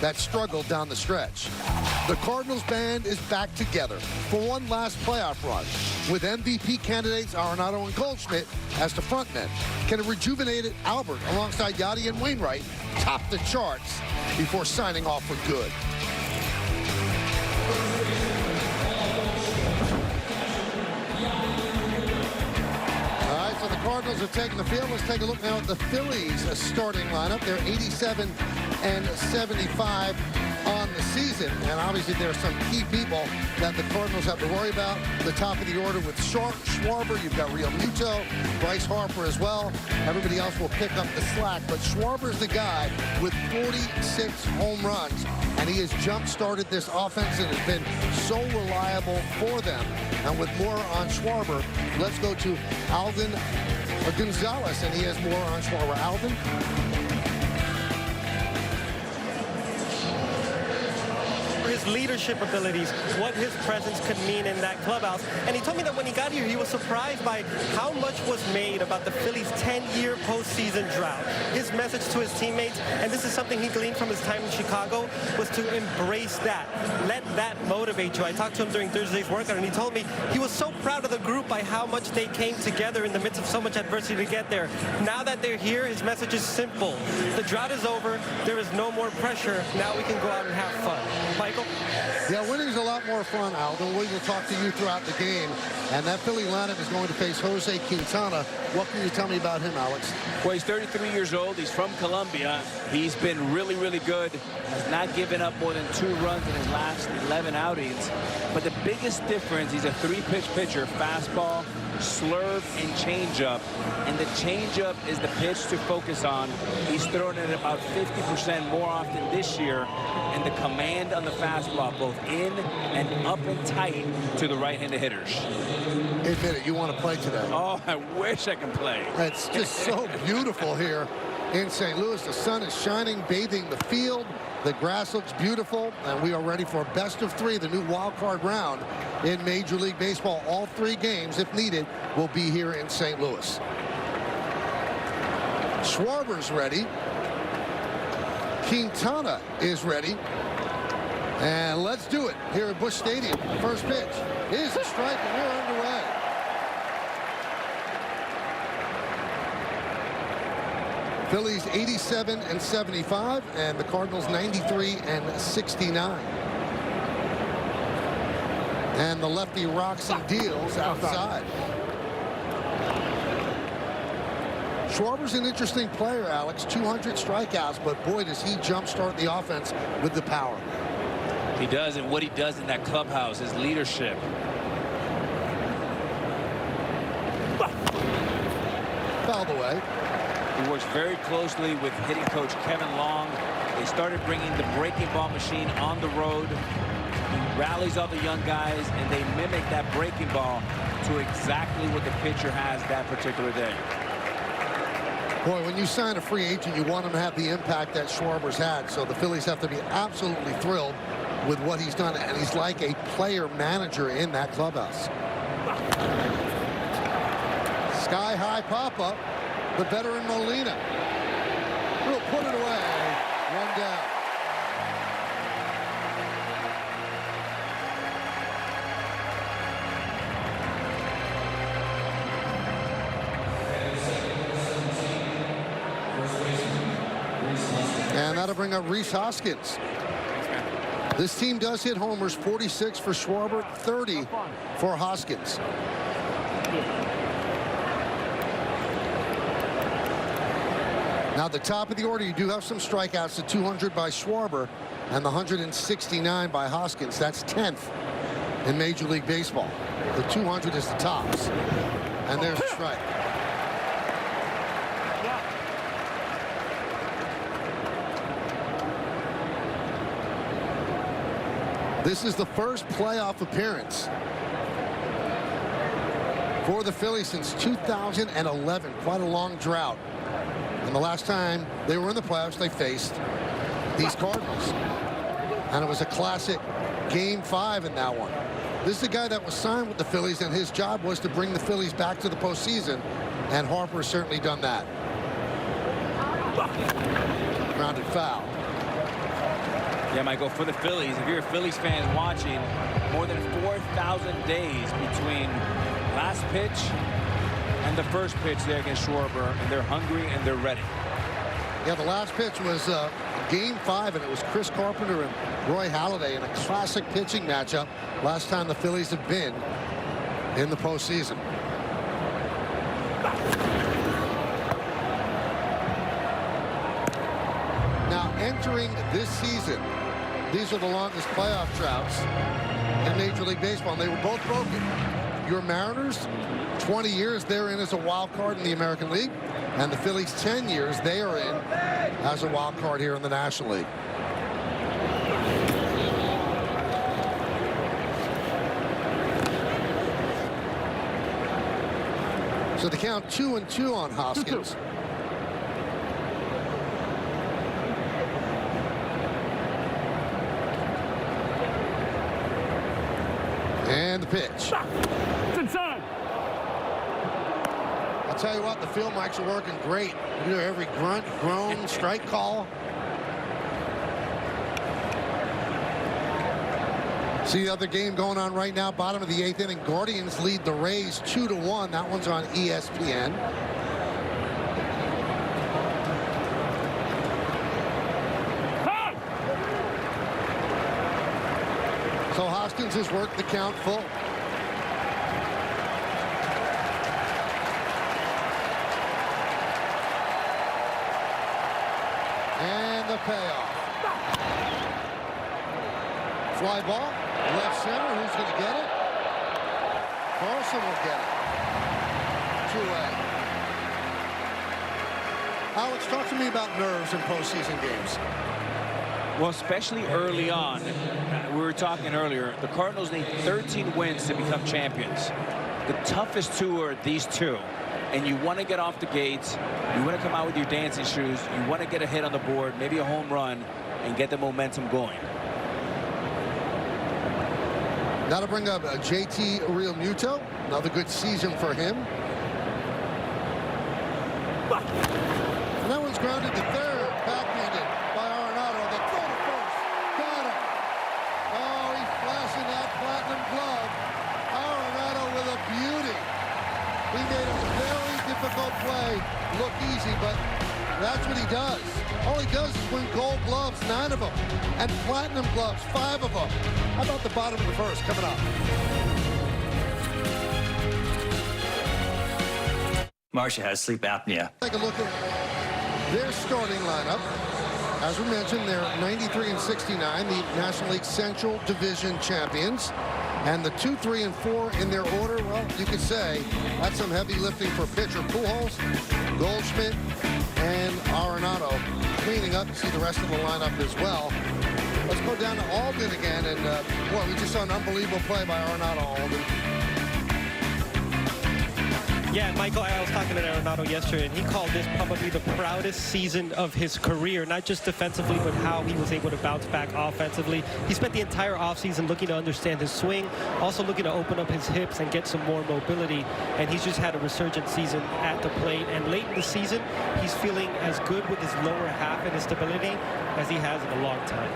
that struggled down the stretch. The Cardinals band is back together for one last playoff run, with MVP candidates Arenado and Goldschmidt as the frontmen. Can a rejuvenated Albert alongside Yachty and Wainwright top the charts before signing off for good? All right, so the Cardinals are taking the field. Let's take a look now at the Phillies starting lineup. They're 87 and 75 on the season, and obviously there are some key people that the Cardinals have to worry about. The top of the order with Schwarber, you've got Real Muto, Bryce Harper as well. Everybody else will pick up the slack, but Schwarber's the guy with 46 home runs, and he has jump-started this offense and has been so reliable for them. And with more on Schwarber, let's go to Alvin Gonzalez, and he has more on Schwarber. Alvin? His leadership abilities, what his presence could mean in that clubhouse. And he told me that when he got here, he was surprised by how much was made about the Phillies' 10-year postseason drought. His message to his teammates, and this is something he gleaned from his time in Chicago, was to embrace that. Let that motivate you. I talked to him during Thursday's workout, and he told me he was so proud of the group by how much they came together in the midst of so much adversity to get there. Now that they're here, his message is simple. The drought is over. There is no more pressure. Now we can go out and have fun. Michael? Yeah, winning's a lot more fun, Alvin. We will talk to you throughout the game. And that Philly lineup is going to face Jose Quintana. What can you tell me about him, Alex? Well, he's 33 years old. He's from Colombia. He's been really, really good. Has not given up more than 2 runs in his last 11 outings. But the biggest difference, he's a 3-pitch pitcher, fastball, slurve, and changeup. And the changeup is the pitch to focus on. He's thrown it about 50% more often this year. And the command on the fastball, both in and up and tight to the right-handed hitters. Admit it, you want to play today. Oh, I wish I could play. It's just so beautiful here in St. Louis. The sun is shining, bathing the field. The grass looks beautiful, and we are ready for a best-of-3, the new wild card round in Major League Baseball. All 3 games, if needed, will be here in St. Louis. Schwarber's ready. Quintana is ready. And let's do it here at Busch Stadium. First pitch is a strike, and we're underway. Phillies 87 and 75, and the Cardinals 93 and 69. And the lefty rocks and deals outside. Schwarber's an interesting player, Alex. 200 strikeouts, but boy, does he jumpstart the offense with the power. He does, and what he does in that clubhouse, his leadership. Fouled away. He works very closely with hitting coach Kevin Long. They started bringing the breaking ball machine on the road. He rallies all the young guys, and they mimic that breaking ball to exactly what the pitcher has that particular day. Boy, when you sign a free agent, you want him to have the impact that Schwarber's had. So the Phillies have to be absolutely thrilled with what he's done. And he's like a player manager in that clubhouse. Sky-high pop-up. The veteran Molina will put it away. 1 down. And that'll bring up Rhys Hoskins. This team does hit homers, 46 for Schwarber, 30 for Hoskins. Now, at the top of the order, you do have some strikeouts, the 200 by Schwarber and the 169 by Hoskins. That's 10th in Major League Baseball. The 200 is the tops. And there's a strike. This is the first playoff appearance for the Phillies since 2011. Quite a long drought. And the last time they were in the playoffs, they faced these Cardinals. And it was a classic Game 5 in that one. This is the guy that was signed with the Phillies, and his job was to bring the Phillies back to the postseason. And Harper's certainly done that. Grounded foul. Yeah, Michael, for the Phillies, if you're a Phillies fan watching, more than 4,000 days between last pitch and the first pitch there against Schwarber, and they're hungry and they're ready. Yeah, the last pitch was Game 5, and it was Chris Carpenter and Roy Halladay in a classic pitching matchup. Last time the Phillies have been in the postseason. Now, entering this season, these are the longest playoff droughts in Major League Baseball, and they were both broken. Your Mariners, 20 years they're in as a wild card in the American League, and the Phillies, 10 years they are in as a wild card here in the National League. So the count 2-2 on Hoskins. And the pitch. It's inside. I'll tell you what, the field mics are working great. You hear every grunt, groan, strike call. See the other game going on right now, bottom of the 8th inning. Guardians lead the Rays 2-1. That one's on ESPN. So Hoskins has worked the count full. And the payoff. Fly ball, left center. Who's going to get it? Carlson will get it. 2-away. Alex, talk to me about nerves in postseason games. Well, especially early on. We were talking earlier, the Cardinals need 13 wins to become champions. The toughest two are these two. And you want to get off the gates. You want to come out with your dancing shoes. You want to get a hit on the board, maybe a home run, and get the momentum going. Got to bring up JT Realmuto. Another good season for him. And that one's grounded to third. Backhanded by Arenado. The throw to first. Got him. Oh, he's flashing that platinum glove. Arenado with a beauty. He made a very difficult play look easy, but that's what he does. All he does is win gold gloves, 9 of them, and platinum gloves, 5 of them. How about the bottom of the first coming up? Marcia has sleep apnea. Take a look at their starting lineup. As we mentioned, they're 93-69, the National League Central Division champions. And the 2, 3, and 4 in their order, well, you could say that's some heavy lifting for pitcher. Pujols, Goldschmidt, and Arenado cleaning up. You see the rest of the lineup as well. Let's go down to Alden again, and boy, we just saw an unbelievable play by Arenado. Alden. Yeah, Michael, I was talking to Arenado yesterday, and he called this probably the proudest season of his career, not just defensively, but how he was able to bounce back offensively. He spent the entire offseason looking to understand his swing, also looking to open up his hips and get some more mobility, and he's just had a resurgent season at the plate. And late in the season, he's feeling as good with his lower half and his stability as he has in a long time.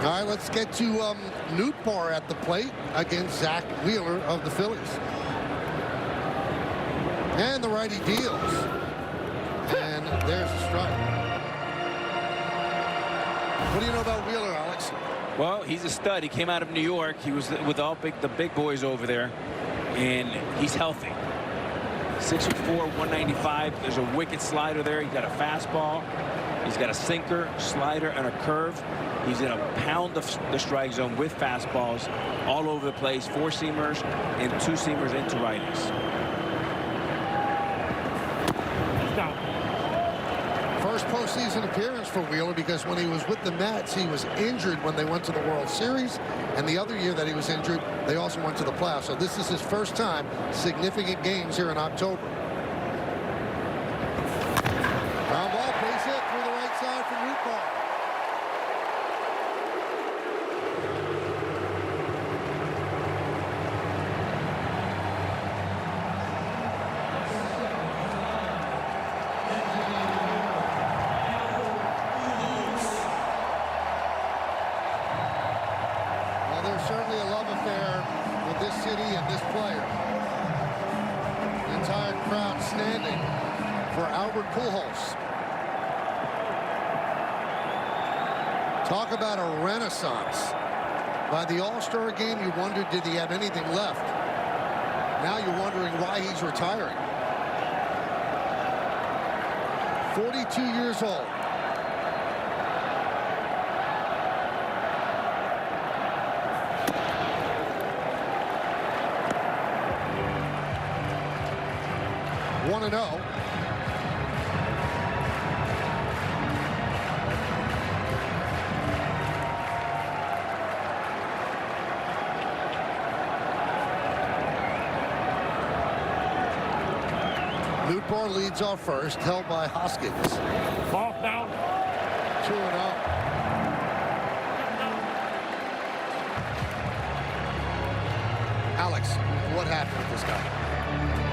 All right, let's get to Nootbaar at the plate against Zach Wheeler of the Phillies. And the righty deals. And there's a strike. What do you know about Wheeler, Alex? Well, he's a stud. He came out of New York. He was with the big boys over there, and he's healthy. 6'4", 195. There's a wicked slider there. He's got a fastball. He's got a sinker, slider, and a curve. He's in a pound of the strike zone with fastballs all over the place. 4-seamers and 2-seamers into righties. First postseason appearance for Wheeler, because when he was with the Mets, he was injured when they went to the World Series. And the other year that he was injured, they also went to the playoffs. So this is his first time significant games here in October. Ground ball, base hit through the right side from Nootbaar. Albert Pujols. Talk about a renaissance. By the All-Star game, you wondered, did he have anything left? Now you're wondering why he's retiring. 42 years old. One and 0. Newtbar leads off first, held by Hoskins. Fourth down. 2-0. Alex, what happened with this guy?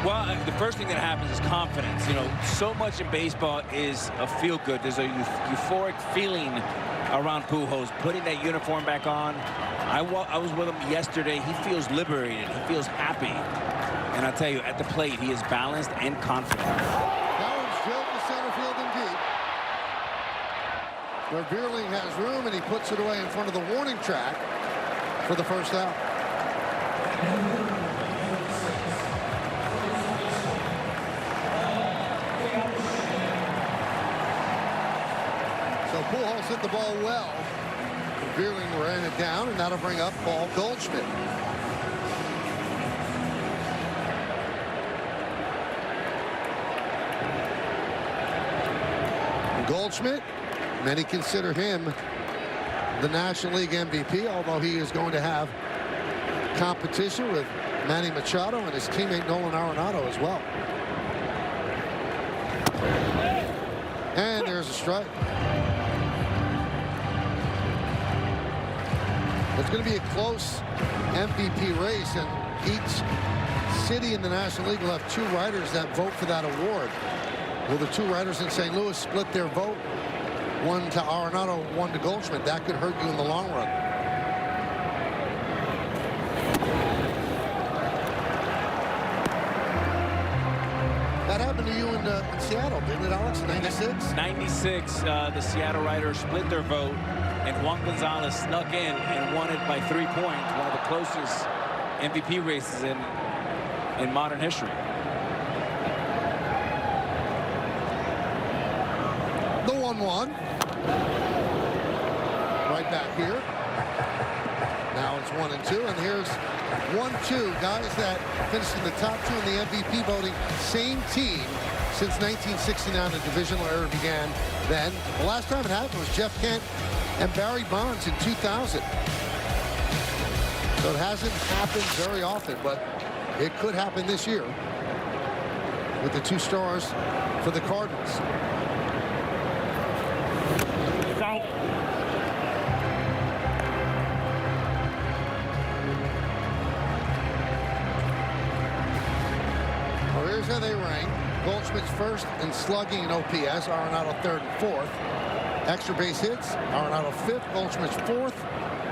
Well, the first thing that happens is confidence. You know, so much in baseball is a feel-good. There's a euphoric feeling around Pujols, putting that uniform back on. I was with him yesterday. He feels liberated. He feels happy. And I'll tell you, at the plate, he is balanced and confident. That one's drilled to center field and deep. Where Bierling has room, and he puts it away in front of the warning track for the first out. So Pujols hit the ball well. Bierling ran it down, and that'll bring up Paul Goldschmidt. Goldschmidt, many consider him the National League MVP, although he is going to have competition with Manny Machado and his teammate Nolan Arenado as well. And there's a strike. It's going to be a close MVP race, and each city in the National League will have 2 writers that vote for that award. Will the 2 writers in St. Louis split their vote? One to Arenado, one to Goldschmidt. That could hurt you in the long run. That happened to you in Seattle, didn't it, Alex? 96? 96, the Seattle Writers split their vote, and Juan Gonzalez snuck in and won it by 3 points. One of the closest MVP races in modern history. The 1-1. Right back here. Now it's 1-2, and here's 1-2. Guys that finished in the top 2 in the MVP voting. Same team since 1969. The divisional era began then. The last time it happened was Jeff Kent and Barry Bonds in 2000. So it hasn't happened very often, but it could happen this year with the 2 stars for the Cardinals. Out. Well, here's how they rank. Goldschmidt's first in slugging and OPS. Arenado 3rd and 4th. Extra base hits. Arenado 5th. Goldschmidt's 4th.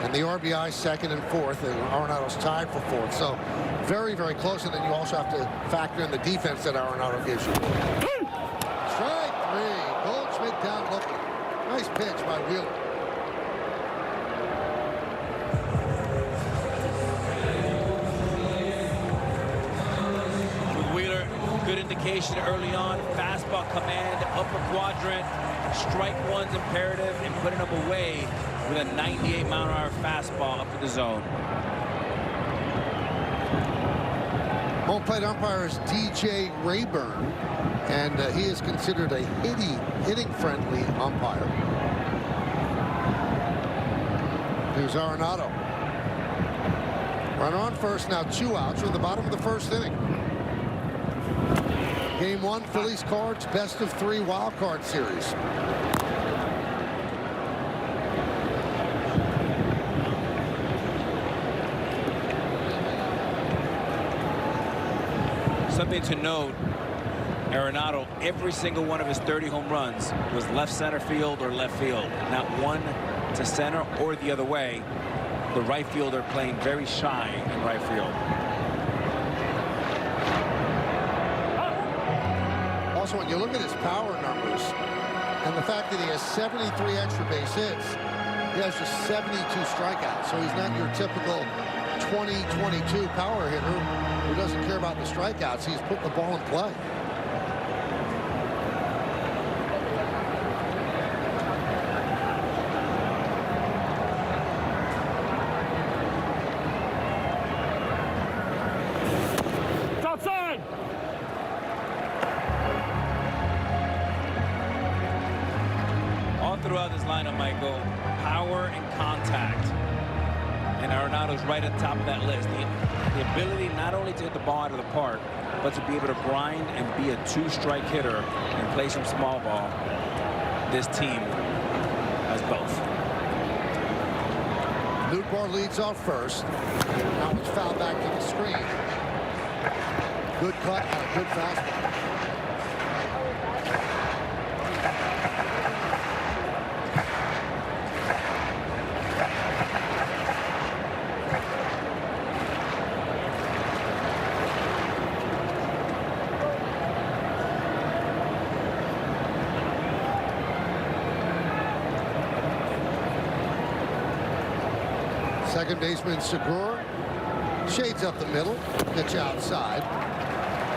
And the RBI 2nd and 4th. And Arenado's tied for 4th. So very, very close. And then you also have to factor in the defense that Arenado gives you. Strike 3. Goldschmidt down looking. Nice pitch by Wheeler. Wheeler, good indication early on. Fastball command, upper quadrant. Strike one's imperative, and putting them away with a 98-mile-an-hour fastball up in the zone. Home plate umpire is DJ Rayburn, and he is considered a hitting-friendly umpire. Here's Arenado. Runner on first, now 2 outs. We're in the bottom of the 1st inning. Game 1, Phillies Cards, best of 3 wild card series. Something to note, Arenado, every single one of his 30 home runs was left center field or left field. Not one to center or the other way. The right fielder playing very shy in right field. also, when you look at his power numbers and the fact that he has 73 extra base hits, he has just 72 strikeouts. So he's not your typical 20-22 power hitter who doesn't care about the strikeouts. He's putting the ball in play. It's outside. All throughout this lineup, Michael, power and contact. And Arenado's right at the top of that list. The ability not only to hit the ball out of the park, but to be able to grind and be a 2-strike hitter and play some small ball. This team has both. Newbar leads off first. Now it's fouled back to the screen. Good cut and a good fastball. Second baseman Segura shades up the middle, pitch outside.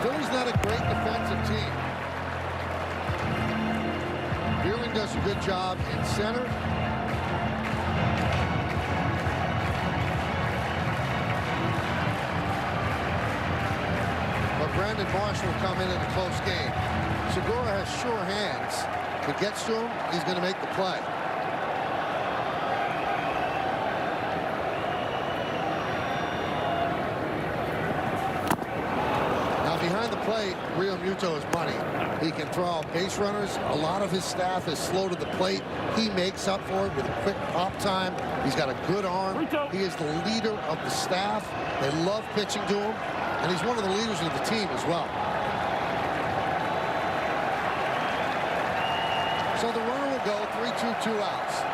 Philly's not a great defensive team. Beerling does a good job in center. But Brandon Marsh will come in a close game. Segura has sure hands. If it gets to him, he's going to make the play. Behind the plate, Rio Muto is money. He can throw base runners. A lot of his staff is slow to the plate. He makes up for it with a quick pop time. He's got a good arm. He is the leader of the staff. They love pitching to him, and he's one of the leaders of the team as well. So the runner will go 3-2, 2 outs.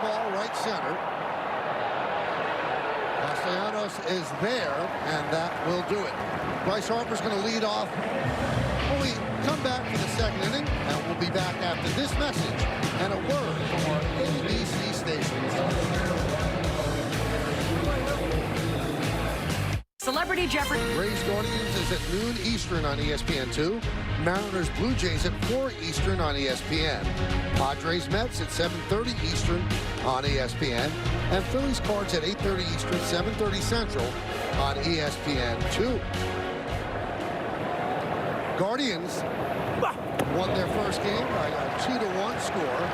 Ball right center. Castellanos is there, and that will do it. Bryce Harper's going to lead off when we come back for the second inning, and we'll be back after this message and a word from our ABC stations. Celebrity Jeopardy. Rays Guardians is at noon Eastern on ESPN2. Mariners Blue Jays at 4 Eastern on ESPN. Padres Mets at 7:30 Eastern on ESPN. And Phillies Cards at 8:30 Eastern, 7:30 Central on ESPN2. Guardians won their first game by a 2-1 score.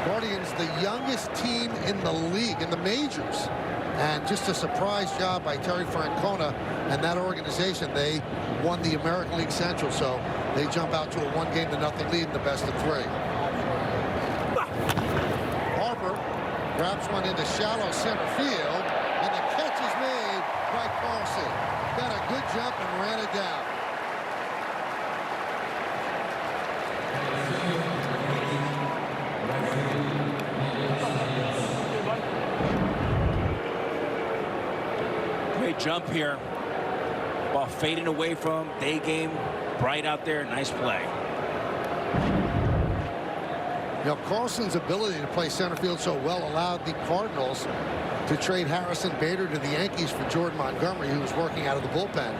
Guardians, the youngest team in the league, in the majors. And just a surprise job by Terry Francona and that organization. They won the American League Central, so they jump out to a 1-0 lead in the best of 3. Harper grabs one into shallow center field, and the catch is made by Carlson. Got a good jump and ran it down. Great jump here. Ball fading away from him. Day game. Bright out there. Nice play. You know, Carlson's ability to play center field so well allowed the Cardinals to trade Harrison Bader to the Yankees for Jordan Montgomery, who was working out of the bullpen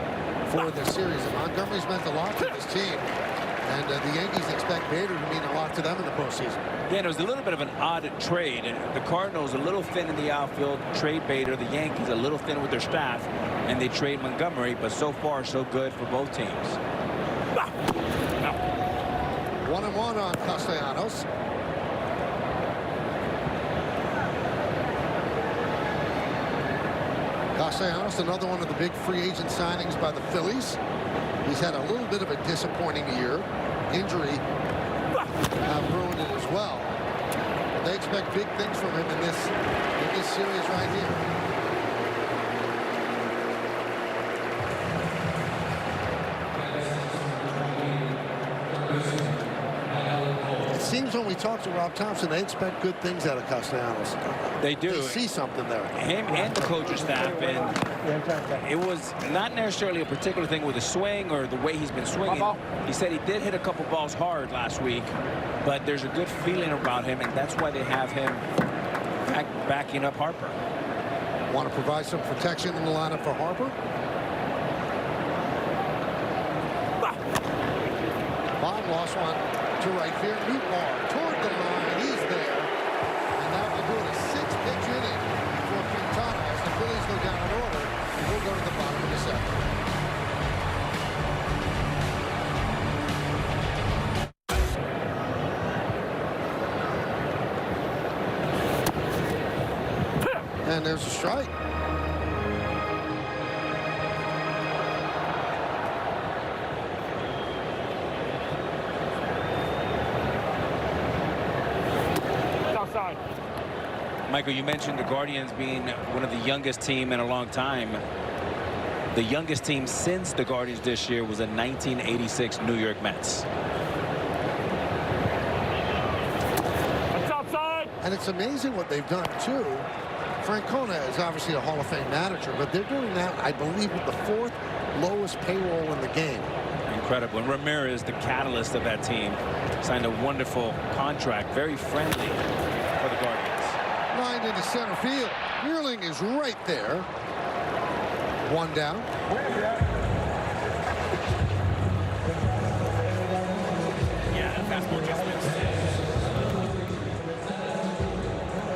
for this series. And Montgomery's meant a lot to this team. And the Yankees expect Bader to mean a lot to them in the postseason. Yeah, it was a little bit of an odd trade. And the Cardinals a little thin in the outfield, trade Bader. The Yankees a little thin with their staff, and they trade Montgomery. But so far, so good for both teams. 1-1 on Castellanos. Castellanos, another one of the big free agent signings by the Phillies. He's had a little bit of a disappointing year. Injury ruined it as well. But they expect big things from him in this series right here. It seems Sometimes when we talk to Rob Thompson, they expect good things out of Castellanos. They do. They see something there. Him and the coaching staff, and it was not necessarily a particular thing with the swing or the way he's been swinging. He said he did hit a couple balls hard last week, but there's a good feeling about him, and that's why they have him backing up Harper. Want to provide some protection in the lineup for Harper? Bond lost one to right field. Newbar toward the line. He's there. And that will do it. A 6-pitch inning for Quintana as the Phillies go down in order. And we'll go to the bottom of the second. And there's a strike. Outside. Michael, you mentioned the Guardians being one of the youngest team in a long time. The youngest team since the Guardians this year was the 1986 New York Mets. That's outside. And it's amazing what they've done, too. Francona is obviously a Hall of Fame manager, but they're doing that, I believe, with the 4th lowest payroll in the game. Incredible. And Ramirez, the catalyst of that team, signed a wonderful contract, very friendly for the Guardians. Lined into center field. Yearling is right there. One down. Yeah, fastball just missed.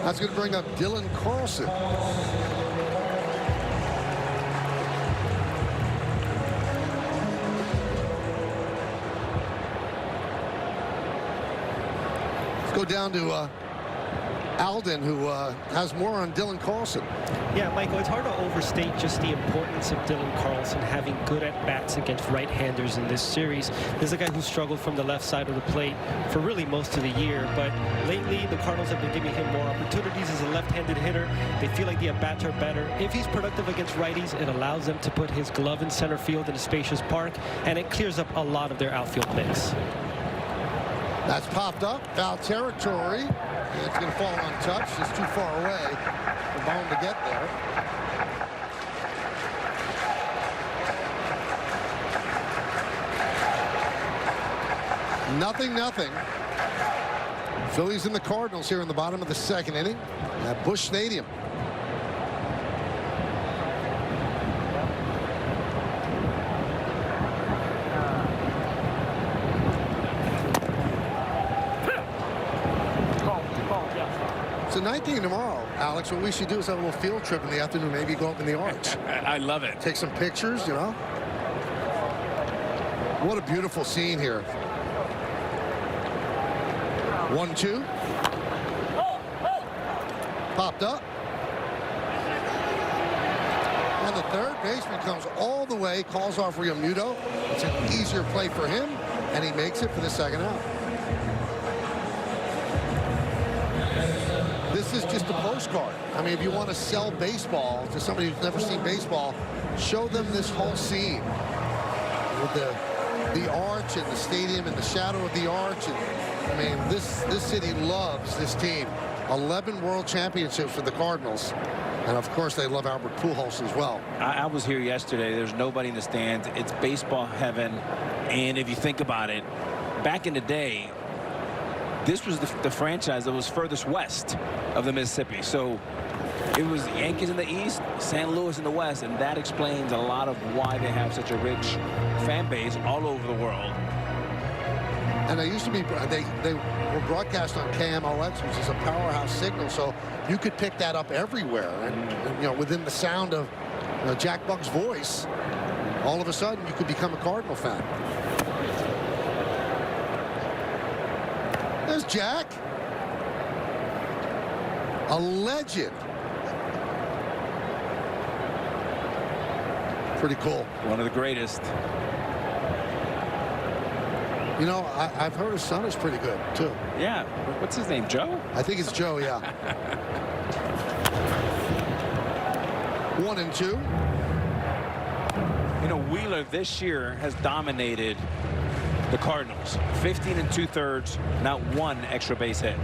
That's going to bring up Dylan Carlson. Let's go down to Alden, who has more on Dylan Carlson. Yeah, Michael, it's hard to overstate just the importance of Dylan Carlson having good at-bats against right-handers in this series. There's a guy who struggled from the left side of the plate for really most of the year, but lately the Cardinals have been giving him more opportunities as a left-handed hitter. They feel like the at-bats are better. If he's productive against righties, it allows them to put his glove in center field in a spacious park, and it clears up a lot of their outfield picks. That's popped up, foul territory. And it's going to fall untouched. It's too far away for Bone to get there. Nothing. Phillies and the Cardinals here in the bottom of the second inning at Busch Stadium. It's the 19th tomorrow, Alex. What we should do is have a little field trip in the afternoon. Maybe go up in the arch. I love it. Take some pictures, you know. What a beautiful scene here. 1-2. Popped up. And the third baseman comes all the way, calls off Realmuto. It's an easier play for him, and he makes it for the second out. This is just a postcard. I mean, if you want to sell baseball to somebody who's never seen baseball, show them this whole scene with the arch and the stadium and the shadow of the arch. And I mean, this city loves this team. 11 world championships for the Cardinals. And of course, they love Albert Pujols as well. I was here yesterday. There's nobody in the stands. It's baseball heaven. And if you think about it, back in the day, this was the franchise that was furthest west of the Mississippi. So it was the Yankees in the east, St. Louis in the west, and that explains a lot of why they have such a rich fan base all over the world. And they used to be, they were broadcast on KMOX, which is a powerhouse signal, so you could pick that up everywhere. And you know, within the sound of Jack Buck's voice, all of a sudden you could become a Cardinal fan. There's Jack. A legend. Pretty cool. One of the greatest. You know, I've heard his son is pretty good, too. Yeah. What's his name, Joe? I think it's Joe, yeah. 1-2. You know, Wheeler this year has dominated the Cardinals. 15 2/3, not one extra base hit.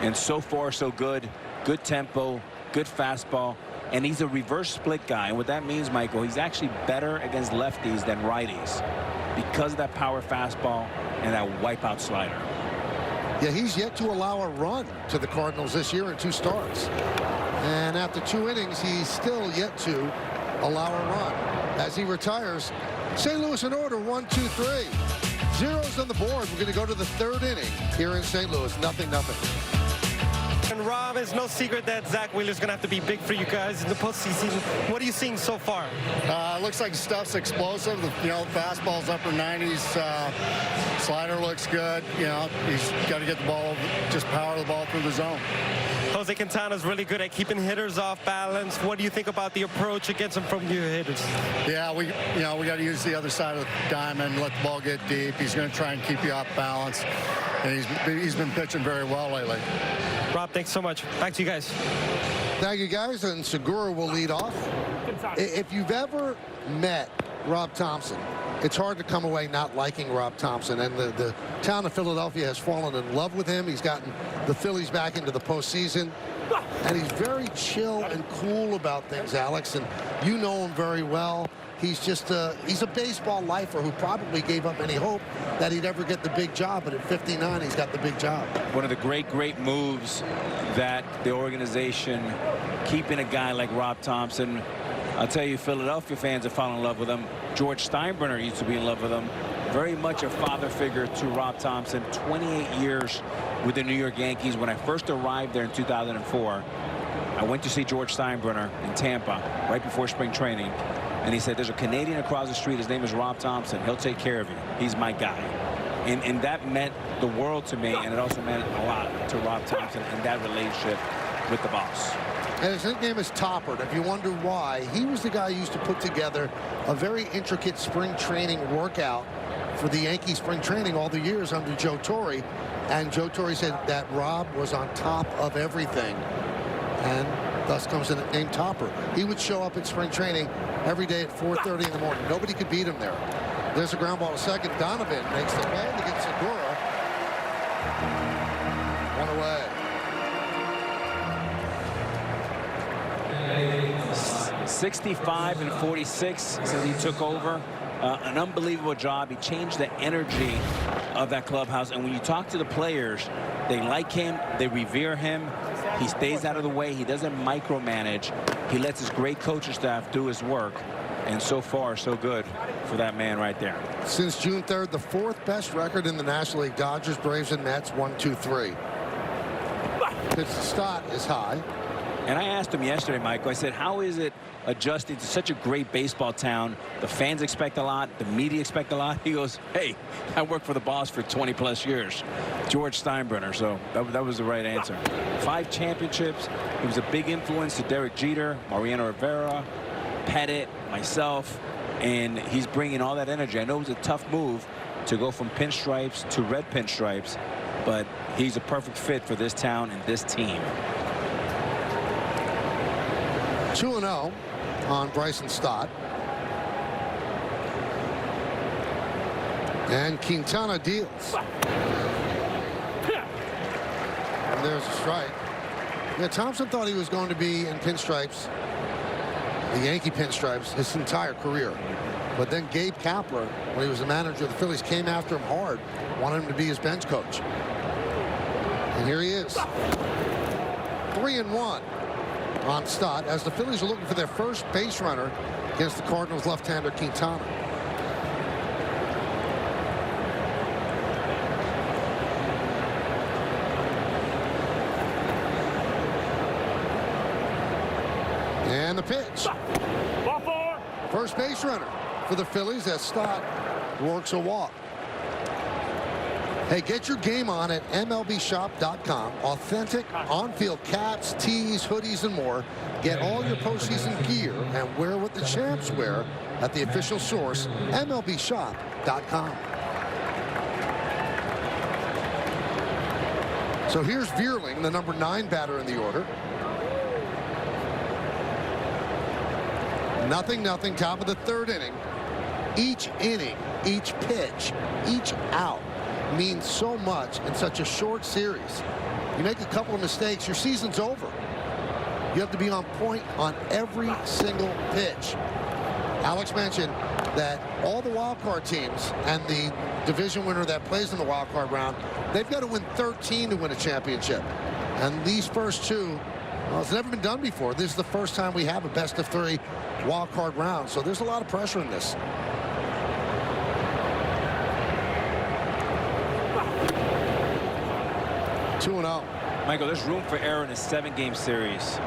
And so far, so good. Good tempo, good fastball. And he's a reverse split guy. And what that means, Michael, he's actually better against lefties than righties because of that power fastball and that wipeout slider. Yeah, he's yet to allow a run to the Cardinals this year in 2 starts. And after 2 innings, he's still yet to allow a run. As he retires, St. Louis in order, 1-2-3. Zeros on the board. We're going to go to the 3rd inning here in St. Louis. 0-0. And Rob, it's no secret that Zach Wheeler's going to have to be big for you guys in the postseason. What are you seeing so far? Looks like stuff's explosive. You know, fastball's upper 90s. Slider looks good. You know, he's got to get the ball, just power the ball through the zone. Jose Quintana's really good at keeping hitters off balance. What do you think about the approach against him from your hitters? Yeah, we got to use the other side of the diamond, let the ball get deep. He's going to try and keep you off balance. And he's been pitching very well lately. Rob, thanks so much. Back to you guys. Thank you, guys. And Segura will lead off. If you've ever met Rob Thompson, it's hard to come away not liking Rob Thompson. And the town of Philadelphia has fallen in love with him. He's gotten the Phillies back into the postseason. And he's very chill and cool about things, Alex. And you know him very well. He's just he's a baseball lifer who probably gave up any hope that he'd ever get the big job. But at 59, he's got the big job. One of the great moves that the organization, keeping a guy like Rob Thompson. I'll tell you, Philadelphia fans have fallen in love with him. George Steinbrenner used to be in love with him. Very much a father figure to Rob Thompson. 28 years with the New York Yankees. When I first arrived there in 2004, I went to see George Steinbrenner in Tampa right before spring training. And he said, there's a Canadian across the street. His name is Rob Thompson. He'll take care of you. He's my guy. And that meant the world to me. And it also meant a lot to Rob Thompson and that relationship with the boss. And his nickname is Topper. And if you wonder why, he was the guy who used to put together a very intricate spring training workout for the Yankee spring training all the years under Joe Torre. And Joe Torre said that Rob was on top of everything. And thus comes the nickname Topper. He would show up at spring training every day at 4:30 in the morning. Nobody could beat him there. There's a ground ball to second. Donovan makes the play to get Segura. 1 away. 65 and 46 since he took over. An unbelievable job. He changed the energy of that clubhouse. And when you talk to the players, they like him. They revere him. He stays out of the way. He doesn't micromanage. He lets his great coaching staff do his work. And so far, so good for that man right there. Since June 3rd, the 4th best record in the National League. Dodgers, Braves, and Mets, 1-2-3. Pitch to Stott is high. And I asked him yesterday, Michael, I said, how is it adjusting to such a great baseball town? The fans expect a lot. The media expect a lot. He goes, hey, I worked for the boss for 20+ years. George Steinbrenner. So that was the right answer. 5 championships. He was a big influence to Derek Jeter, Mariano Rivera, Pettit, myself. And he's bringing all that energy. I know it was a tough move to go from pinstripes to red pinstripes, but he's a perfect fit for this town and this team. 2-0 on Bryson Stott. And Quintana deals. And there's a strike. Yeah, Thompson thought he was going to be in pinstripes, the Yankee pinstripes, his entire career. But then Gabe Kapler, when he was the manager of the Phillies, came after him hard, wanted him to be his bench coach. And here he is. 3-1. On Stott, as the Phillies are looking for their first base runner against the Cardinals left-hander Quintana. And the pitch. Ball 4. First base runner for the Phillies as Stott works a walk. Hey, get your game on at MLBshop.com. Authentic on-field caps, tees, hoodies, and more. Get all your postseason gear and wear what the champs wear at the official source, MLBshop.com. So here's Vierling, the number 9 batter in the order. 0-0, top of the 3rd inning. Each inning, each pitch, each out means so much in such a short series. You make a couple of mistakes, your season's over. You have to be on point on every single pitch. Alex mentioned that all the wild card teams and the division winner that plays in the wild card round, they've got to win 13 to win a championship. And these first two, well, it's never been done before. This is the first time we have a best-of-3 wild card round. So there's a lot of pressure in this. Two and out. Michael, there's room for error in a 7-game series.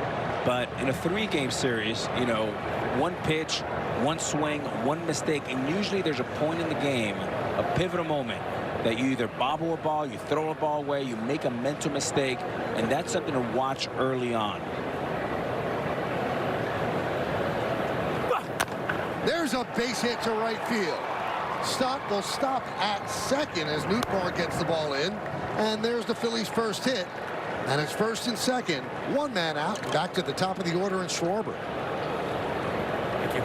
But in a 3-game series, you know, one pitch, one swing, one mistake, and usually there's a point in the game, a pivotal moment, that you either bobble a ball, you throw a ball away, you make a mental mistake, and that's something to watch early on. There's a base hit to right field. Stott will stop at second as Newport gets the ball in, and there's the Phillies' first hit. And it's first and second, one man out, back to the top of the order in Schwarber. Thank you.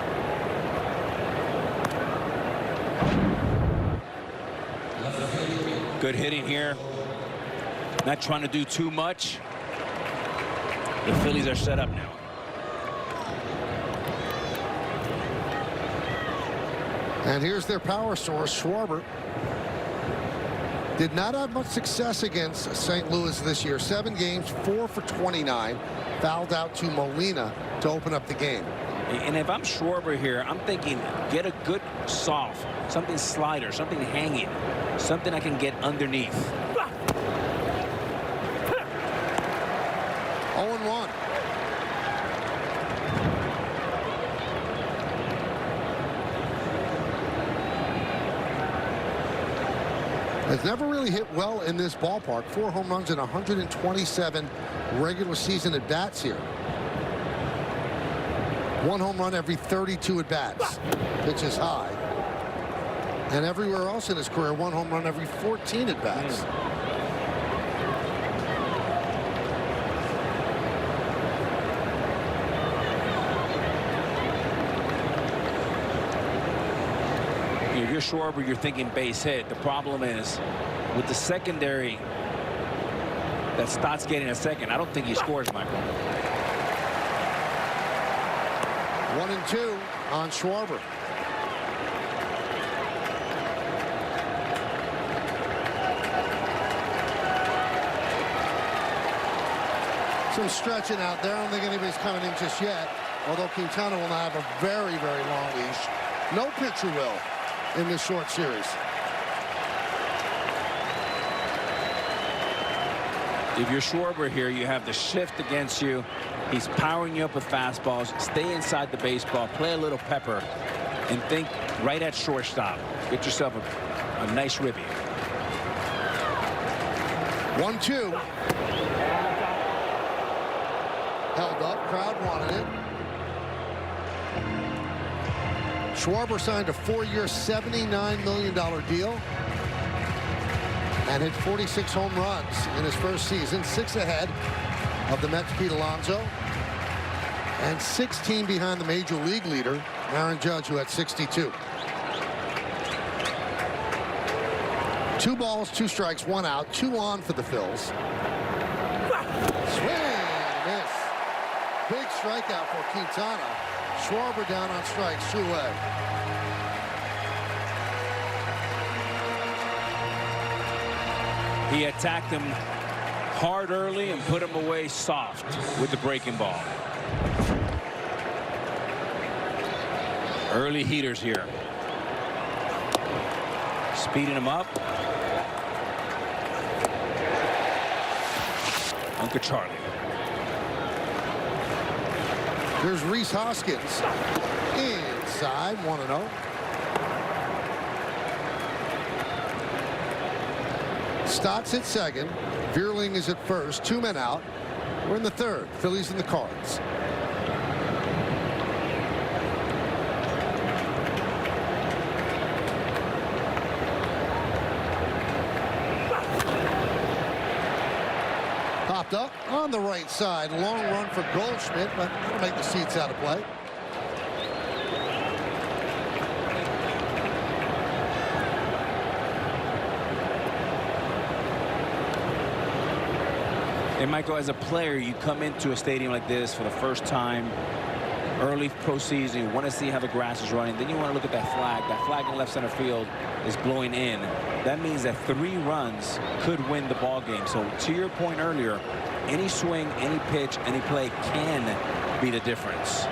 Good hitting here. Not trying to do too much. The Phillies are set up now. And here's their power source, Schwarber. Did not have much success against St. Louis this year. 7 games, 4 for 29. Fouled out to Molina to open up the game. And if I'm Schwarber here, I'm thinking get a good soft, something slider, something hanging, something I can get underneath. 0-1. Has never really hit well in this ballpark. 4 home runs and 127 regular season at bats here. 1 home run every 32 at bats. Pitch is high. And everywhere else in his career, 1 home run every 14 at bats. If you're Schwarber, you're thinking base hit. The problem is with the secondary that Stott's getting a second, I don't think he scores, Michael. 1-2 on Schwarber. Some stretching out there. I don't think anybody's coming in just yet. Although Quintana will now have a very, very long leash. No pitcher will in this short series. If you're Schwarber here, you have the shift against you. He's powering you up with fastballs. Stay inside the baseball, play a little pepper, and think right at shortstop. Get yourself a nice ribby. 1-2. Held up, crowd wanted it. Schwarber signed a 4-year, $79 million deal and hit 46 home runs in his first season, 6 ahead of the Mets' Pete Alonso, and 16 behind the major league leader, Aaron Judge, who had 62. 2 balls, 2 strikes, 1 out, 2 on for the Phils. Swing and a miss. Big strikeout for Quintana. Schwarber down on strikes, 2 away. He attacked him hard early and put him away soft with the breaking ball. Early heaters here. Speeding him up. Uncle Charlie. Here's Rhys Hoskins. Inside, 1-0. Stott's at second. Vierling is at first. 2 men out. We're in the third. Phillies and the Cards. Popped up on the right side. Long run for Goldschmidt, but that'll make the seats out of play. And Michael, as a player, you come into a stadium like this for the first time, early postseason, you want to see how the grass is running. Then you want to look at that flag. That flag in left center field is blowing in. That means that 3 runs could win the ball game. So to your point earlier, any swing, any pitch, any play can be the difference.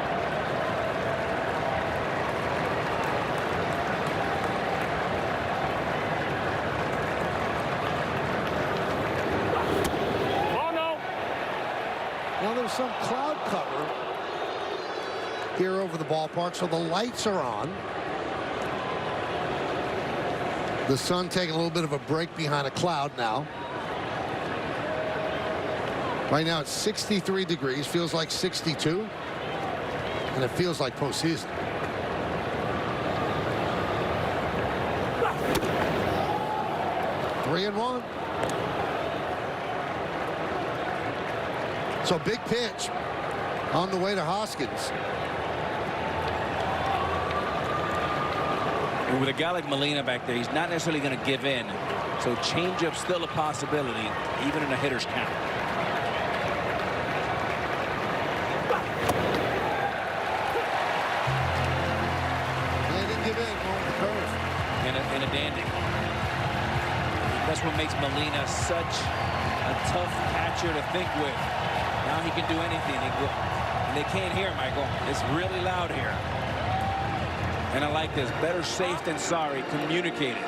Now there's some cloud cover here over the ballpark, so the lights are on. The sun taking a little bit of a break behind a cloud now. Right now it's 63 degrees, feels like 62, and it feels like postseason. Three and one. So big pitch on the way to Hoskins. And with a guy like Molina back there, he's not necessarily going to give in. So changeup's still a possibility, even in a hitter's count. They didn't give in on the curve. In a dandy. That's what makes Molina such a tough catcher to think with. Now he can do anything. And they can't hear, Michael. It's really loud here. And I like this. Better safe than sorry. Communicate it.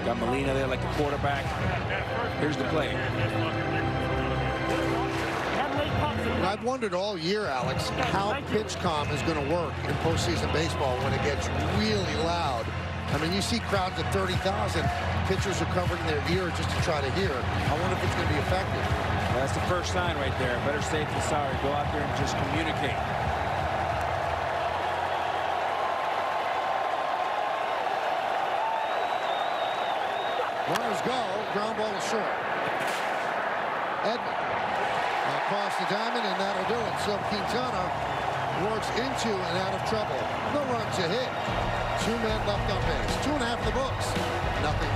Got Molina there like a quarterback. Here's the play. I've wondered all year, Alex, how PitchCom is going to work in postseason baseball when it gets really loud. I mean, you see crowds of 30,000. Pitchers are covering their ear just to try to hear. I wonder if it's going to be effective. That's the first sign right there. Better safe than sorry. Go out there and just communicate. Runners go. Ground ball is short. Edman across the diamond, and that'll do it. So Quintana works into and out of trouble. No runs a hit. 2 men left on base. 2.5 in the books. Nothing.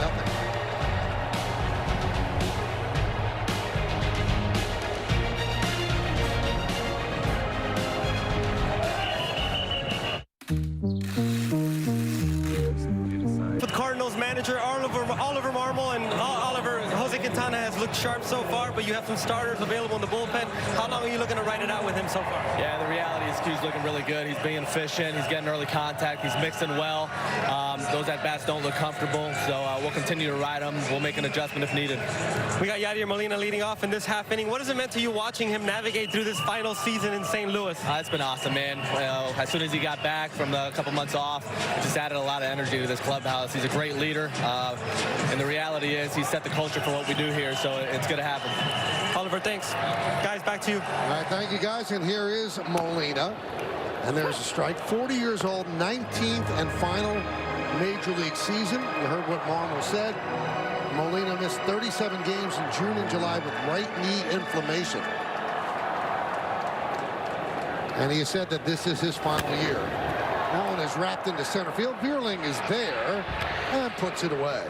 With Cardinals manager Oliver Marmol and Jose Quintana has looked sharp so far, but you have some starters available in the bullpen. How long are you looking to ride it out with him so far? Yeah, the reality is Q's looking really good. He's being efficient. He's getting early contact. He's mixing well. Those at-bats don't look comfortable, so we'll continue to ride him. We'll make an adjustment if needed. We got Yadier Molina leading off in this half inning. What has it meant to you watching him navigate through this final season in St. Louis? It's been awesome, man. As soon as he got back from the couple months off, it just added a lot of energy to this clubhouse. He's a great leader, and the reality is he's set the culture for what we do here, so it's going to happen. Oliver, thanks. Guys, back to you. All right, thank you, guys. And here is Molina. And there's a strike. 40 years old, 19th and final Major League season. You heard what Marmol said. Molina missed 37 games in June and July with right knee inflammation. And he has said that this is his final year. That one is wrapped into center field. Bierling is there and puts it away.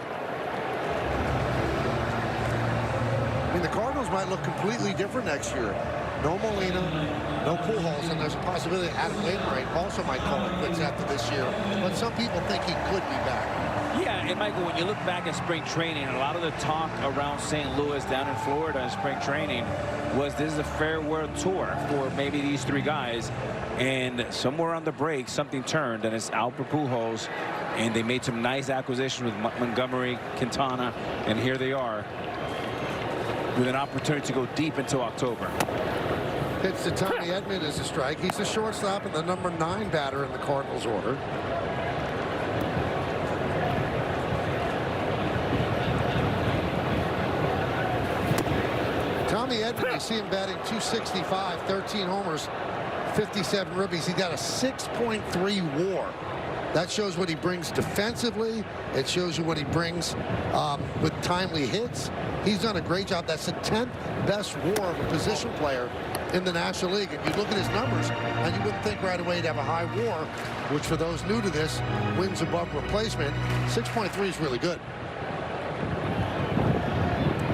I mean, the Cardinals might look completely different next year. No Molina, no Pujols, and there's a possibility that Adam Wainwright also might call it quits after this year. But some people think he could be back. Yeah, and Michael, when you look back at spring training, a lot of the talk around St. Louis down in Florida in spring training was this is a farewell tour for maybe these 3 guys. And somewhere on the break, something turned, and it's Albert Pujols. And they made some nice acquisitions with Montgomery, Quintana, and here they are with an opportunity to go deep into October. Pitch to Tommy Edman is a strike. He's the shortstop and the number 9 batter in the Cardinals order. Tommy Edman, you see him batting .265, 13 homers, 57 ribbies. He got a 6.3 WAR. That shows what he brings defensively. It shows you what he brings with timely hits. He's done a great job. That's the 10th best WAR of a position player in the National League. And you look at his numbers, and you wouldn't think right away he'd have a high WAR, which for those new to this, wins above replacement. 6.3 is really good.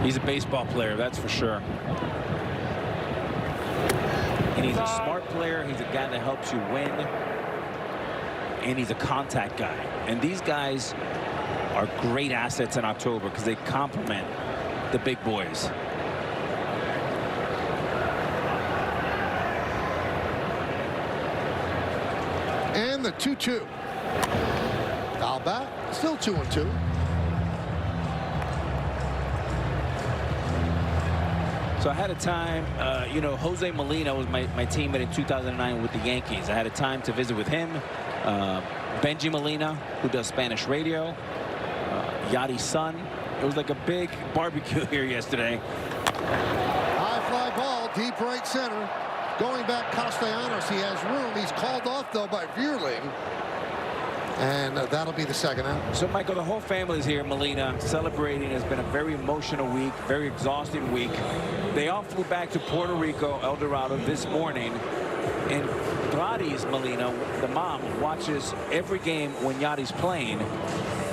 He's a baseball player, that's for sure. And he's a smart player. He's a guy that helps you win. And he's a contact guy. And these guys are great assets in October because they complement the big boys. And the 2-2. Foul back. Still 2-2. So I had a time, you know, Jose Molina was my teammate in 2009 with the Yankees. I had a time to visit with him. Benji Molina, who does Spanish radio. Yachty's son. It was like a big barbecue here yesterday. High fly ball, deep right center. Going back, Castellanos. He has room. He's called off, though, by Vierling. And that'll be the second out. So, Michael, the whole family is here. Molina celebrating. Has been a very emotional week, very exhausting week. They all flew back to Puerto Rico, El Dorado, this morning. And Gladys Molina, the mom, watches every game when Yachty's playing.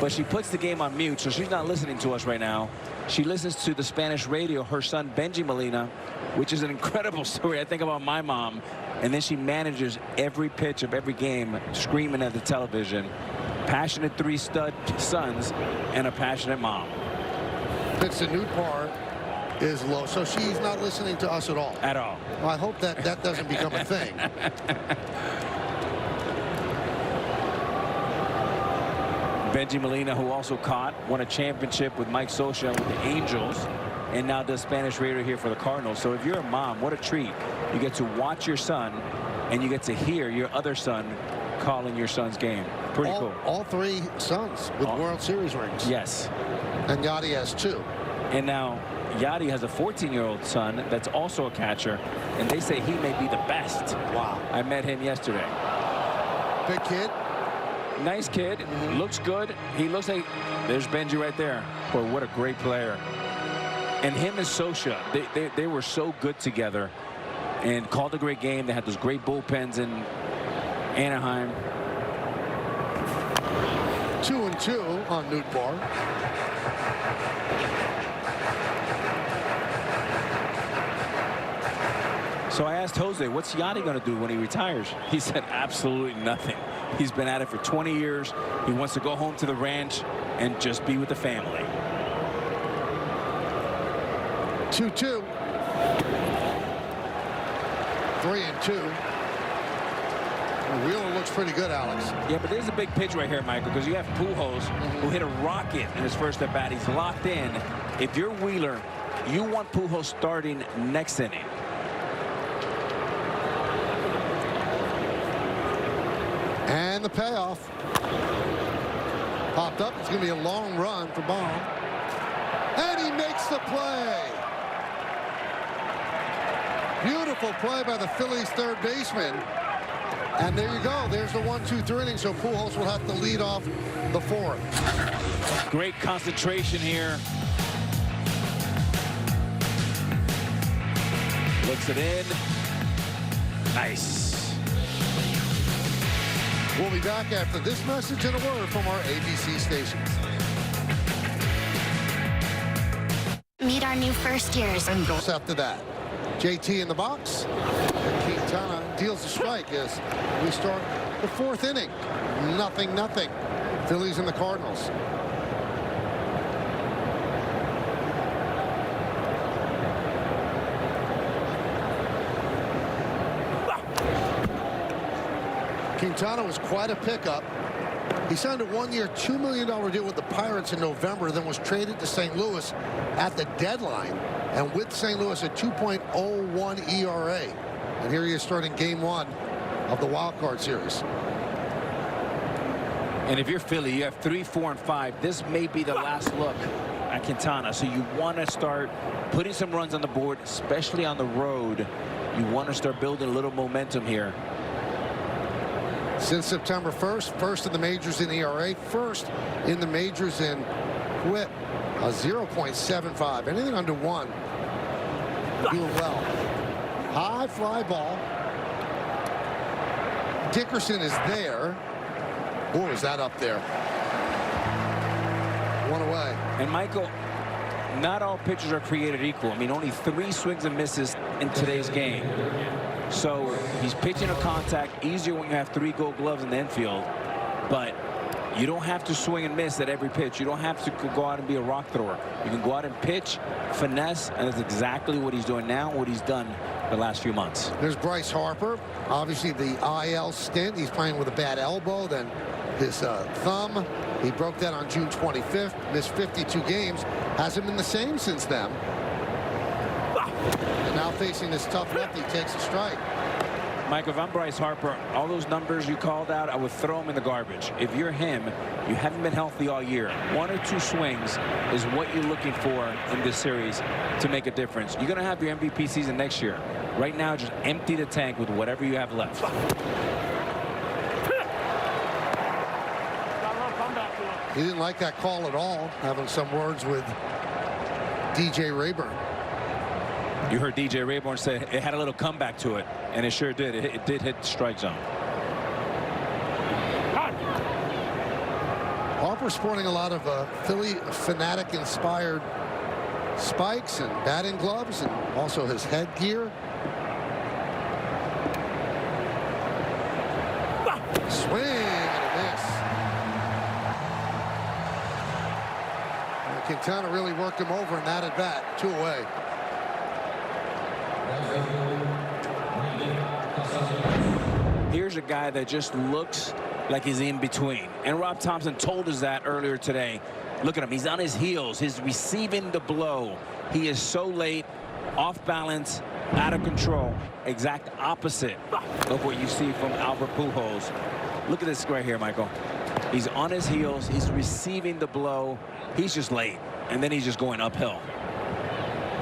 But she puts the game on mute, so she's not listening to us right now. She listens to the Spanish radio, her son, Benji Molina, which is an incredible story. I think about my mom. And then she manages every pitch of every game, screaming at the television. Passionate three stud sons and a passionate mom. Pitch to Newpar is low, so she's not listening to us at all. At all. Well, I hope that doesn't become a thing. Benji Molina, who also won a championship with Mike Scioscia with the Angels, and now does Spanish radio here for the Cardinals. So if you're a mom, what a treat. You get to watch your son, and you get to hear your other son calling your son's game. Pretty cool. All three sons with World Series rings. Yes. And Yachty has 2. And now Yachty has a 14-year-old son that's also a catcher, and they say he may be the best. Wow. I met him yesterday. Big kid. Nice kid. Looks good. He looks like, there's Benji right there. Boy, what a great player. And him and Scioscia, they were so good together and called a great game. They had those great bullpens in Anaheim. 2-2 on Newpar. So I asked Jose, what's Yachty going to do when he retires? He said absolutely nothing. He's been at it for 20 years. He wants to go home to the ranch and just be with the family. 2-2. 3-2. Wheeler looks pretty good, Alex. Yeah, but there's a big pitch right here, Michael, because you have Pujols who hit a rocket in his first at bat. He's locked in. If you're Wheeler, you want Pujols starting next inning. And the payoff. Popped up. It's going to be a long run for Baum. And he makes the play. Beautiful play by the Phillies third baseman. And there you go. There's the 1-2-3 inning. So Pujols will have to lead off the 4th. Great concentration here. Looks it in. Nice. We'll be back after this message and a word from our ABC stations. Meet our new first years. And goes after that. JT in the box. And Quintana deals the strike as we start the 4th inning. 0-0. Phillies and the Cardinals. Quintana was quite a pickup. He signed a 1-year, $2 million deal with the Pirates in November, then was traded to St. Louis at the deadline. And with St. Louis, a 2.01 ERA. And here he is starting game 1 of the Wild Card series. And if you're Philly, you have 3, 4, and 5. This may be the last look at Quintana. So you want to start putting some runs on the board, especially on the road. You want to start building a little momentum here. Since September 1st, first in the majors in ERA, first in the majors in WHIP, a 0.75. Anything under 1, doing well. High fly ball. Dickerson is there. Oh, is that up there? One away. And Michael, not all pitchers are created equal. I mean, only 3 swings and misses in today's game. So he's pitching a contact, easier when you have 3 gold gloves in the infield. But you don't have to swing and miss at every pitch. You don't have to go out and be a rock thrower. You can go out and pitch, finesse, and that's exactly what he's doing now, what he's done the last few months. There's Bryce Harper. Obviously, the IL stint. He's playing with a bad elbow, then his thumb. He broke that on June 25th. Missed 52 games. Hasn't been the same since then. And now facing this tough lefty, takes a strike. Michael, if I'm Bryce Harper, all those numbers you called out, I would throw them in the garbage. If you're him, you haven't been healthy all year. 1 or 2 swings is what you're looking for in this series to make a difference. You're going to have your MVP season next year. Right now, just empty the tank with whatever you have left. He didn't like that call at all, having some words with DJ Rayburn. You heard DJ Rayburn say it had a little comeback to it, and it sure did. It did hit the strike zone. Harper sporting a lot of Philly fanatic-inspired spikes and batting gloves, and also his headgear. Swing and a miss. And Quintana really worked him over in that at bat. 2 away. Here's a guy that just looks like he's in between. And Rob Thompson told us that earlier today. Look at him. He's on his heels. He's receiving the blow. He is so late, off balance, out of control. Exact opposite of what you see from Albert Pujols. Look at this right here, Michael. He's on his heels. He's receiving the blow. He's just late. And then he's just going uphill.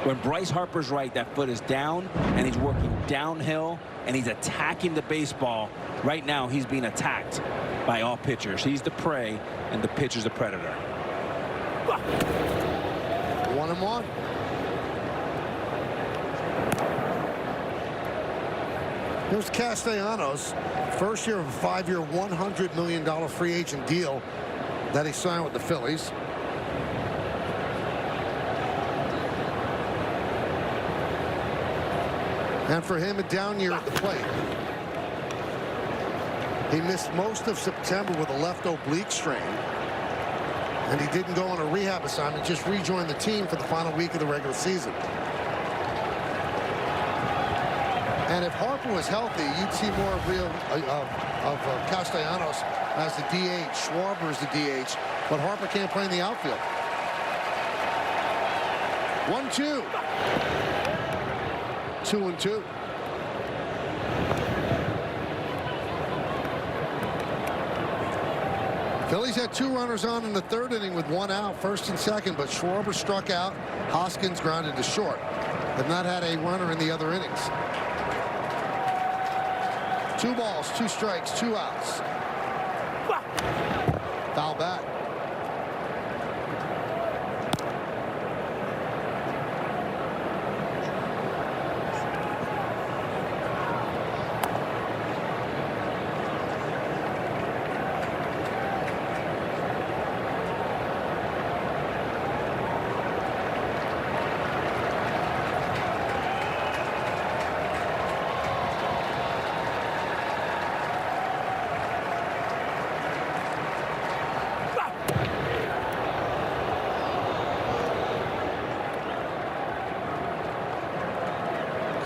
When Bryce Harper's right, that foot is down, and he's working downhill, and he's attacking the baseball. Right now, he's being attacked by all pitchers. He's the prey, and the pitcher's the predator. 1-1. Here's Castellanos. First year of a 5-year, $100 million free agent deal that he signed with the Phillies. And for him, a down year at the plate. He missed most of September with a left oblique strain. And he didn't go on a rehab assignment, just rejoined the team for the final week of the regular season. And if Harper was healthy, you'd see more of Castellanos as the DH. Schwarber is the DH. But Harper can't play in the outfield. 1-2. 2-2. Phillies had 2 runners on in the 3rd inning with 1 out, 1st and 2nd, but Schwarber struck out. Hoskins grounded to short. Have not had a runner in the other innings. 2 balls, 2 strikes, 2 outs. Foul back.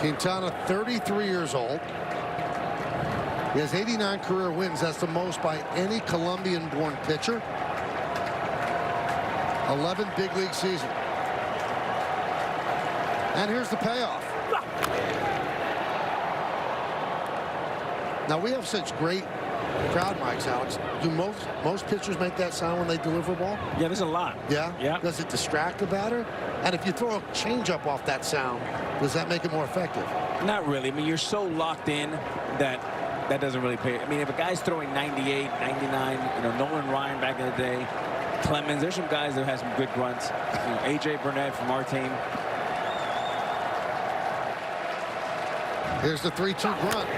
Quintana, 33 years old. He has 89 career wins. That's the most by any Colombian-born pitcher. 11 big league season. And here's the payoff. Now we have such great crowd mics, Alex. Do most pitchers make that sound when they deliver a ball? Yeah, there's a lot. Yeah? Yeah. Does it distract the batter? And if you throw a changeup off that sound, does that make it more effective? Not really. I mean, you're so locked in that that doesn't really pay. I mean, if a guy's throwing 98, 99, you know, Nolan Ryan back in the day, Clemens, there's some guys that have some good grunts. You know, A.J. Burnett from our team. Here's the 3-2 grunt.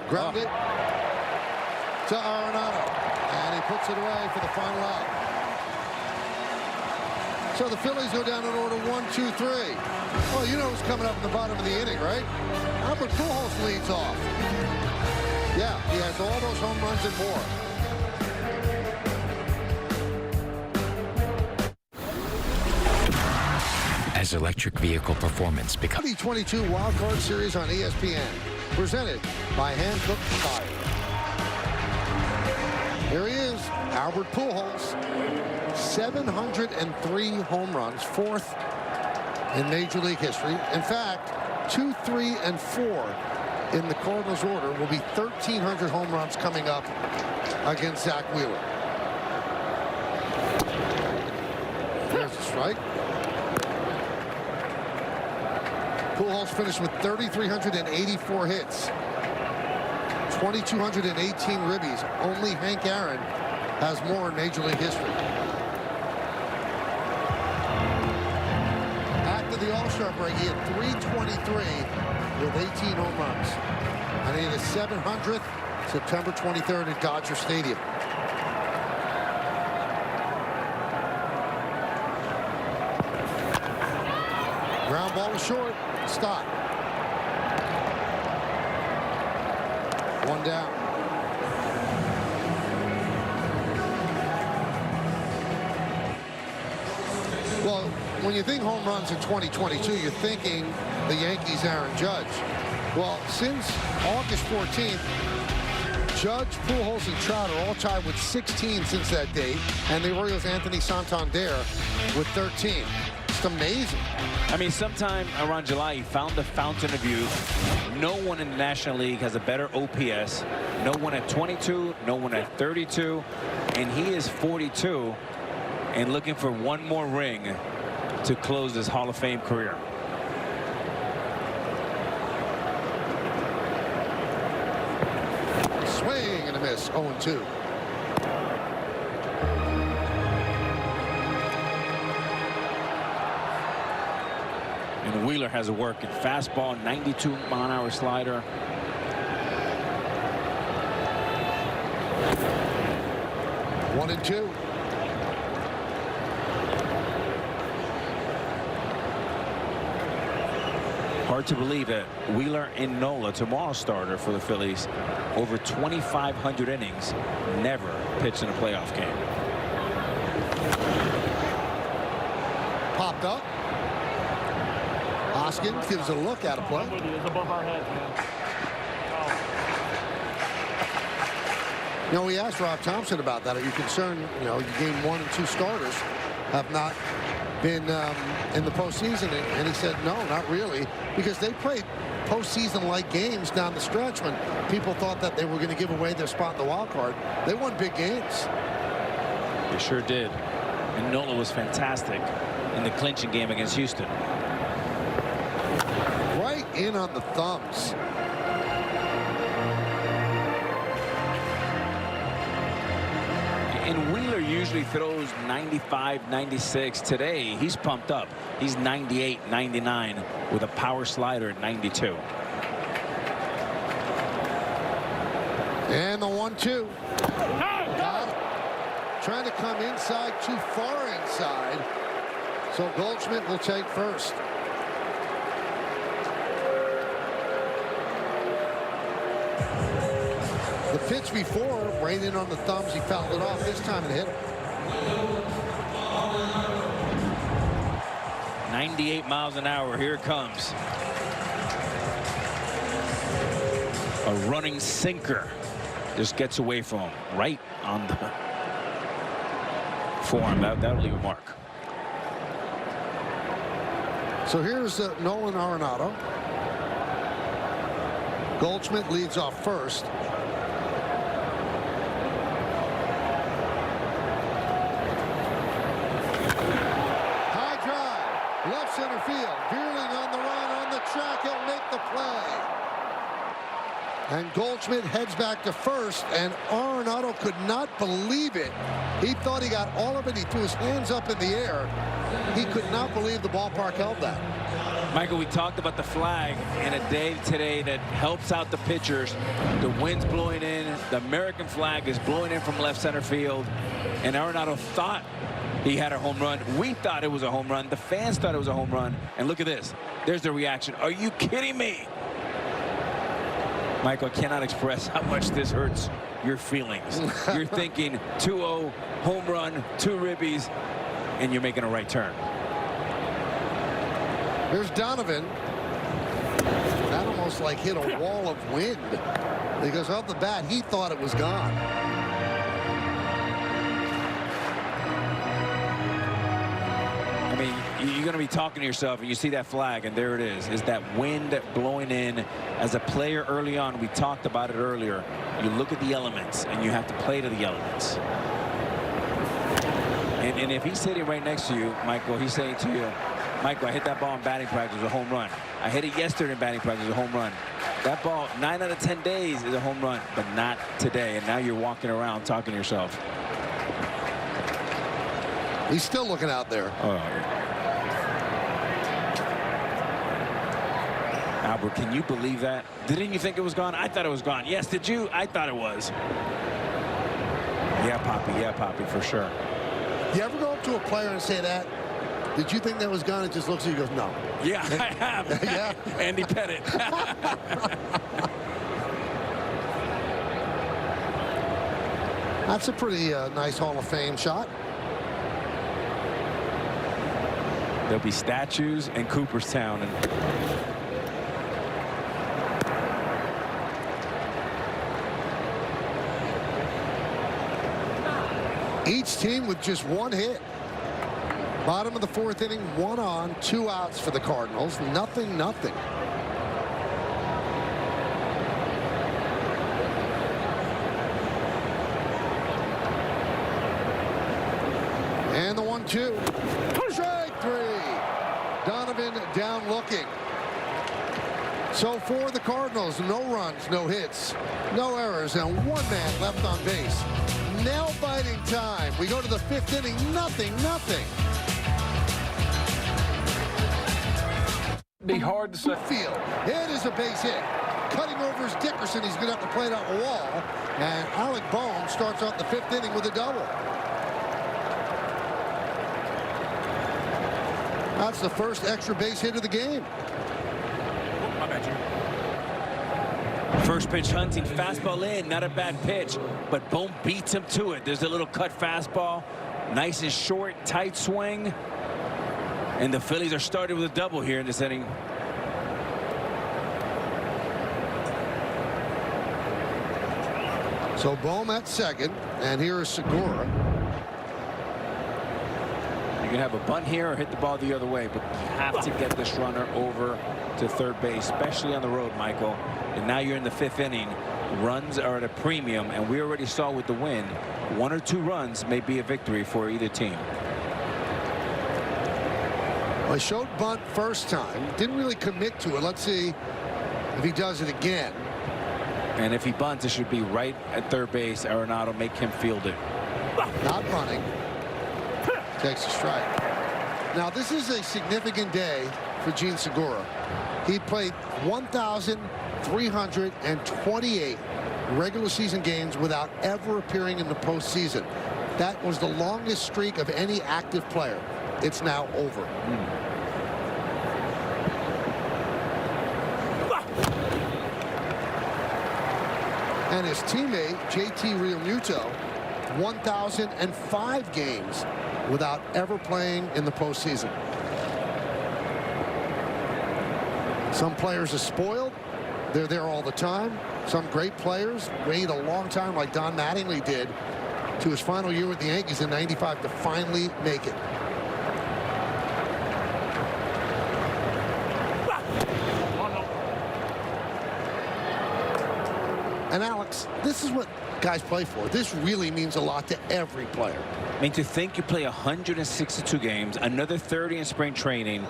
Grounded to Arenado. And he puts it away for the final out. So the Phillies go down in order 1, 2, 3. Well, you know who's coming up in the bottom of the inning, right? Albert Pujols leads off. Yeah, he has all those home runs and more. As electric vehicle performance becomes 2022 Wildcard Series on ESPN, presented by Hankook Tire. Here he is, Albert Pujols, 703 home runs, 4th in Major League history. In fact, 2, 3, and 4 in the Cardinals order will be 1,300 home runs coming up against Zach Wheeler. There's a strike. Pujols finished with 3,384 hits, 2,218 ribbies. Only Hank Aaron has more in Major League history. After the All-Star break, he had 323 with 18 home runs. And he had his 700th September 23rd at Dodger Stadium. Ground ball is short. Stop. 1 down. Well, when you think home runs in 2022, you're thinking the Yankees' Aaron Judge. Well, since August 14th, Judge, Pujols, and Trout are all tied with 16 since that date, and the Orioles' Anthony Santander with 13. It's amazing. I mean, sometime around July, he found the fountain of youth. No one in the National League has a better OPS. No one at 22, no one at 32, and he is 42 and looking for one more ring to close his Hall of Fame career. Swing and a miss, 0-2. And Wheeler has a working fastball, 92-mile-an-hour slider. One and two. Hard to believe that Wheeler and Nola, tomorrow's starter for the Phillies, over 2,500 innings, never pitched in a playoff game. Popped up. Hoskins gives a look at a play. It's above our heads, man. You know, we asked Rob Thompson about that. Are you concerned, you know, your game 1 and 2 starters have not been in the postseason? And he said, no, not really, because they played postseason-like games down the stretch when people thought that they were going to give away their spot in the wild card. They won big games. They sure did. And Nola was fantastic in the clinching game against Houston. Right in on the thumbs. And Wheeler usually throws 95, 96. Today, he's pumped up. He's 98, 99 with a power slider at 92. And the 1-2. Trying to come inside, too far inside. So Goldschmidt will take first. The pitch before, right in on the thumbs, he fouled it off. This time it hit him. 98 miles an hour. Here it comes. A running sinker. Just gets away from him. Right on the forearm. That'll leave a mark. So here's Nolan Arenado. Goldschmidt leads off first. Left center field. Veerling on the run on the track. He'll make the play. And Goldschmidt heads back to first, and Arenado could not believe it. He thought he got all of it. He threw his hands up in the air. He could not believe the ballpark held that. Michael, we talked about the flag in a day today that helps out the pitchers. The wind's blowing in. The American flag is blowing in from left center field. And Arenado thought He had a home run. We thought it was a home run. The fans thought it was a home run. And look at this. There's the reaction. Are you kidding me? Michael, I cannot express how much this hurts your feelings. You're thinking 2-0, home run, 2 ribbies, and you're making a right turn. Here's Donovan. That almost like hit a wall of wind, because off the bat he thought it was gone. I mean, you're going to be talking to yourself and you see that flag, and there it is that wind blowing in. As a player early on, we talked about it earlier, you look at the elements and you have to play to the elements. And if he's sitting right next to you, Michael, he's saying to you, Michael, I hit that ball in batting practice, it was a home run. I hit it yesterday in batting practice, it was a home run. That ball, 9 out of 10 days is a home run, but not today. And now you're walking around talking to yourself. He's still looking out there. Oh. Albert, can you believe that? Didn't you think it was gone? I thought it was gone. Yes, did you? I thought it was. Yeah, Poppy, for sure. You ever go up to a player and say that? Did you think that was gone? It just looks at you and goes, no. Yeah, I have. Yeah. Andy Pettit. That's a pretty nice Hall of Fame shot. There'll be statues in Cooperstown. Each team with just 1 hit. Bottom of the 4th inning, 1 on, 2 outs for the Cardinals. 0-0. And the 1-2. Strike 3. Donovan down looking. So for the Cardinals, no runs, no hits, no errors, and 1 man left on base. Nail-biting time. We go to the 5th inning, 0-0. Be hard to say. Field. It is a base hit. Cutting over is Dickerson. He's going to have to play it out the wall. And Alec Bohm starts out the 5th inning with a double. That's the first extra base hit of the game. My bad, Jim. First pitch hunting, fastball in, not a bad pitch, but Bohm beats him to it. There's a little cut fastball, nice and short, tight swing. And the Phillies are starting with a double here in this inning. So Bohm at second, and here is Segura. You can have a bunt here or hit the ball the other way, but you have to get this runner over to third base, especially on the road, Michael. And now you're in the 5th inning. Runs are at a premium, and we already saw with the win, 1 or 2 runs may be a victory for either team. Well, he showed bunt first time. Didn't really commit to it. Let's see if he does it again. And if he bunts, it should be right at third base. Arenado make him field it. Not running. Takes a strike. Now, this is a significant day for Gene Segura. He played 1,328 regular season games without ever appearing in the postseason. That was the longest streak of any active player. It's now over. And his teammate, JT Realmuto, 1,005 games without ever playing in the postseason. Some players are spoiled. They're there all the time. Some great players wait a long time, like Don Mattingly did, to his final year with the Yankees in '95 to finally make it. And Alex, this is what guys play for. This really means a lot to every player. I mean, to think you play 162 games, another 30 in spring training,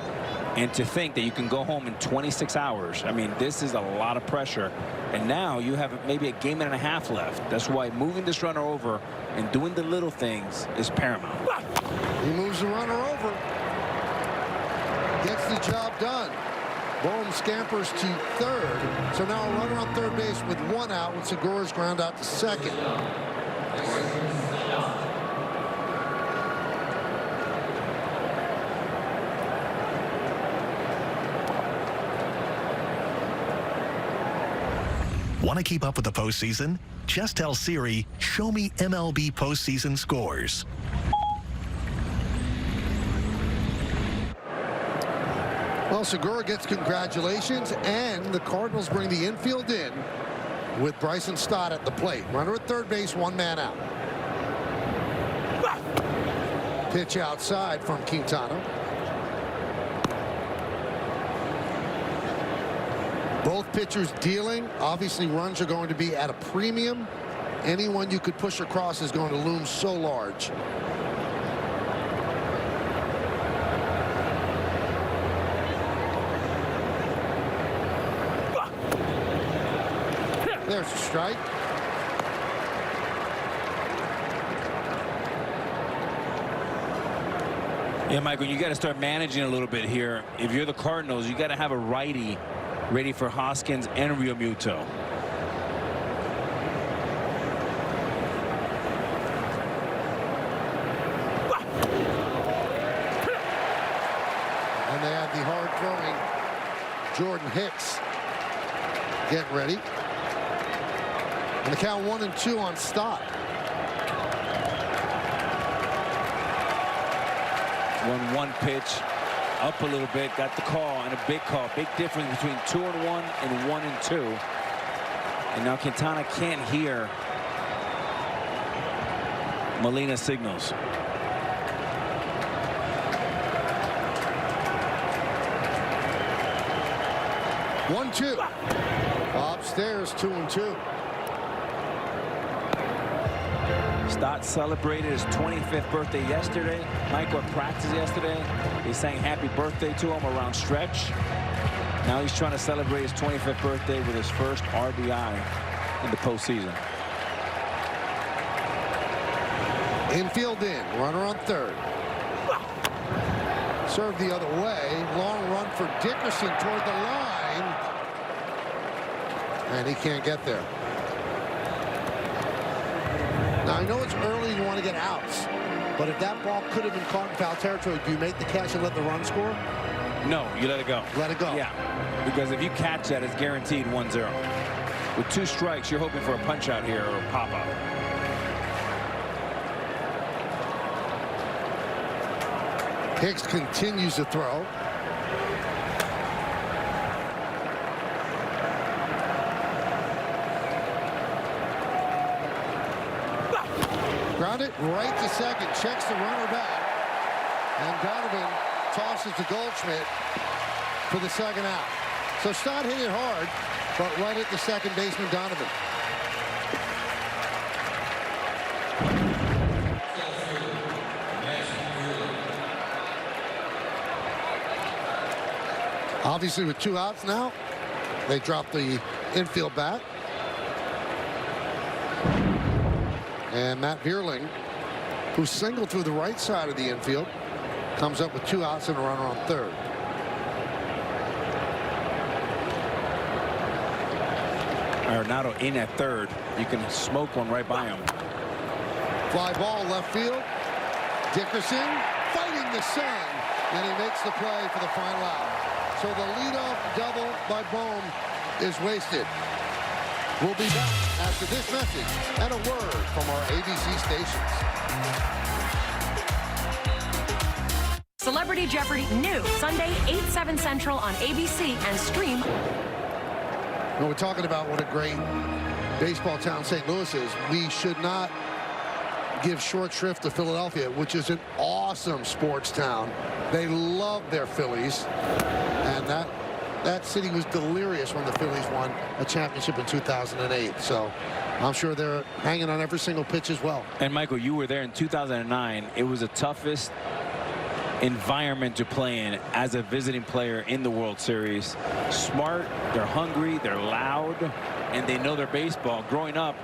and to think that you can go home in 26 hours. I mean, this is a lot of pressure. And now you have maybe a game and a half left. That's why moving this runner over and doing the little things is paramount. He moves the runner over. Gets the job done. Bohm scampers to third. So now a runner on third base with 1 out when Segura's ground out to second. Want to keep up with the postseason? Just tell Siri, show me MLB postseason scores. Well, Segura gets congratulations, and the Cardinals bring the infield in with Bryson Stott at the plate. Runner at third base, one man out. Pitch outside from Quintana. Both pitchers dealing. Obviously, runs are going to be at a premium. Anyone you could push across is going to loom so large. There's a strike. Yeah, Michael, you got to start managing a little bit here. If you're the Cardinals, you got to have a righty ready for Hoskins and Realmuto. And they have the hard-throwing Jordan Hicks getting ready. And the count 1-2 on Stott. 1-1 pitch. Up a little bit, got the call, and a big call. Big difference between 2-1 and 1-2. And now Quintana can't hear Molina's signals. One, two. Upstairs, 2-2. Stott celebrated his 25th birthday yesterday. Michael at practice yesterday. They sang happy birthday to him around stretch. Now he's trying to celebrate his 25th birthday with his first RBI in the postseason. Infield in, runner on third. Served the other way. Long run for Dickerson toward the line. And he can't get there. Now, I know it's early and you want to get outs, but if that ball could have been caught in foul territory, do you make the catch and let the run score? No, you let it go. Let it go. Yeah, because if you catch that, it's guaranteed 1-0. With 2 strikes, you're hoping for a punch out here or a pop up. Hicks continues to throw. Grounded right to second, checks the runner back, and Donovan tosses to Goldschmidt for the second out. So Stott hit it hard, but right at the second baseman, Donovan. Obviously, with 2 outs now, they drop the infield bat. And Matt Vierling, who singled through the right side of the infield, comes up with 2 outs and a runner on third. Arenado in at third. You can smoke one right by him. Fly ball left field. Dickerson fighting the sun, and he makes the play for the final out. So the leadoff double by Bohm is wasted. We'll be back after this message and a word from our ABC stations. Celebrity Jeopardy! New Sunday 8/7 Central on ABC and stream. When we're talking about what a great baseball town St. Louis is, we should not give short shrift to Philadelphia, which is an awesome sports town. They love their Phillies, and that city was delirious when the Phillies won a championship in 2008. So I'm sure they're hanging on every single pitch as well. And Michael, you were there in 2009. It was the toughest environment to play in as a visiting player in the World Series. Smart, they're hungry, they're loud, and they know their baseball. Growing up,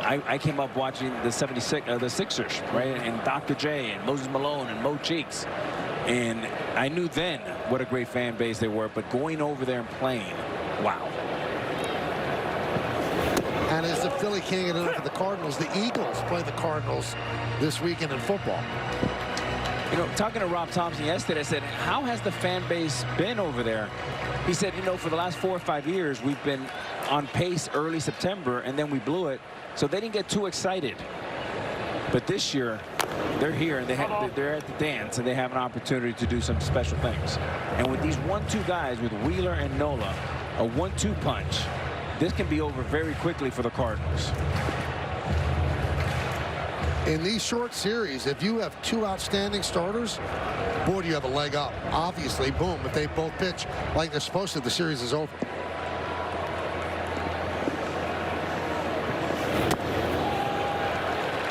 I came up watching the Sixers, right? And Dr. J and Moses Malone and Mo Cheeks. And I knew then what a great fan base they were, but going over there and playing, wow. And as the Philly can't get enough of the Cardinals, the Eagles play the Cardinals this weekend in football. You know, talking to Rob Thompson yesterday, I said, how has the fan base been over there? He said, you know, for the last 4 or 5 years, we've been on pace early September, and then we blew it, so they didn't get too excited. But this year, they're here, and they're at the dance, and they have an opportunity to do some special things. And with these 1-2 guys, with Wheeler and Nola, a 1-2 punch, this can be over very quickly for the Cardinals. In these short series, if you have 2 outstanding starters, boy, do you have a leg up. Obviously, boom, if they both pitch like they're supposed to, the series is over.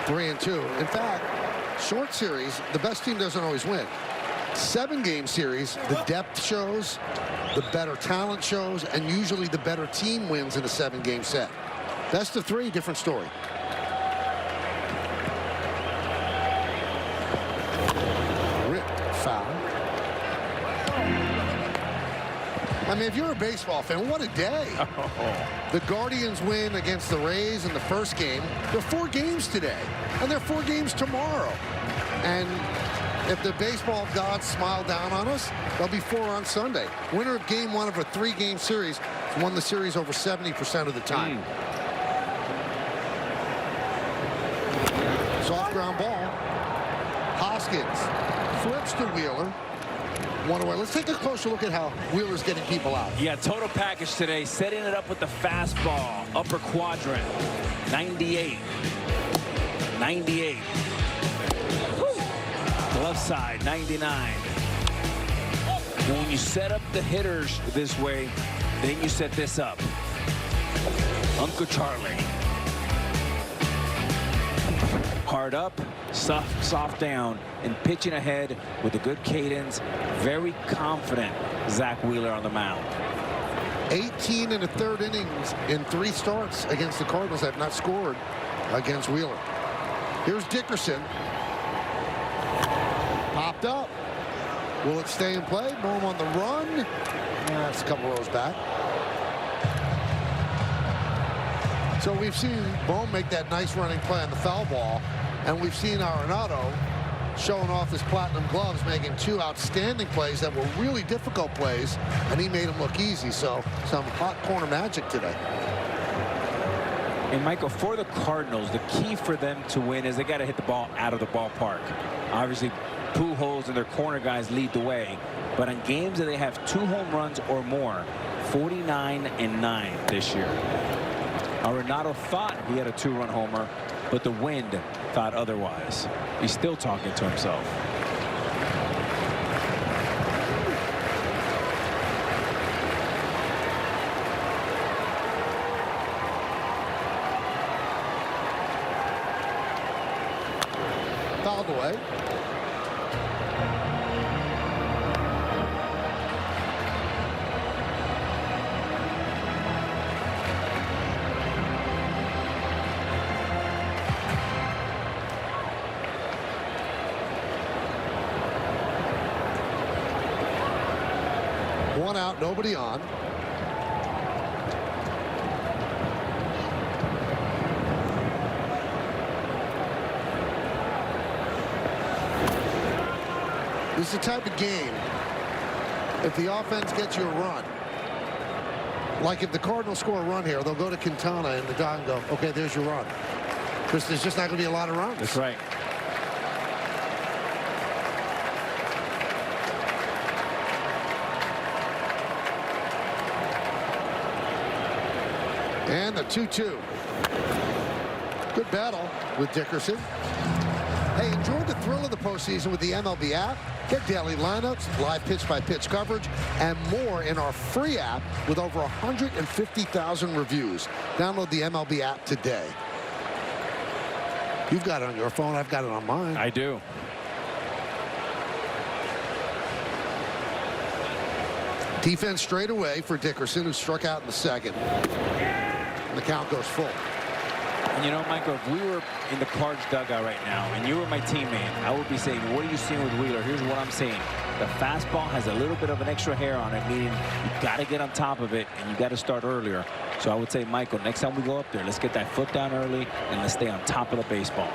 Three and 2. In fact, short series, the best team doesn't always win. 7-game series, the depth shows, the better talent shows, and usually the better team wins in a 7-game set. Best of 3, different story. Foul. I mean, if you're a baseball fan, what a day. The Guardians win against the Rays in the first game. There are 4 games today, and there are 4 games tomorrow. And if the baseball gods smile down on us, there'll be 4 on Sunday. Winner of game 1 of a 3-game series won the series over 70% of the time. Soft ground ball. Hoskins flips to Wheeler. 1 away. Let's take a closer look at how Wheeler's getting people out. Yeah, total package today, setting it up with the fastball, upper quadrant, 98. 98. Left side, 99. And when you set up the hitters this way, then you set this up. Uncle Charlie. Hard up, soft down, and pitching ahead with a good cadence. Very confident Zach Wheeler on the mound. 18 and a third innings in 3 starts against the Cardinals have not scored against Wheeler. Here's Dickerson. Popped up. Will it stay in play? Boom on the run. That's a couple rows back. So we've seen Bohm make that nice running play on the foul ball, and we've seen Arenado showing off his platinum gloves, making 2 outstanding plays that were really difficult plays, and he made them look easy. So some hot corner magic today. And Michael, for the Cardinals, the key for them to win is they got to hit the ball out of the ballpark. Obviously, Pujols and their corner guys lead the way, but in games that they have 2 home runs or more, 49-9 this year. Arenado thought he had a 2-run homer, but the wind thought otherwise. He's still talking to himself. Fouled away. One out, nobody on. This is the type of game, if the offense gets you a run, like if the Cardinals score a run here, they'll go to Quintana and the dog and go, okay, there's your run. Because there's just not going to be a lot of runs. That's right. And the 2-2. Good battle with Dickerson. Hey, enjoy the thrill of the postseason with the MLB app. Get daily lineups, live pitch-by-pitch coverage, and more in our free app with over 150,000 reviews. Download the MLB app today. You've got it on your phone. I've got it on mine. I do. Defense straight away for Dickerson, who struck out in the second. And the count goes full. And you know, Michael, if we were in the Cards dugout right now and you were my teammate, I would be saying, what are you seeing with Wheeler? Here's what I'm saying. The fastball has a little bit of an extra hair on it, meaning you got to get on top of it and you got to start earlier. So I would say, Michael, next time we go up there, let's get that foot down early and let's stay on top of the baseball.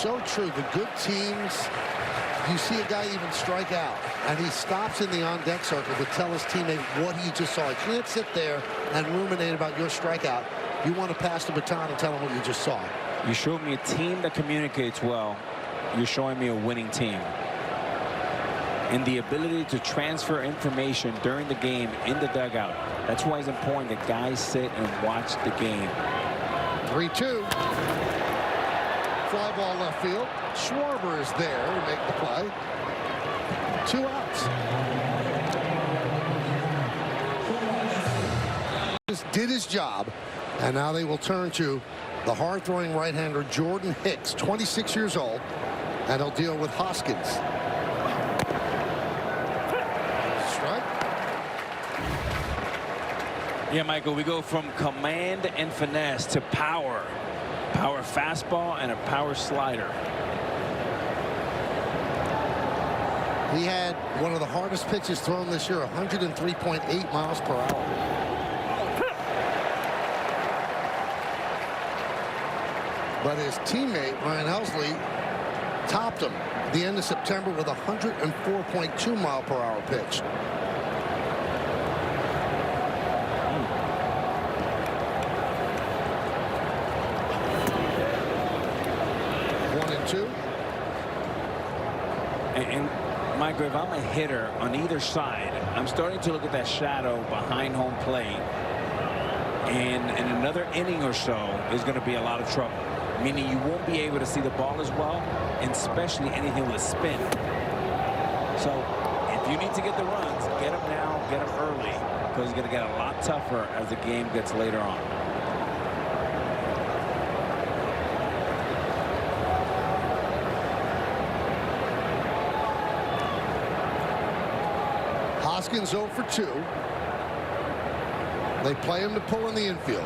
so true. The good teams, you see a guy even strike out, and he stops in the on-deck circle to tell his teammate what he just saw. You can't sit there and ruminate about your strikeout. You want to pass the baton and tell him what you just saw. You showed me a team that communicates well. You're showing me a winning team. And the ability to transfer information during the game in the dugout. That's why it's important that guys sit and watch the game. 3-2. Fly ball left field. Schwarber is there to make the play. 2 outs. Just did his job, and now they will turn to the hard-throwing right-hander Jordan Hicks, 26 years old, and he'll deal with Hoskins. Strike. Yeah, Michael, we go from command and finesse to power. Power fastball and a power slider. He had one of the hardest pitches thrown this year, 103.8 miles per hour. But his teammate, Ryan Helsley, topped him at the end of September with a 104.2 mile per hour pitch. And Michael, if I'm a hitter on either side, I'm starting to look at that shadow behind home plate. And in another inning or so is going to be a lot of trouble. Meaning you won't be able to see the ball as well, and especially anything with spin. So if you need to get the runs, get them now, get them early, because it's going to get a lot tougher as the game gets later on. Hoskins 0 for 2. They play him to pull in the infield.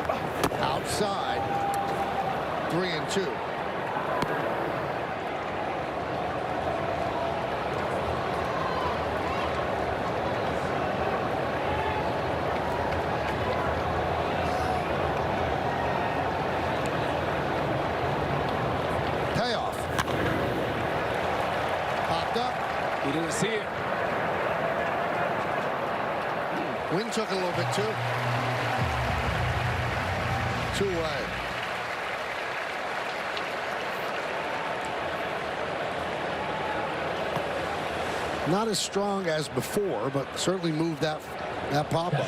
Outside, 3-2. Payoff. Popped up. He didn't see it. Wind took a little bit too. 2 away. Not as strong as before, but certainly moved that pop-up.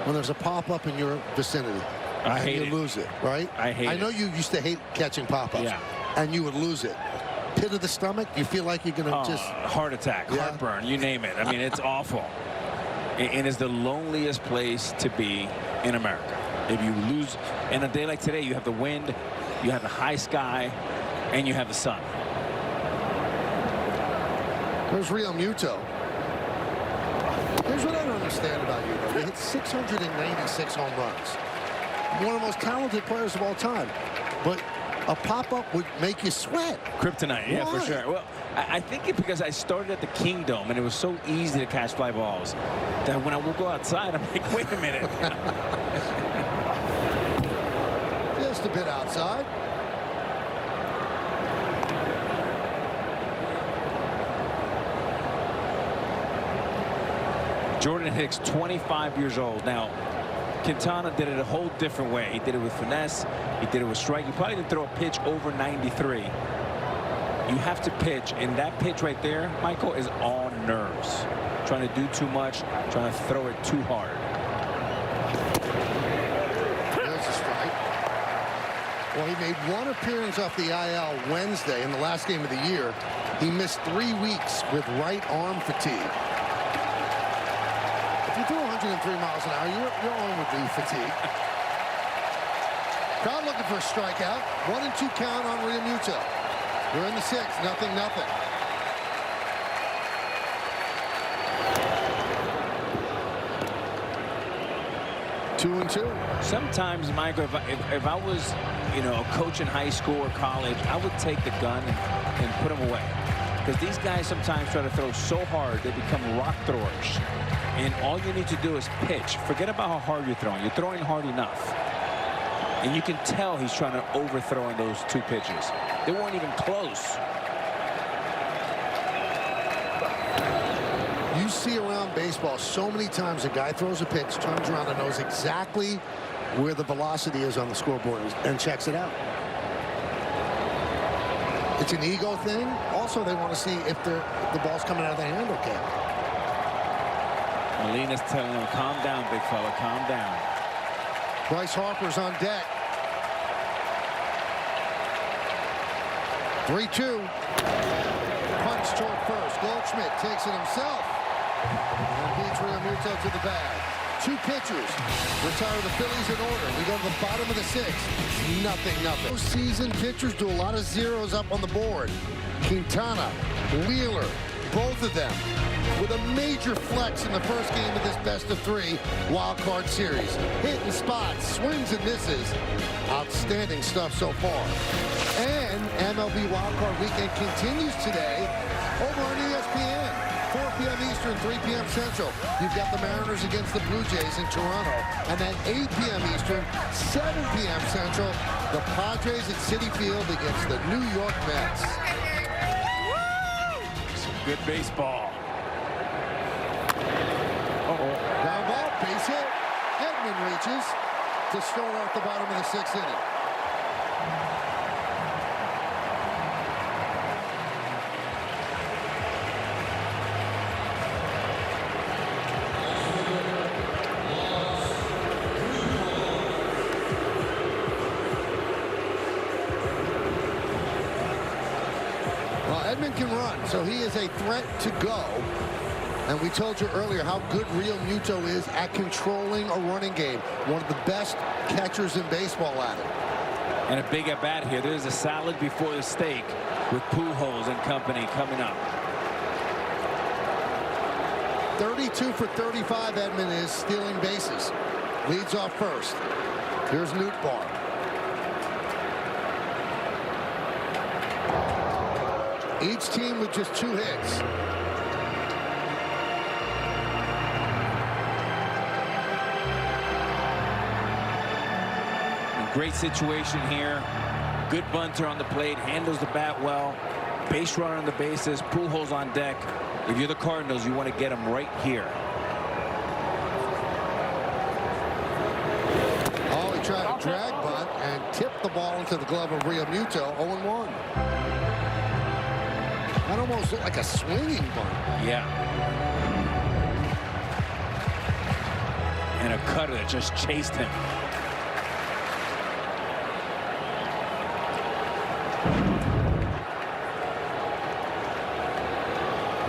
When there's a pop-up in your vicinity, I hate you it. lose it, right? I hate it. I know you used to hate catching pop-ups, Yeah. and you would lose it. Pit of the stomach, you feel like you're going to just... Heart attack, Yeah. heartburn, you name it. I mean, it's awful. It is the loneliest place to be in America. If you lose, in a day like today, you have the wind, you have the high sky, and you have the sun. There's Real Muto. Here's what I don't understand about you, though. They hit 696 home runs. One of the most talented players of all time. But a pop-up would make you sweat. Kryptonite, yeah, for Why? sure. Well, I think it's because I started at the Kingdom, and it was so easy to catch fly balls that when I would go outside, I'm like, wait a minute. Just a bit outside. Jordan Hicks, 25 years old. Now, Quintana did it a whole different way. He did it with finesse. He did it with strike. He probably didn't throw a pitch over 93. You have to pitch, and that pitch right there, Michael, is all nerves. Trying to do too much, trying to throw it too hard. There's a strike. Well, he made one appearance off the IL Wednesday in the last game of the year. He missed 3 weeks with right arm fatigue. If you throw 103 miles an hour, your arm would be fatigued. Crowd looking for a strikeout. 1-2 count on Real Muto. We're in the 6th, 0-0. Two and two. Sometimes, Michael, if I was, you know, a coach in high school or college, I would take the gun and put them away. Because these guys sometimes try to throw so hard, they become rock throwers. And all you need to do is pitch. Forget about how hard you're throwing. You're throwing hard enough. And you can tell he's trying to overthrow on those 2 pitches. They weren't even close. You see around baseball so many times a guy throws a pitch, turns around and knows exactly where the velocity is on the scoreboard and checks it out. It's an ego thing. Also, they want to see if the ball's coming out of the hand okay. Molina's telling him, calm down, big fella, calm down. Bryce Harper's on deck. 3-2. Punch toward first. Goldschmidt takes it himself. And beats Realmuto to the bag. 2 pitchers retire the Phillies in order. We go to the bottom of the 6th. Nothing. Postseason pitchers do a lot of zeros up on the board. Quintana, Wheeler, both of them with a major flex in the first game of this best-of-3 wild card series. Hitting spots, swings and misses. Outstanding stuff so far. And MLB Wild Card Weekend continues today over on ESPN. 4 p.m. Eastern, 3 p.m. Central. You've got the Mariners against the Blue Jays in Toronto. And then 8 p.m. Eastern, 7 p.m. Central, the Padres at Citi Field against the New York Mets. Some good baseball. Ground ball, base hit. Edman reaches to start off the bottom of the 6th inning. Edman can run, so he is a threat to go. And we told you earlier how good Realmuto is at controlling a running game. One of the best catchers in baseball at it. And a big at bat here. There's a salad before the steak with Pujols and company coming up. 32 for 35, Edman is stealing bases. Leads off first. Here's Nootbaar. Each team with just 2 hits. Great situation here. Good bunter on the plate. Handles the bat well. Base runner on the bases. Pujols on deck. If you're the Cardinals, you want to get him right here. Oh, he tried a drag bunt and tipped the ball into the glove of Realmuto. 0-1. That almost looked like a swinging bunt. Yeah. And a cutter that just chased him.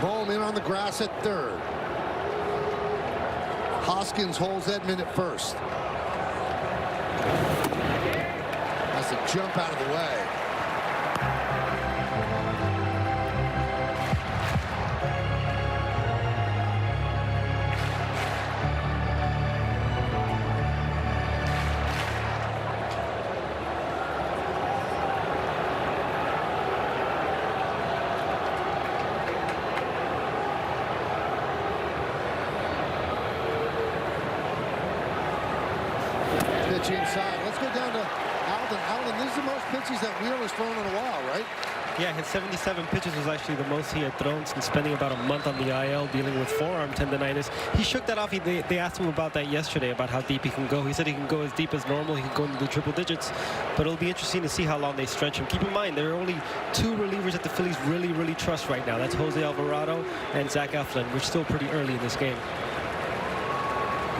Bowman on the grass at third. Hoskins holds Edman at first. That's a jump out of the way. Inside. Let's go down to Alden. Alden, this is the most pitches that Wheeler's thrown in a while, right? Yeah, his 77 pitches was actually the most he had thrown since spending about a month on the IL dealing with forearm tendonitis. He shook that off. They asked him about that yesterday, about how deep he can go. He said he can go as deep as normal. He can go into the triple digits, but it'll be interesting to see how long they stretch him. Keep in mind, there are only 2 relievers that the Phillies really trust right now. That's Jose Alvarado and Zach Eflin. We're still pretty early in this game.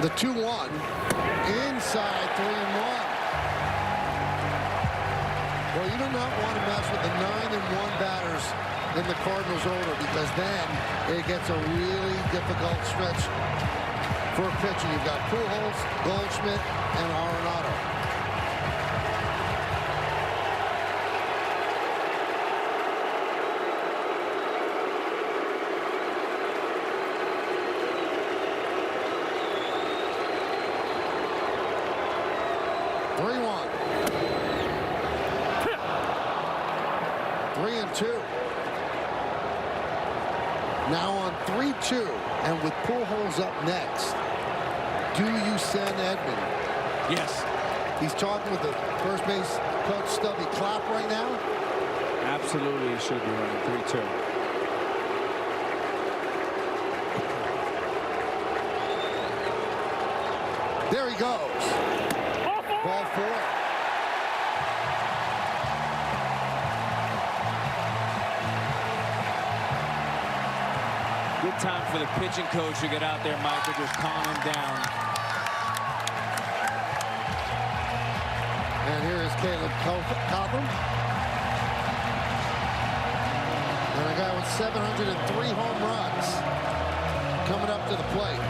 The 2-1. Inside 3-1. Well, you do not want to mess with the 9-1 batters in the Cardinals order, because then it gets a really difficult stretch for a pitcher. You've got Pujols, Goldschmidt, and Arenado. Now on 3-2, and with Pujols up next, do you send Edman? Yes. he's talking with the first base coach, Stubby Clapp, right now? Absolutely, he should be running 3-2. There he goes. Ball 4. Good time for the pitching coach to get out there, Michael, just calm him down. And here is Caleb Cotham. And a guy with 703 home runs coming up to the plate.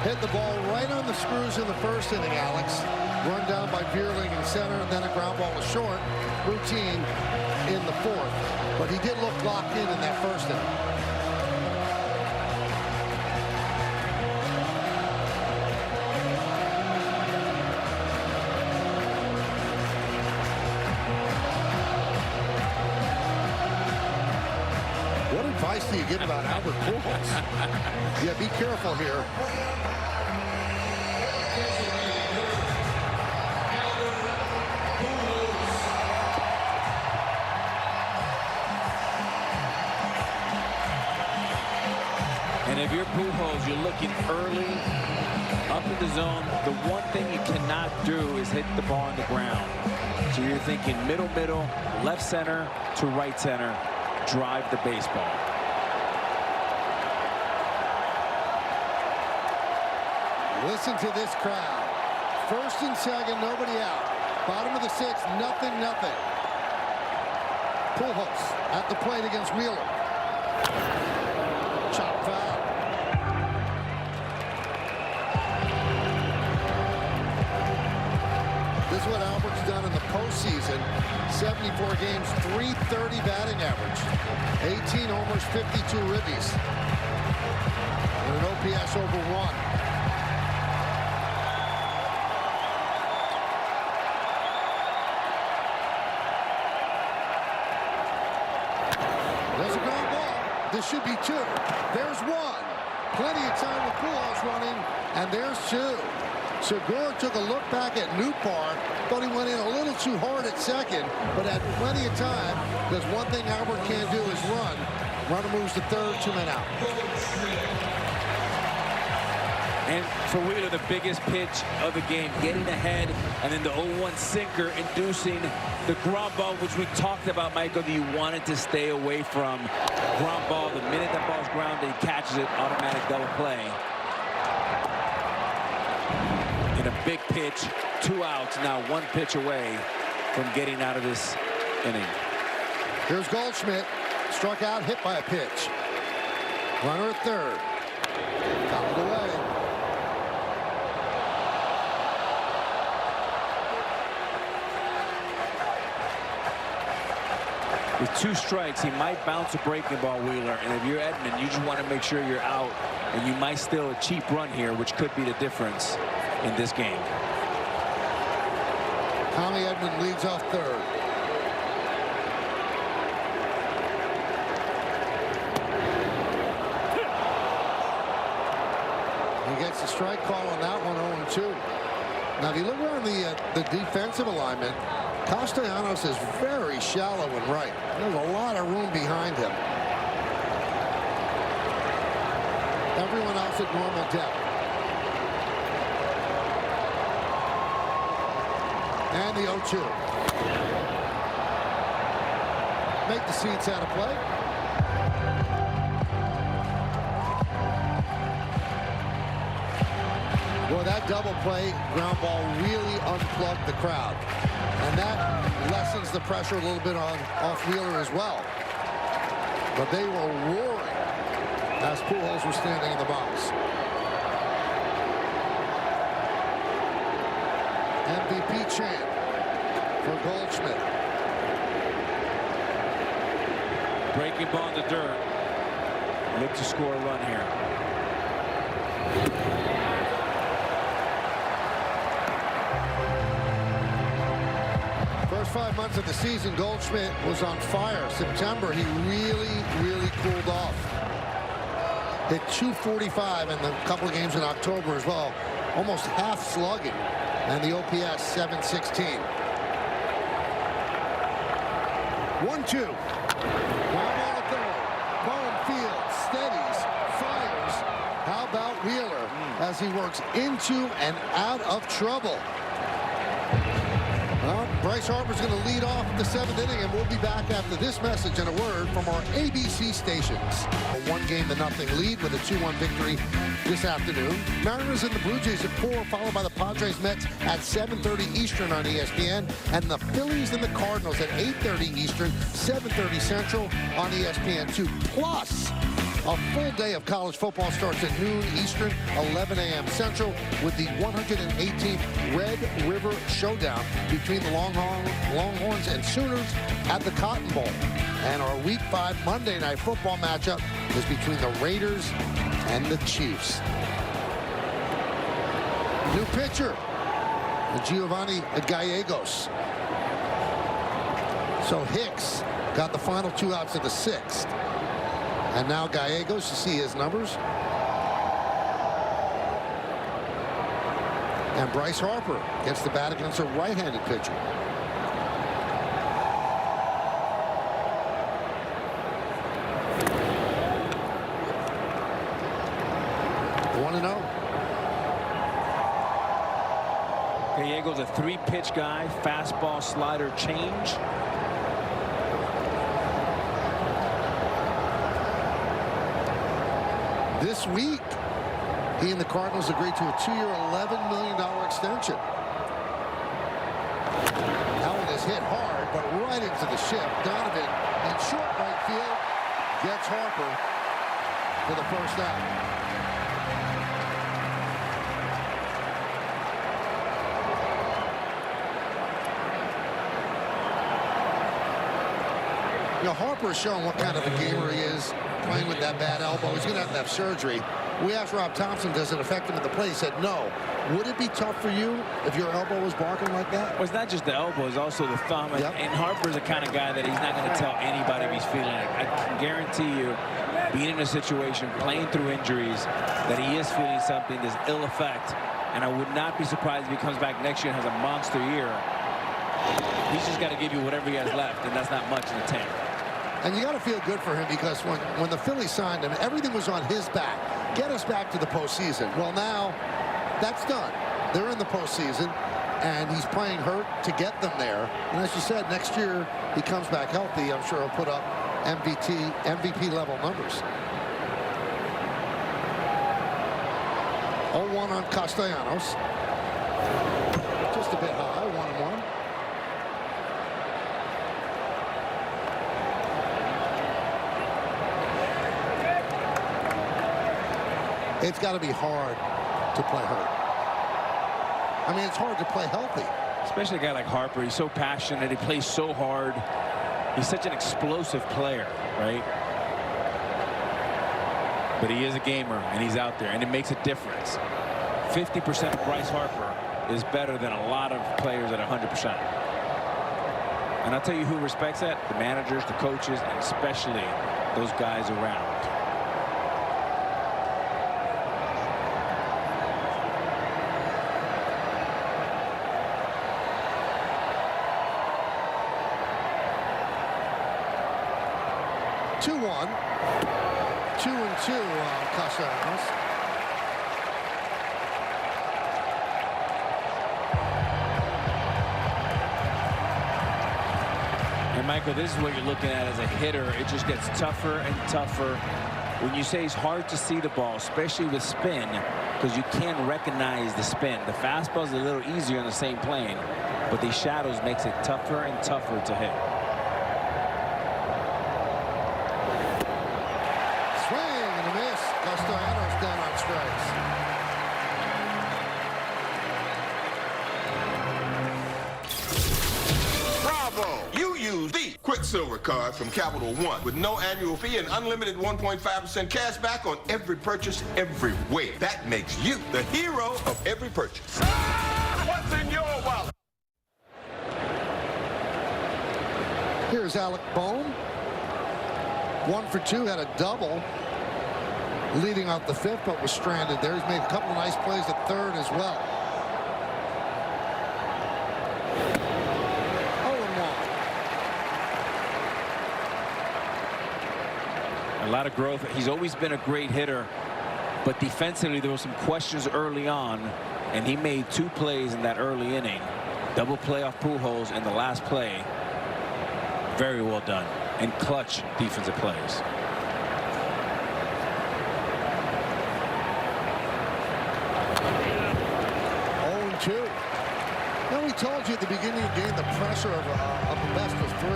Hit the ball right on the screws in the first inning, Alex. Run down by Bierling in center, and then a ground ball to short. Routine in the 4th. But he did look locked in that first inning. What advice do you give about Albert Pujols? Yeah, be careful here. And if you're Pujols, you're looking early up in the zone. The one thing you cannot do is hit the ball on the ground. So you're thinking middle, left center to right center. Drive the baseball. Listen to this crowd. First and second, nobody out. Bottom of the 6th, nothing. Pujols at the plate against Wheeler. Chop foul. This is what Albert's done in the postseason. 74 games, .330 batting average. 18 homers, 52 ribbies. And an OPS over 1. There's a ground ball. This should be 2. There's 1. Plenty of time with Pujols running, and there's 2. Segura took a look back at Newpark. Thought he went in a little too hard at second, but had plenty of time, because one thing Albert can't do is run. Runner moves to third, 2 men out. And for Wheeler, the biggest pitch of the game, getting ahead, and then the 0-1 sinker, inducing the ground ball, which we talked about, Michael, that you wanted to stay away from. Ground ball, the minute that ball's grounded, he catches it, automatic double play. And a big pitch, 2 outs, now 1 pitch away from getting out of this inning. Here's Goldschmidt, struck out, hit by a pitch. Runner at third. Fouled away. With 2 strikes, he might bounce a breaking ball, Wheeler. And if you're Edman, you just want to make sure you're out. And you might steal a cheap run here, which could be the difference in this game. Tommy Edman leads off third. He gets a strike call on that one, 0-2. Now, if you look around the defensive alignment, Castellanos is very shallow and right. There's a lot of room behind him. Everyone else at normal depth. And the 0-2. Make the seats out of play. Boy, that double play ground ball really unplugged the crowd. And that lessens the pressure a little bit off Wheeler as well. But they were roaring as Pujols was standing in the box. MVP chant for Goldschmidt. Breaking ball in the dirt. Look to score a run here. First 5 months of the season, Goldschmidt was on fire. September, he really cooled off. Hit .245 in the couple of games in October as well. Almost half slugging. And the OPS 716. 1-2. Ground ball at third. Bohm field steadies, fires. How about Wheeler as he works into and out of trouble? Well, Bryce Harper's going to lead off the 7th inning, and we'll be back after this message and a word from our ABC stations. A 1-0-0 lead with a 2-1 victory this afternoon. Mariners and the Blue Jays at 4, followed by the Padres Mets at 7:30 Eastern on ESPN, and the Phillies and the Cardinals at 8:30 Eastern, 7:30 Central on ESPN2. Plus, a full day of college football starts at noon Eastern, 11 a.m. Central, with the 118th Red River Showdown between the Longhorns and Sooners at the Cotton Bowl. And our Week 5 Monday Night Football matchup is between the Raiders and the Chiefs. New pitcher, Giovanni Gallegos. So Hicks got the final 2 outs of the 6th. And now Gallegos, you see his numbers. And Bryce Harper gets the bat against a right-handed pitcher. 1-0. Gallegos, a 3-pitch guy, fastball, slider, change. This week, he and the Cardinals agreed to a 2-year, $11 million extension. That one is hit hard, but right into the ship. Donovan in short right field gets Harper for the first out. You know, Harper's shown what kind of a gamer he is, playing with that bad elbow. He's going to have surgery. We asked Rob Thompson, does it affect him at the plate? He said no. Would it be tough for you if your elbow was barking like that? Well, it's not just the elbow, it's also the thumb. Yep. And Harper's the kind of guy that he's not going to tell anybody if he's feeling it. I can guarantee you, being in a situation, playing through injuries, that he is feeling something, this ill effect. And I would not be surprised if he comes back next year and has a monster year. He's just got to give you whatever he has left, and that's not much in the tank. And you got to feel good for him, because when the Phillies signed him, everything was on his back. Get us back to the postseason. Well, now that's done. They're in the postseason, and he's playing hurt to get them there. And as you said, next year he comes back healthy. I'm sure he'll put up MVP level numbers. 0-1 on Castellanos. Just a bit high, 1-1. It's got to be hard to play hurt. I mean, it's hard to play healthy. Especially a guy like Harper. He's so passionate. He plays so hard. He's such an explosive player, right? But he is a gamer, and he's out there, and it makes a difference. 50% of Bryce Harper is better than a lot of players at 100%. And I'll tell you who respects that: the managers, the coaches, and especially those guys around. One, 2-2 on Castellanos. And Michael, this is what you're looking at as a hitter. It just gets tougher and tougher. When you say it's hard to see the ball, especially with spin, because you can't recognize the spin. The fastball's a little easier on the same plane, but these shadows makes it tougher and tougher to hit. Castellanos down on strikes. Bravo! You use the Quicksilver card from Capital One with no annual fee and unlimited 1.5% cash back on every purchase every way. That makes you the hero of every purchase. What's in your wallet? Here's Alec Bohm. 1 for 2, had a double leading out the 5th, but was stranded there. He's made a couple of nice plays at 3rd as well. A lot of growth. He's always been a great hitter, but defensively there were some questions early on, and he made 2 plays in that early inning. Double play off Pujols in the last play. Very well done, and clutch defensive plays. Now, we told you at the beginning of the game the pressure of a best of 3.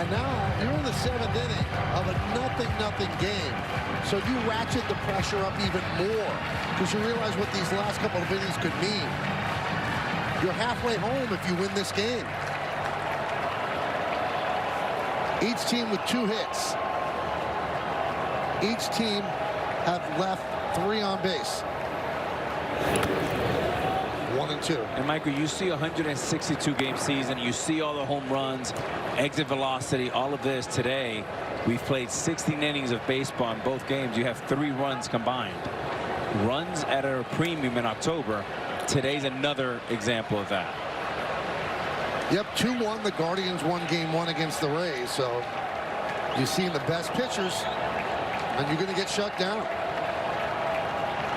And now you're in the 7th inning of a nothing game. So you ratchet the pressure up even more because you realize what these last couple of innings could mean. You're halfway home if you win this game. Each team with 2 hits. Each team have left 3 on base. 1 and 2. And Michael, you see a 162 game season. You see all the home runs, exit velocity, all of this. Today we've played 16 innings of baseball in both games. You have 3 runs combined. Runs at a premium in October. Today's another example of that. Yep, 2-1. The Guardians won game 1 against the Rays. So you've seen the best pitchers and you're going to get shut down.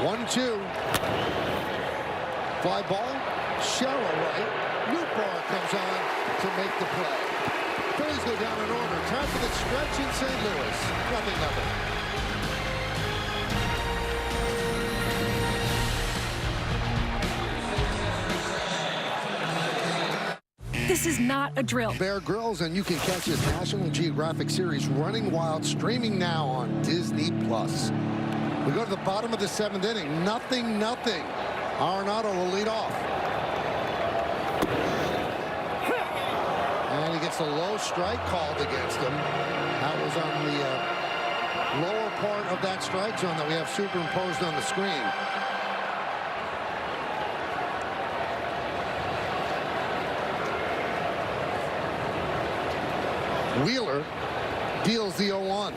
1-2. Fly ball, shallow right. Root bar comes on to make the play. Phillies go down in order. Time for the stretch in St. Louis. 0-0. This is not a drill. Bear Grylls, and you can catch his National Geographic series Running Wild streaming now on Disney+. We go to the bottom of the 7th inning. Nothing. Arenado will lead off. And he gets a low strike called against him. That was on the lower part of that strike zone that we have superimposed on the screen. Wheeler deals the 0-1.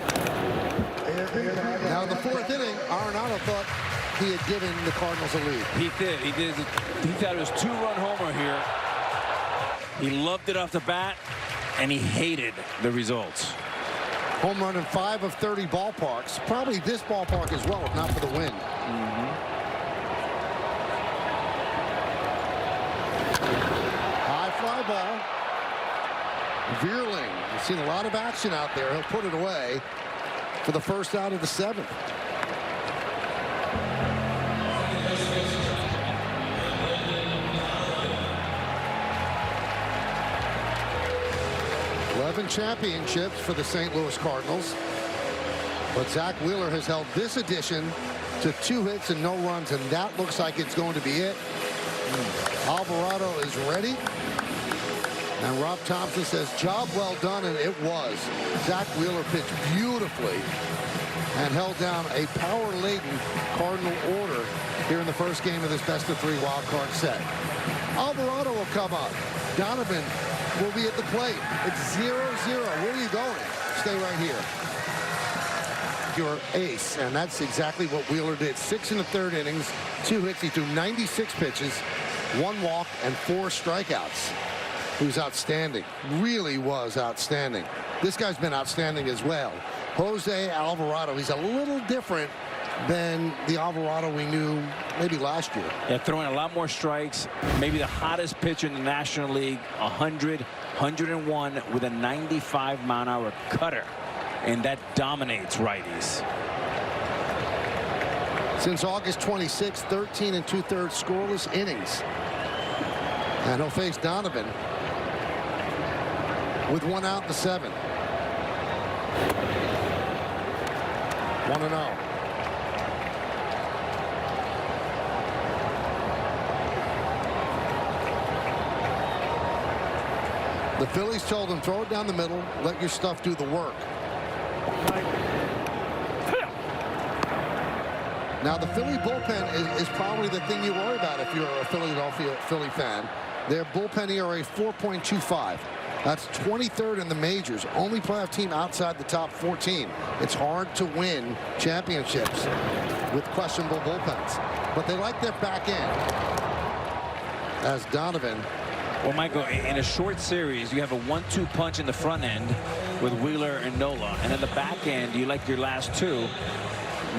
Now in the 4th inning, Arenado thought he had given the Cardinals a lead. He did. He thought it was 2-run homer here. He loved it off the bat, and he hated the results. Home run in 5 of 30 ballparks. Probably this ballpark as well, if not for the win. High fly ball. Veerling. We've seen a lot of action out there. He'll put it away for the first out of the 7th. Championships for the St. Louis Cardinals, but Zach Wheeler has held this edition to 2 hits and no runs, and that looks like it's going to be it. Alvarado is ready, and Rob Thompson says job well done, and it was. Zach Wheeler pitched beautifully and held down a power-laden Cardinal order here in the first game of this best of 3 wild card set. Alvarado will come up. Donovan will be at the plate. It's 0-0. Where are you going? Stay right here. Your ace, and that's exactly what Wheeler did. 6 in the 3rd innings, 2 hits. He threw 96 pitches, 1 walk, and 4 strikeouts. He was outstanding. Really was outstanding. This guy's been outstanding as well. Jose Alvarado. He's a little different than the Alvarado we knew maybe last year. Yeah, throwing a lot more strikes. Maybe the hottest pitcher in the National League. 100, 101 with a 95-mile-an-hour cutter, and that dominates righties. Since August 26, 13 2/3 scoreless innings, and he'll face Donovan with 1 out in the 7th. 1-0. The Phillies told him, throw it down the middle, let your stuff do the work. Now, the Philly bullpen is probably the thing you worry about if you're a Philadelphia Philly fan. Their bullpen ERA 4.25. That's 23rd in the majors. Only playoff team outside the top 14. It's hard to win championships with questionable bullpens. But they like their back end. As Donovan. Well, Michael, in a short series, you have a 1-2 punch in the front end. with Wheeler and Nola. And in the back end, you like your last two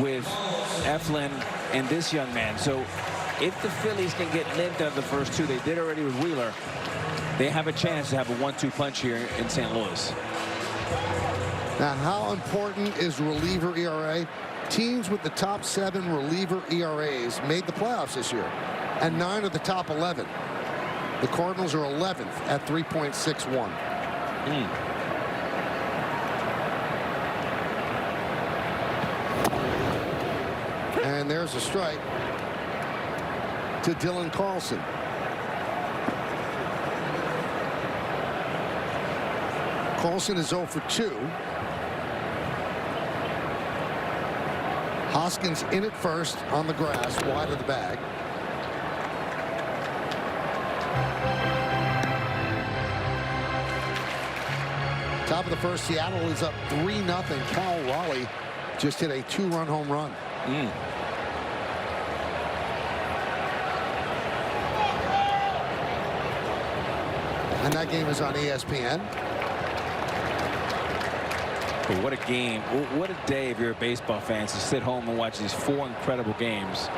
with Eflin and this young man. So if the Phillies can get limped out of the first two, they did already with Wheeler, they have a chance to have a 1-2 punch here in St. Louis. Now, how important is reliever ERA? Teams with the top 7 reliever ERAs made the playoffs this year, and 9 of the top 11. The Cardinals are 11th at 3.61. And there's a strike to Dylan Carlson. Carlson is 0 for 2. Hoskins in at first on the grass, wide of the bag. Top of the first, Seattle is up 3-0. Cal Raleigh just hit a 2-run home run. And that game is on ESPN. Hey, what a game. What a day if you're a baseball fan to sit home and watch these 4 incredible games.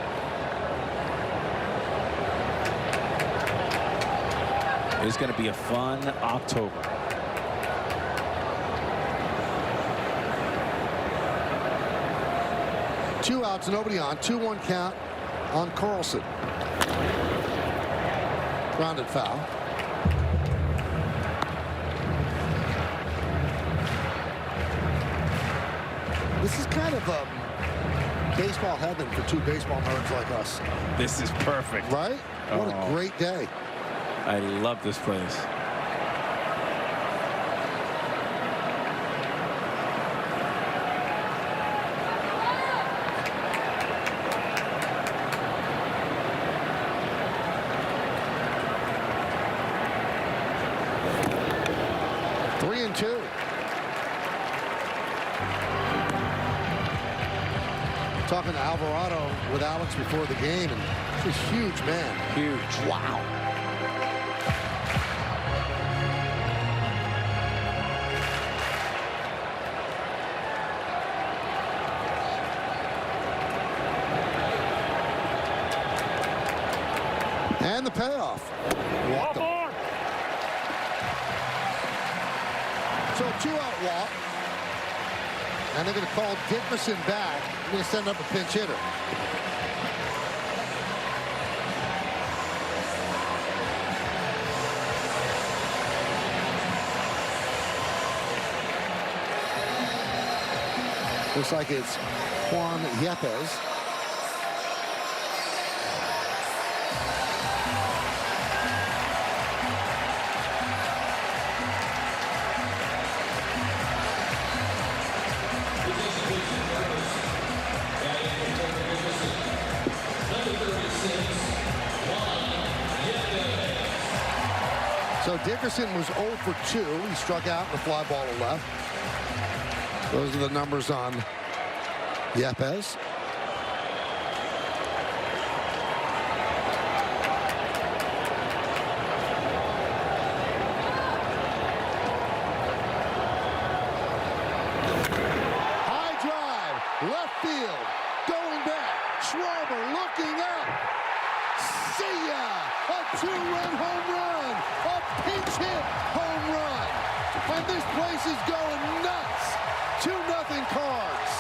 It's going to be a fun October. Two outs, nobody on. 2-1 count on Carlson. Grounded foul. This is kind of baseball heaven for two baseball nerds like us. This is perfect. Right? What a great day. I love this place. Talking to Alvarado with Alex before the game, and he's a huge man. Huge. Wow. And the payoff. Walk him. So a 2-out walk. And they're going to call Dickerson back. They're going to send up a pinch hitter. Looks like it's Juan Yepes. So Dickerson was 0 for 2. He struck out and the fly ball to left. Those are the numbers on Yepes. High drive, left field, going back. Schwarber looking up. See ya! A 2-run home run! A pinch hit home run! And this place is going nuts! 2-0 Cards.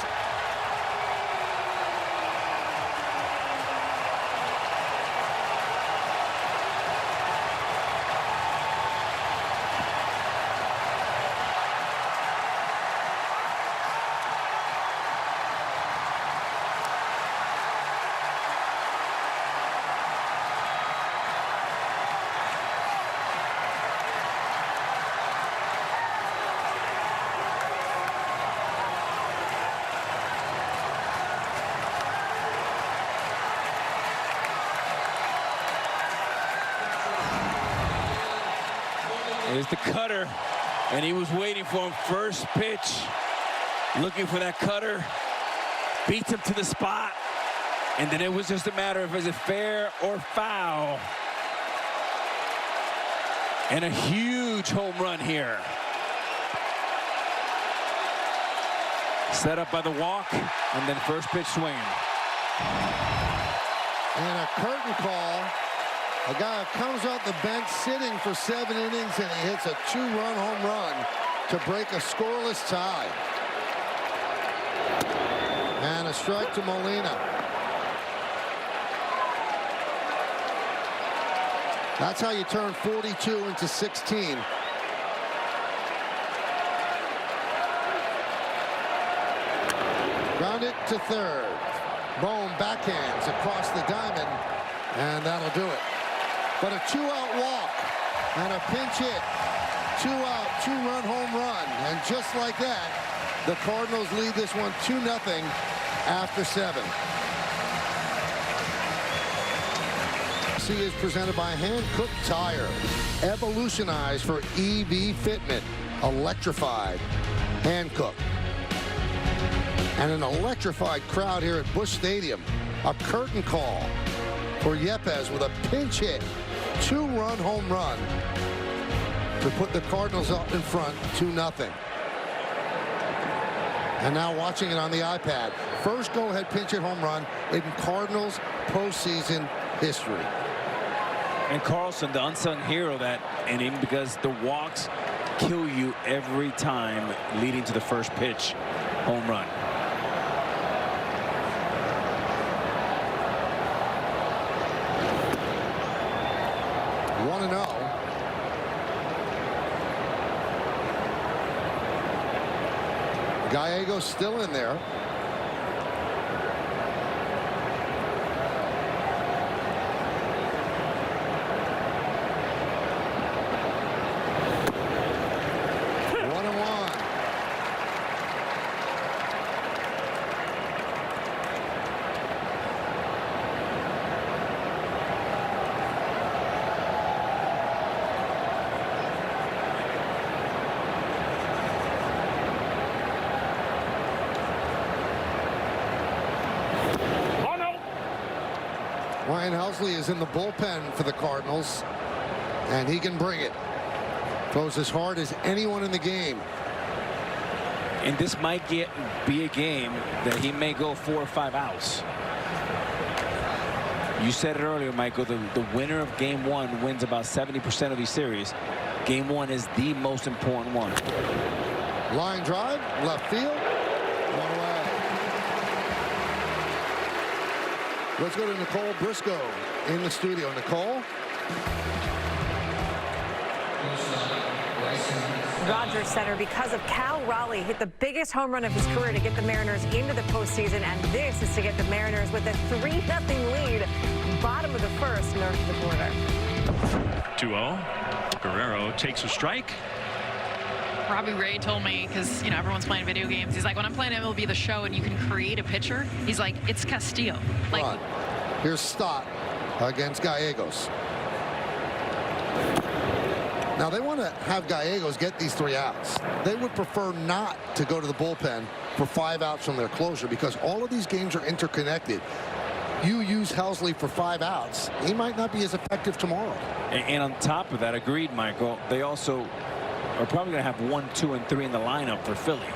There's the cutter, and he was waiting for him. First pitch, looking for that cutter, beats him to the spot, and then it was just a matter of is it fair or foul. And a huge home run here. Set up by the walk, and then first pitch swinging. And a curtain call. A guy comes out the bench sitting for 7 innings, and he hits a 2-run home run to break a scoreless tie. And a strike to Molina. That's how you turn 42 into 16. Ground it to third. Bohm backhands across the diamond, and that'll do it. But a 2-out walk and a pinch hit. 2-out, 2-run home run. And just like that, the Cardinals lead this one 2-0 after 7. C is presented by Hankook Tire. Evolutionized for EV fitment. Electrified. Hankook. And an electrified crowd here at Busch Stadium. A curtain call for Yepez with a pinch hit. 2-run home run to put the Cardinals up in front 2-0. And now watching it on the iPad. First go-ahead pinch hit home run in Cardinals postseason history. And Carlson, the unsung hero that inning, because the walks kill you every time leading to the first pitch home run. Gallegos still in there. Ryan Helsley is in the bullpen for the Cardinals, and he can bring it. Throws as hard as anyone in the game. And this might be a game that he may go 4 or 5 outs. You said it earlier, Michael, the winner of game 1 wins about 70% of these series. Game 1 is the most important one. Line drive, left field, one away. Let's go to Nicole Briscoe in the studio. Nicole? Rogers Center, because of Cal Raleigh hit the biggest home run of his career to get the Mariners into the postseason, and this is to get the Mariners with a 3-0 lead, bottom of the first, north of the border. 2-0. Guerrero takes a strike. Robbie Ray told me, because you know everyone's playing video games, he's like, when I'm playing MLB The Show and you can create a pitcher, he's like, it's Castillo. Like, right. Here's Stott against Gallegos. Now they want to have Gallegos get these 3 outs. They would prefer not to go to the bullpen for 5 outs from their closer, because all of these games are interconnected. You use Helsley for 5 outs, he might not be as effective tomorrow. And on top of that, agreed, Michael, they also are probably going to have 1, 2, and 3 in the lineup for Philly.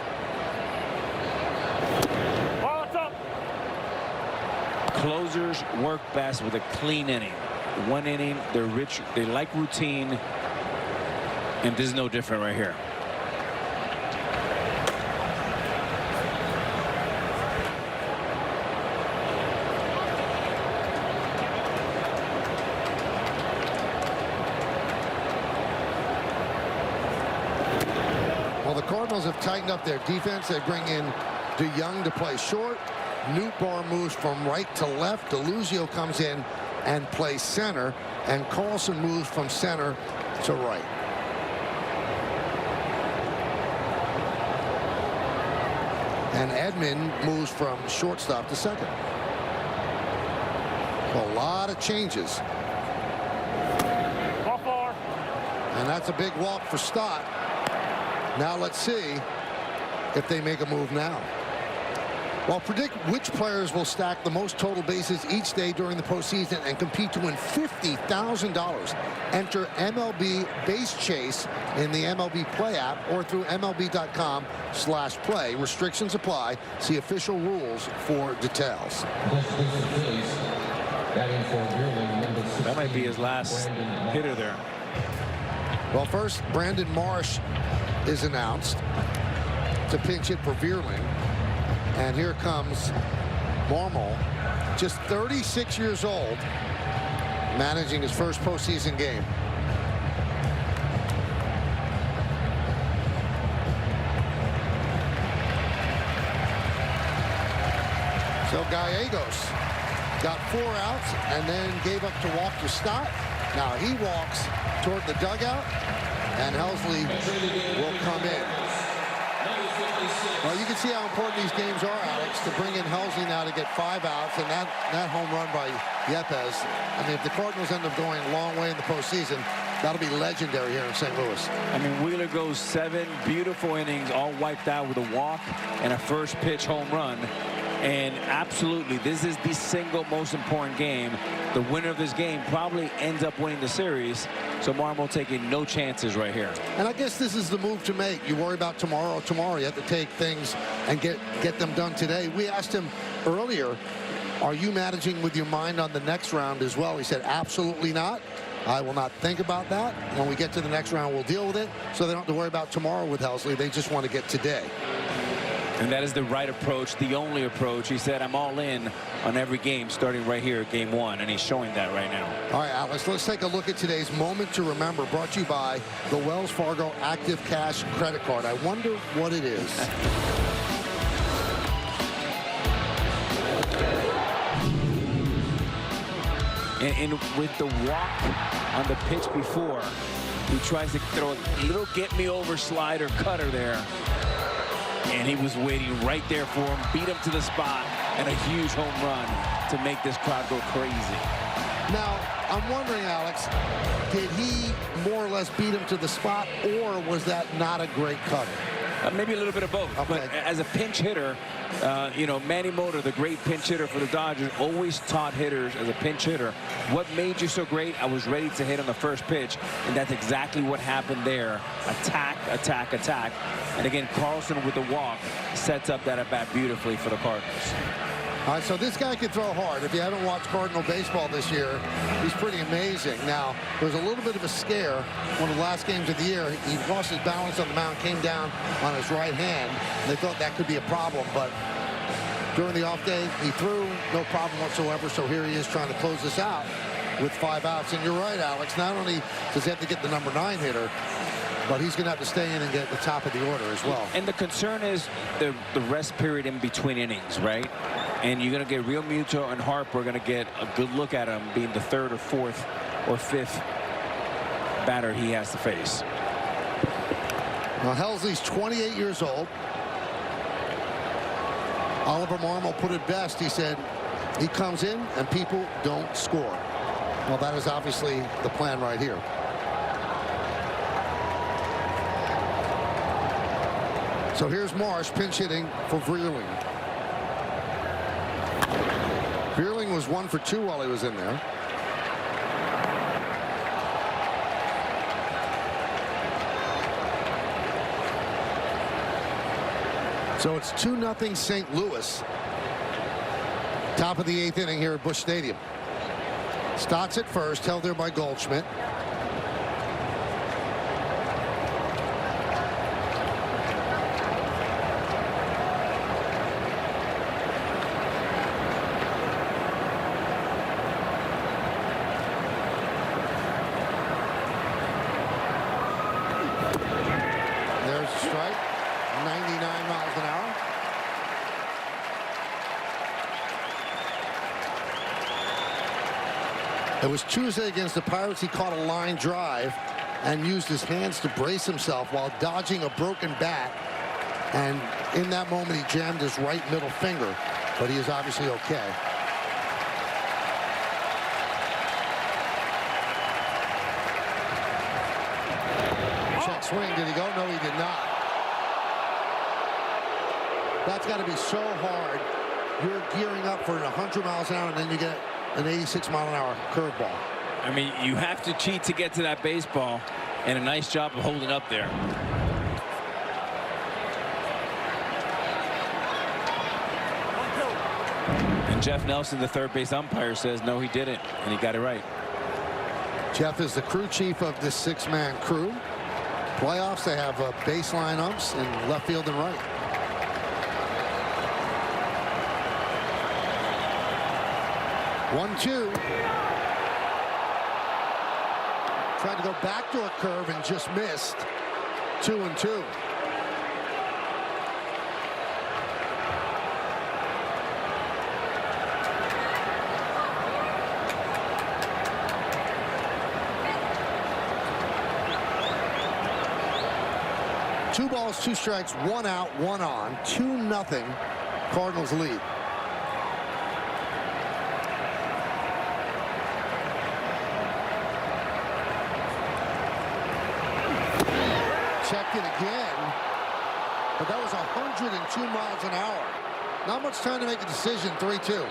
Closers work best with a clean inning. 1 inning, they're rich, they like routine, and this is no different right here. Well, the Cardinals have tightened up their defense. They bring in DeYoung to play short. Nootbaar moves from right to left. DeLuzio comes in and plays center, and Carlson moves from center to right. And Edman moves from shortstop to second. So a lot of changes. And that's a big walk for Stott. Now let's see if they make a move now. Well, predict which players will stack the most total bases each day during the postseason and compete to win $50,000. Enter MLB Base Chase in the MLB Play app or through MLB.com/play. Restrictions apply. See official rules for details. That might be his last hitter there. Well, first, Brandon Marsh is announced to pinch hit for Vierling. And here comes Marmol, just 36 years old, managing his first postseason game. So Gallegos got 4 outs and then gave up to Walker Stott. Now he walks toward the dugout, and Helsley will come in. Well, you can see how important these games are, Alex, to bring in Helsley now to get 5 outs, and that home run by Yepez. I mean, if the Cardinals end up going a long way in the postseason, that'll be legendary here in St. Louis. I mean, Wheeler goes 7 beautiful innings, all wiped out with a walk and a first pitch home run. And absolutely, this is the single most important game. The winner of this game probably ends up winning the series. So Marmol taking no chances right here. And I guess this is the move to make. You worry about tomorrow. You have to take things and get them done today. We asked him earlier, are you managing with your mind on the next round as well? He said, absolutely not. I will not think about that. When we get to the next round, we'll deal with it. So they don't have to worry about tomorrow with Helsley. They just want to get today. And that is the right approach, the only approach. He said, I'm all in on every game starting right here at game 1, and he's showing that right now. All right, Alex, let's take a look at today's moment to remember, brought to you by the Wells Fargo Active Cash credit card. I wonder what it is. And with the walk on the pitch before, he tries to throw a little get-me-over slider cutter there. And he was waiting right there for him, beat him to the spot, and a huge home run to make this crowd go crazy. Now, I'm wondering, Alex, did he more or less beat him to the spot, or was that not a great cutter? Maybe a little bit of both. Okay. But as a pinch hitter, you know, Manny Mota, the great pinch hitter for the Dodgers, always taught hitters as a pinch hitter, what made you so great? I was ready to hit on the first pitch, and that's exactly what happened there. Attack, attack, attack. And again, Carlson with the walk sets up that at-bat beautifully for the Cardinals. All right, so this guy can throw hard. If you haven't watched Cardinal baseball this year, he's pretty amazing. Now, there was a little bit of a scare one of the last games of the year. He lost his balance on the mound, came down on his right hand. And they thought that could be a problem, but during the off day, he threw, no problem whatsoever. So here he is trying to close this out with 5 outs. And you're right, Alex, not only does he have to get the number 9 hitter, but he's going to have to stay in and get the top of the order as well. And the concern is the rest period in between innings, right? And you're going to get Real Muto and Harper are going to get a good look at him being the 3rd or 4th or 5th batter he has to face. Now, Helsley's 28 years old. Oliver Marmol put it best. He said he comes in and people don't score. Well, that is obviously the plan right here. So here's Marsh pinch hitting for Vierling. Vierling was 1 for 2 while he was in there. So it's 2-0 St. Louis. Top of the 8th inning here at Busch Stadium. Stotts at first, held there by Goldschmidt. Strike, 99 miles an hour. It was Tuesday against the Pirates. He caught a line drive and used his hands to brace himself while dodging a broken bat. And in that moment, he jammed his right middle finger, but he is obviously okay. Check swing. Did he go? No, he did not. That's got to be so hard. You're gearing up for 100 miles an hour, and then you get an 86-mile-an-hour curveball. I mean, you have to cheat to get to that baseball, and a nice job of holding up there. And Jeff Nelson, the third base umpire, says no, he didn't, and he got it right. Jeff is the crew chief of this 6-man crew. Playoffs, they have baseline umps in left field and right. One, two. Tried to go back to a curve and just missed. 2-2. Two balls, two strikes, one out, one on. 2-0. Cardinals lead. Checked it again, but that was 102 miles an hour. Not much time to make a decision. 3-2.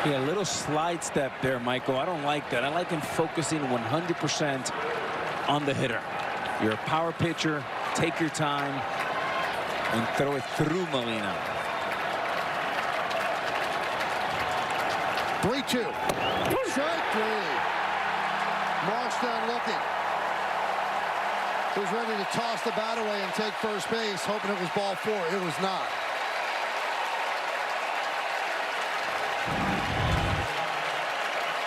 Yeah, a little slide step there, Michael. I don't like that. I like him focusing 100% on the hitter. You're a power pitcher. Take your time and throw it through Molina. 3-2. Strike three. Marsh down looking. He was ready to toss the bat away and take first base, hoping it was ball 4. It was not.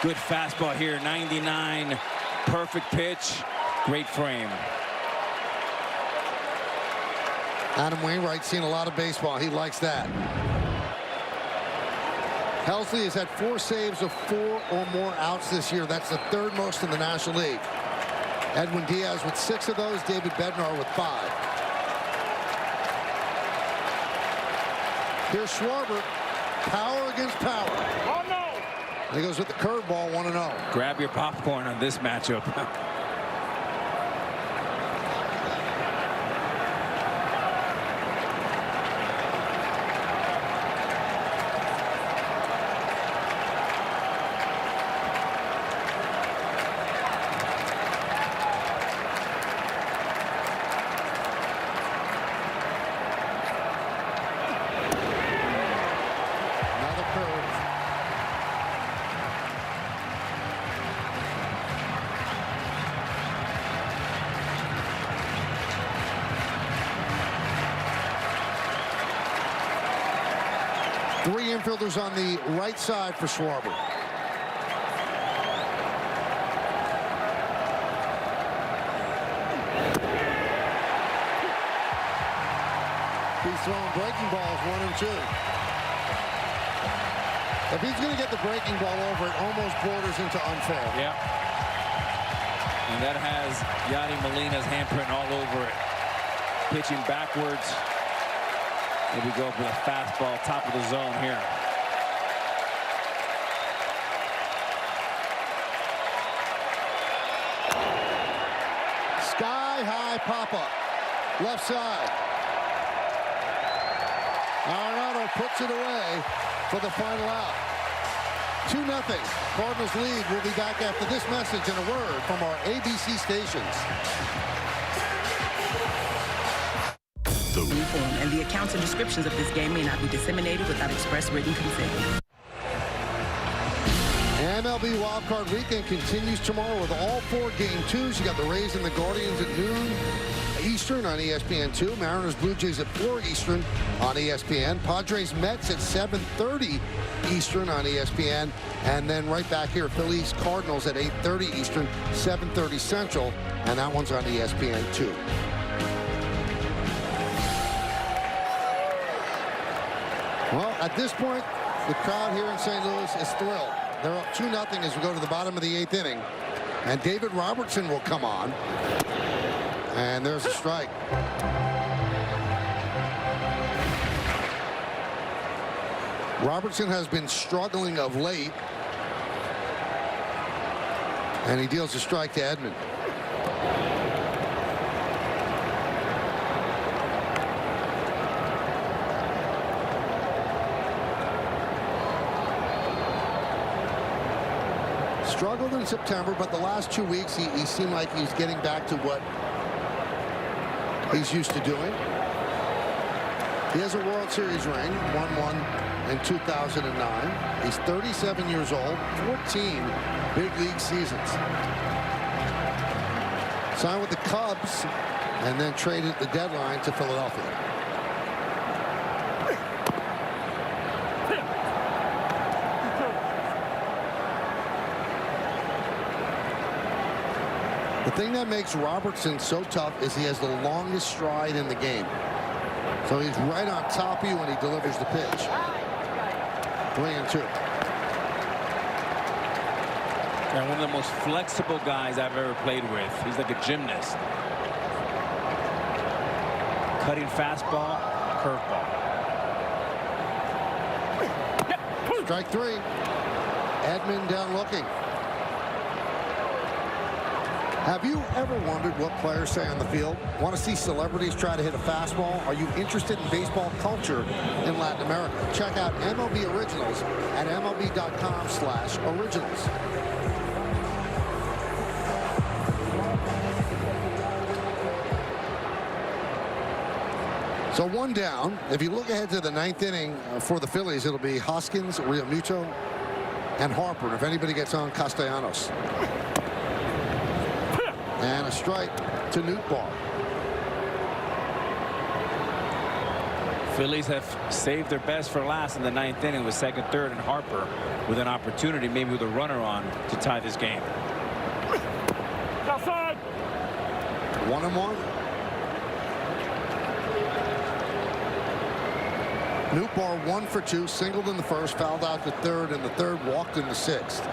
Good fastball here, 99. Perfect pitch. Great frame. Adam Wainwright's seen a lot of baseball. He likes that. Helsley has had 4 saves of 4 or more outs this year. That's the 3rd most in the National League. Edwin Diaz with 6 of those. David Bednar with 5. Here's Schwarber. Power against power. Oh, no! He goes with the curveball, 1-0. Grab your popcorn on this matchup. Three infielders on the right side for Schwarber. He's throwing breaking balls, 1 and 2. If he's going to get the breaking ball over, it almost borders into unfair. Yeah. And that has Yadi Molina's handprint all over it. Pitching backwards. Here we go for the fastball, top of the zone here. Sky-high pop-up. Left side. Arenado puts it away for the final out. 2-0. Cardinals lead. We'll be back after this message and a word from our ABC stations. And the accounts and descriptions of this game may not be disseminated without express written consent. MLB Wildcard Weekend continues tomorrow with all 4 Game 2s. You got the Rays and the Guardians at noon Eastern on ESPN2. Mariners Blue Jays at 4 Eastern on ESPN. Padres Mets at 7:30 Eastern on ESPN. And then right back here, Phillies Cardinals at 8:30 Eastern, 7:30 Central. And that one's on ESPN2. Well, at this point, the crowd here in St. Louis is thrilled. They're up 2-0 as we go to the bottom of the 8th inning. And David Robertson will come on. And there's a strike. Robertson has been struggling of late. And he deals a strike to Edman. Struggled in September, but the last 2 weeks he seemed like he's getting back to what he's used to doing. He has a World Series ring, won one in 2009. He's 37 years old, 14 big league seasons. Signed with the Cubs and then traded at the deadline to Philadelphia. The thing that makes Robertson so tough is he has the longest stride in the game. So he's right on top of you when he delivers the pitch. 3-2. And one of the most flexible guys I've ever played with. He's like a gymnast. Cutting fastball, curveball. Strike 3. Edman down looking. Have you ever wondered what players say on the field? Want to see celebrities try to hit a fastball? Are you interested in baseball culture in Latin America? Check out MLB Originals at MLB.com/originals. So 1 down. If you look ahead to the 9th inning for the Phillies, it'll be Hoskins, Realmuto, and Harper. And if anybody gets on, Castellanos. And a strike to Nootbaar. Phillies have saved their best for last in the 9th inning with 2nd, 3rd, and Harper with an opportunity, maybe with a runner on, to tie this game. Outside. 1-1. Nootbaar 1 for 2, singled in the first, fouled out to 3rd in the 3rd, walked in the 6th.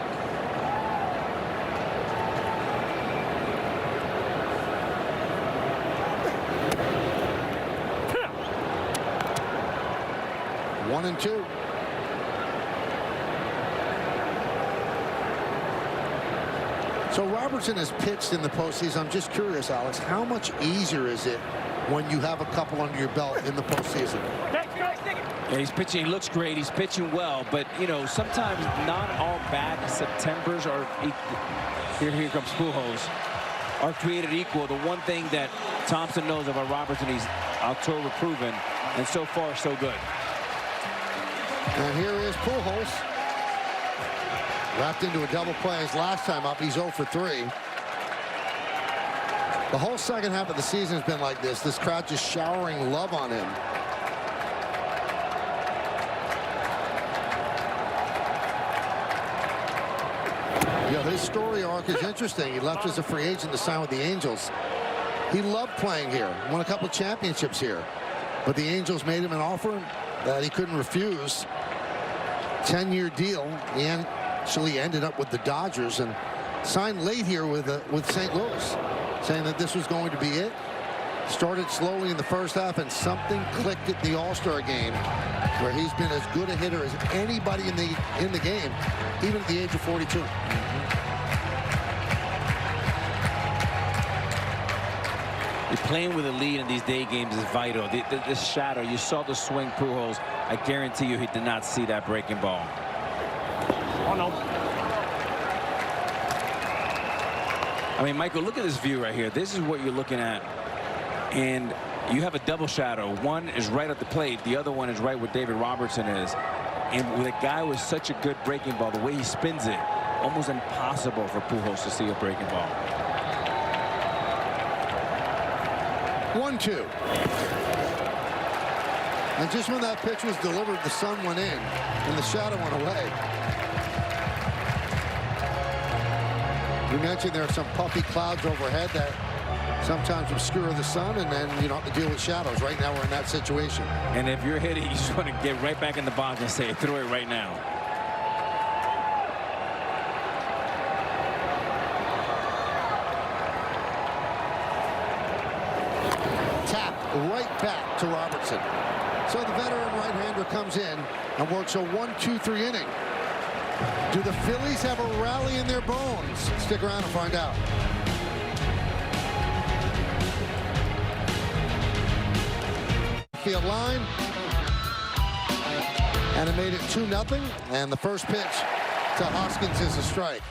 One and 2. So Robertson has pitched in the postseason. I'm just curious, Alex, how much easier is it when you have a couple under your belt in the postseason? Yeah, he's pitching. He looks great. He's pitching well, but you know, sometimes not all bad Septembers are equal. Here comes Pujols, are created equal. The one thing that Thompson knows about Robertson, he's October proven, and so far so good. And here is Pujols. Wrapped into a double play his last time up. He's 0 for 3. The whole second half of the season has been like this. This crowd just showering love on him. You know, his story arc is interesting. He left as a free agent to sign with the Angels. He loved playing here. Won a couple of championships here. But the Angels made him an offer that he couldn't refuse. 10-year deal. He actually ended up with the Dodgers and signed late here with St. Louis, saying that this was going to be it. Started slowly in the first half, and something clicked at the All-Star game, where he's been as good a hitter as anybody in the game, even at the age of 42. Playing with a lead in these day games is vital. This shadow, you saw the swing, Pujols. I guarantee you he did not see that breaking ball. Oh, no. I mean, Michael, look at this view right here. This is what you're looking at. And you have a double shadow. One is right at the plate. The other one is right where David Robertson is. And with a guy with such a good breaking ball, the way he spins it, almost impossible for Pujols to see a breaking ball. 1-2. And just when that pitch was delivered, the sun went in and the shadow went away. We mentioned there are some puffy clouds overhead that sometimes obscure the sun, and then you don't have to deal with shadows. Right now we're in that situation. And if you're hitting, you just want to get right back in the box and say, throw it right now. Right back to Robertson. So the veteran right-hander comes in and works a 1-2-3 inning. Do the Phillies have a rally in their bones? Stick around and find out. Field line. And it made it 2-0. And the first pitch to Hoskins is a strike.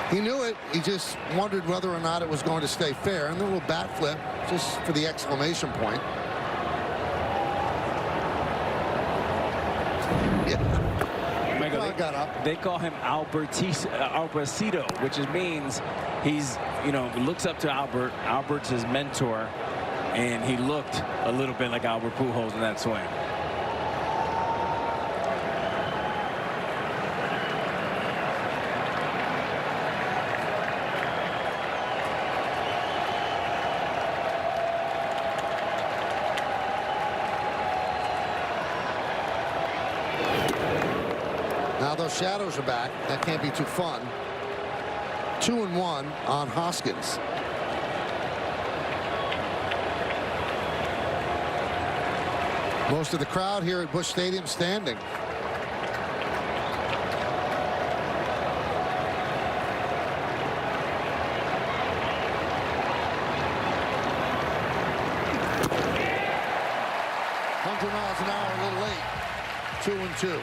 He knew it. He just wondered whether or not it was going to stay fair. And then a little bat flip just for the exclamation point. Michael, got up. They call him Albertito, which means he's, looks up to Albert. Albert's his mentor, and he looked a little bit like Albert Pujols in that swing. Now those shadows are back. That can't be too fun. 2-1 on Hoskins. Most of the crowd here at Busch Stadium standing. miles an hour, a little late. 2-2.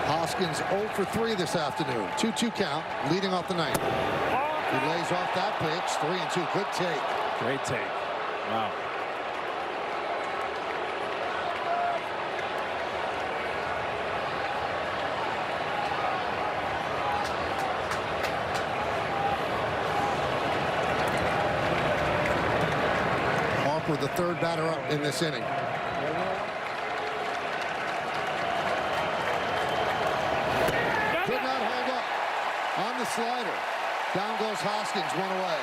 Hoskins 0 for 3 this afternoon. 2-2 count, leading off the ninth. He lays off that pitch. 3-2. Good take. Great take. Wow. Harper, the third batter up in this inning. Could not hold up on the slider. Down goes Hoskins, one away.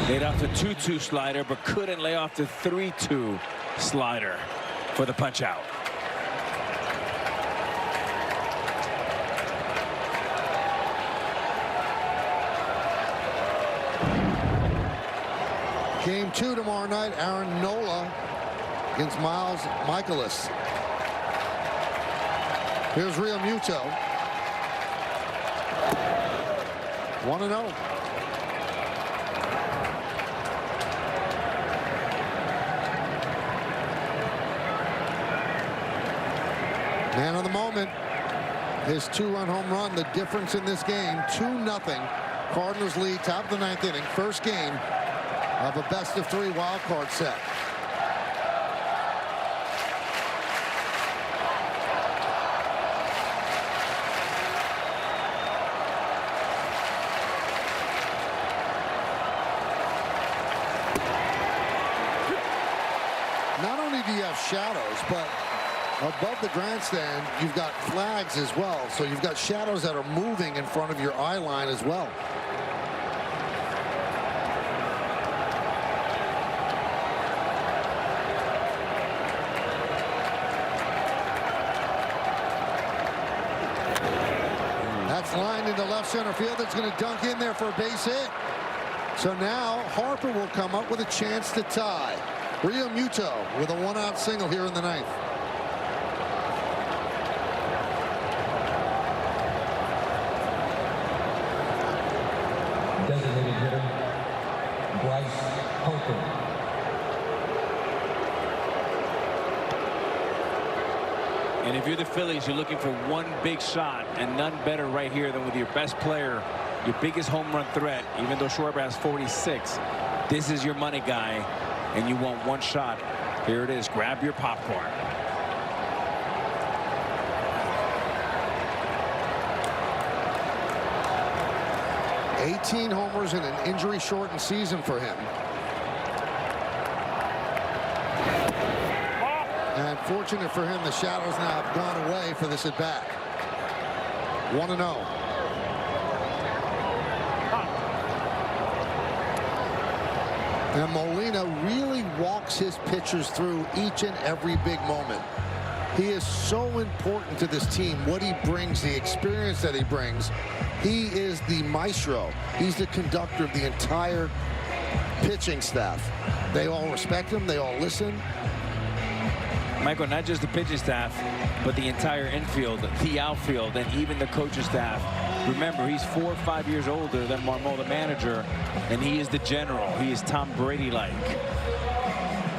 Laid off the 2-2 slider, but couldn't lay off the 3-2 slider for the punch out. Game 2 tomorrow night. Aaron Nola against Miles Michaelis. Here's Real Muto. 1-0. Man of the moment. His 2-run home run. The difference in this game. 2-0. Cardinals lead, top of the ninth inning. First game of a best-of-3 wild card set. Not only do you have shadows, but above the grandstand, you've got flags as well. So you've got shadows that are moving in front of your eye line as well. That's lined into left center field. It's going to dunk in there for a base hit. So now Harper will come up with a chance to tie. Real Muto with a one-out single here in the ninth. Designated hitter, Bryce Harper. And if you're the Phillies, you're looking for one big shot, and none better right here than with your best player, your biggest home run threat. Even though Schwarber has 46, this is your money guy, and you want one shot. Here it is. Grab your popcorn. $18 homers in an injury-shortened season for him. And fortunate for him, the shadows now have gone away for this at-bat. 1-0. And Molina really walks his pitchers through each and every big moment. He is so important to this team, what he brings, the experience that he brings. He is the maestro. He's the conductor of the entire pitching staff. They all respect him. They all listen. Michael, not just the pitching staff, but the entire infield, the outfield, and even the coaching staff. Remember, he's 4 or 5 years older than Marmol, the manager, and he is the general. He is Tom Brady-like.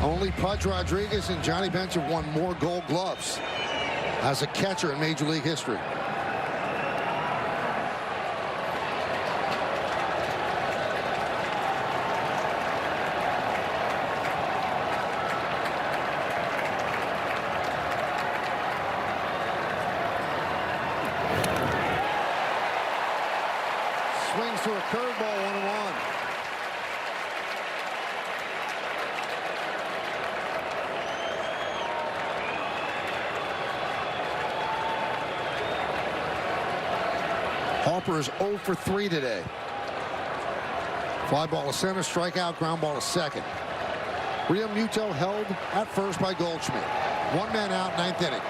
Only Pudge Rodriguez and Johnny Bench have won more Gold Gloves as a catcher in Major League history. Swings to a curveball, 1-1. Harper is 0 for 3 today. Fly ball to center, strikeout, ground ball to second. Rio Muto held at first by Goldschmidt. 1 man out, 9th inning.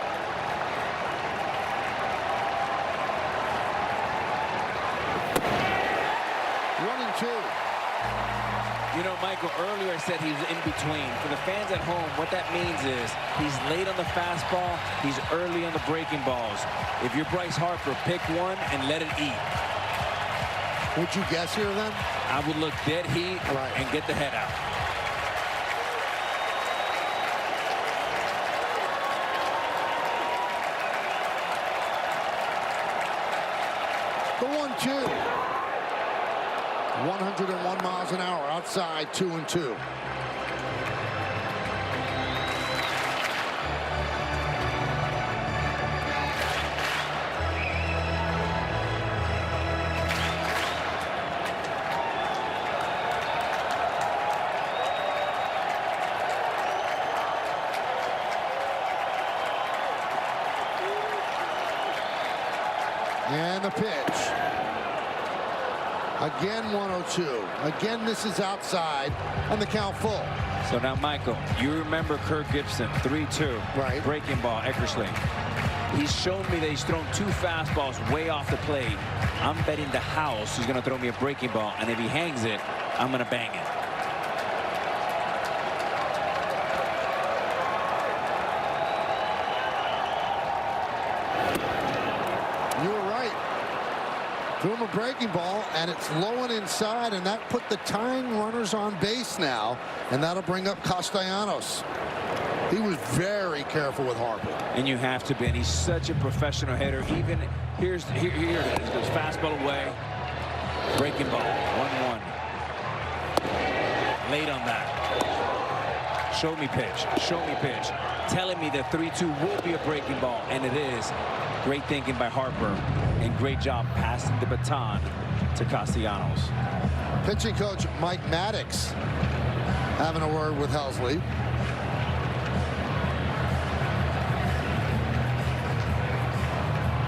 Running 2. You know, Michael, earlier I said he was in between. For the fans at home, what that means is he's late on the fastball, he's early on the breaking balls. If you're Bryce Harper, pick one and let it eat. Would you guess here then? I would look dead heat and get the head out. The 1-2. 101 miles an hour outside, 2-2. And the pitch. Again, 1-2. Again, this is outside, and the count full. So now, Michael, you remember Kirk Gibson, 3-2. Right. Breaking ball, Eckersley. He's shown me that he's thrown 2 fastballs way off the plate. I'm betting the house he's going to throw me a breaking ball, and if he hangs it, I'm going to bang it. Threw him a breaking ball, and it's low and inside, and that put the tying runners on base now, and that'll bring up Castellanos. He was very careful with Harper. And you have to be, and he's such a professional hitter. Even here it is. Goes fastball away. Breaking ball, 1-1. Late on that. Show me pitch. Show me pitch. Telling me that 3-2 will be a breaking ball, and it is. Great thinking by Harper, and great job passing the baton to Castellanos. Pitching coach Mike Maddox having a word with Helsley.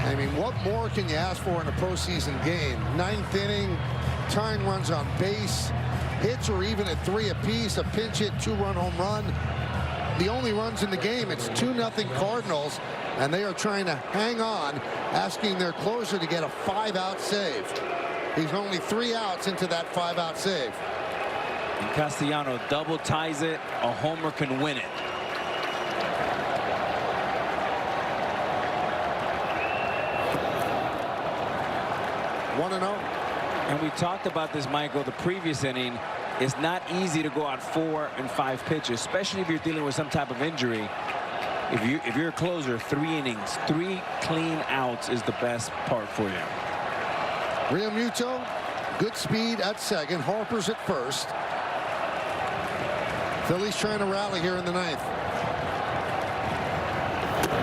I mean, what more can you ask for in a postseason game? 9th inning, tying runs on base, hits are even at 3 apiece, a pinch hit, 2-run home run. The only runs in the game, it's 2-0 Cardinals, and they are trying to hang on, asking their closer to get a 5-out save. He's only 3 outs into that 5-out save. And Castellanos double ties it. A homer can win it. One 1-0. And we talked about this, Michael, the previous inning. It's not easy to go out 4 and 5 pitches, especially if you're dealing with some type of injury. If you're a closer, 3 innings, 3 clean outs is the best part for you. Rio Muto, good speed at second. Harper's at first. Phillies trying to rally here in the 9th.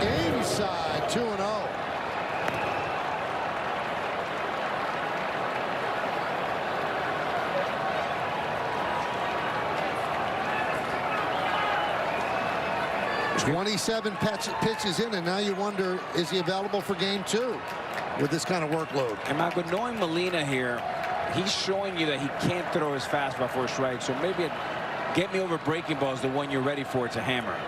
Inside, 2-0. 27 pitches in, and now you wonder, is he available for game 2 with this kind of workload? And Michael, knowing Molina here, he's showing you that he can't throw his fastball for a strike. So maybe a get me over breaking ball is the one you're ready for to hammer.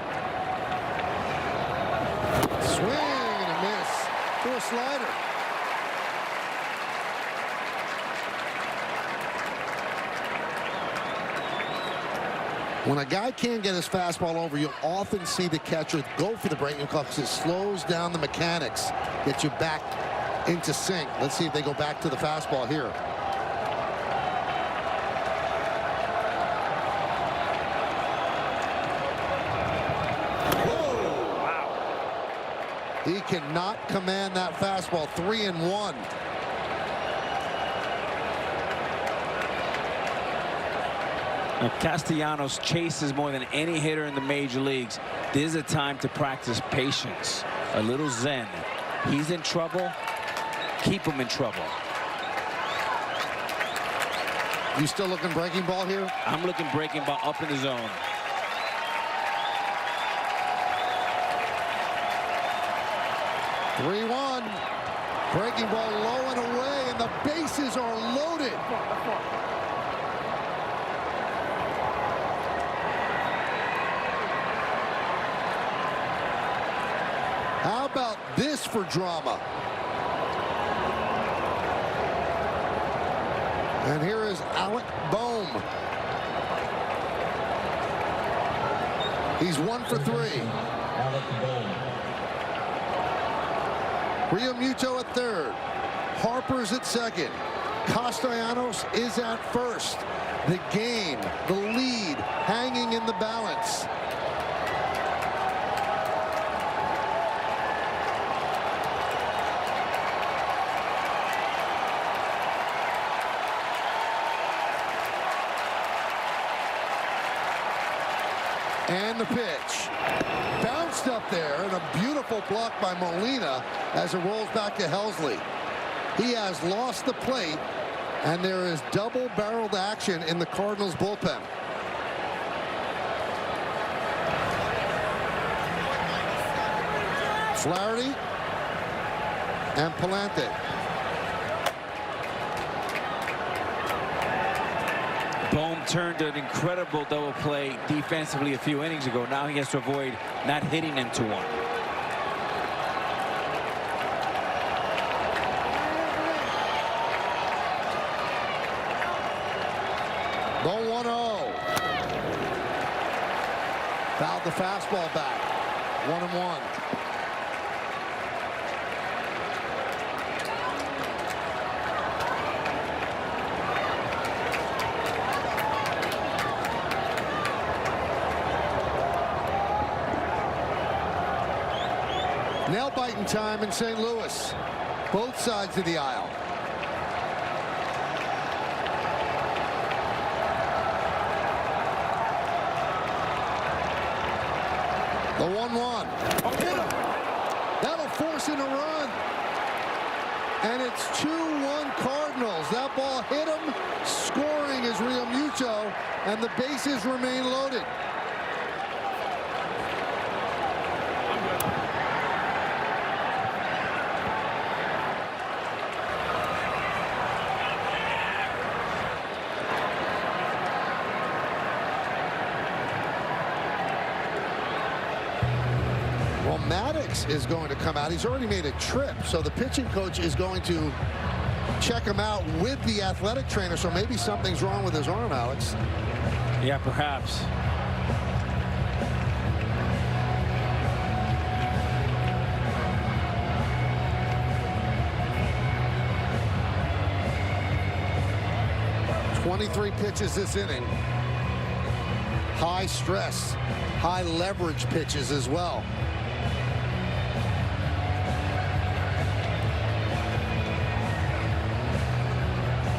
Swing and a miss for a slider. When a guy can't get his fastball over, you'll often see the catcher go for the breaking ball because it slows down the mechanics, gets you back into sync. Let's see if they go back to the fastball here. Whoa. Wow. He cannot command that fastball. 3-1. Now, Castellanos chases more than any hitter in the major leagues. This is a time to practice patience, a little zen. He's in trouble. Keep him in trouble. You still looking breaking ball here? I'm looking breaking ball up in the zone. Breaking ball low and away, and the bases are loaded. How about this for drama? And here is Alec Bohm. He's 1 for 3. Alec Bohm. Realmuto at third. Harper's at second. Castellanos is at first. The game, the lead, hanging in the balance. And the pitch. Bounced up there, and a beautiful block by Molina as it rolls back to Helsley. He has lost the plate, and there is double-barreled action in the Cardinals bullpen. Flaherty and Palante. Bohm turned an incredible double play defensively a few innings ago. Now he has to avoid not hitting into one. Low 1-0. Fouled the fastball back. 1-1. Nail-biting time in St. Louis. Both sides of the aisle. The 1-1. That'll force in a run. And it's 2-1 Cardinals. That ball hit him. Scoring is Realmuto. And the bases remain loaded. Maddox is going to come out. He's already made a trip, so the pitching coach is going to check him out with the athletic trainer, so maybe something's wrong with his arm, Alex. Yeah, perhaps. .23 pitches this inning. High stress, high leverage pitches as well.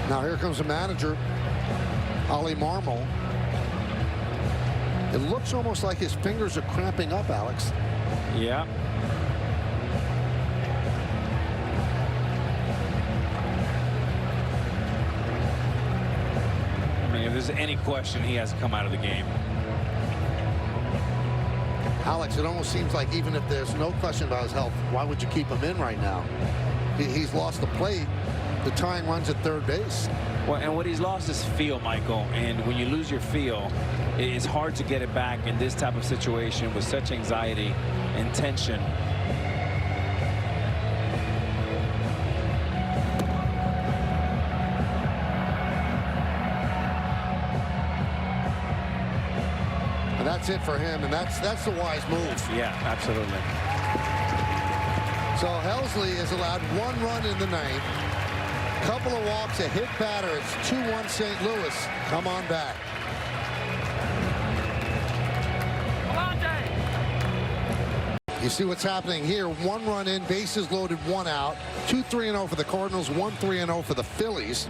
Now here comes the manager, Ali Marmol. It looks almost like his fingers are cramping up, Alex. Yeah. I mean, if there's any question, he has to come out of the game. Alex, it almost seems like even if there's no question about his health, why would you keep him in right now? He's lost the plate. The tying runs at third base. Well, and what he's lost is feel, Michael. And when you lose your feel, it's hard to get it back in this type of situation with such anxiety and tension. And that's it for him, and that's the wise move. Yeah, absolutely. So Helsley is allowed 1 run in the ninth. Couple of walks, a hit batter. It's 2-1 St. Louis. Come on back. You see what's happening here. 1 run in, bases loaded, 1 out. 2-3-0 for the Cardinals, 1-3-0 for the Phillies.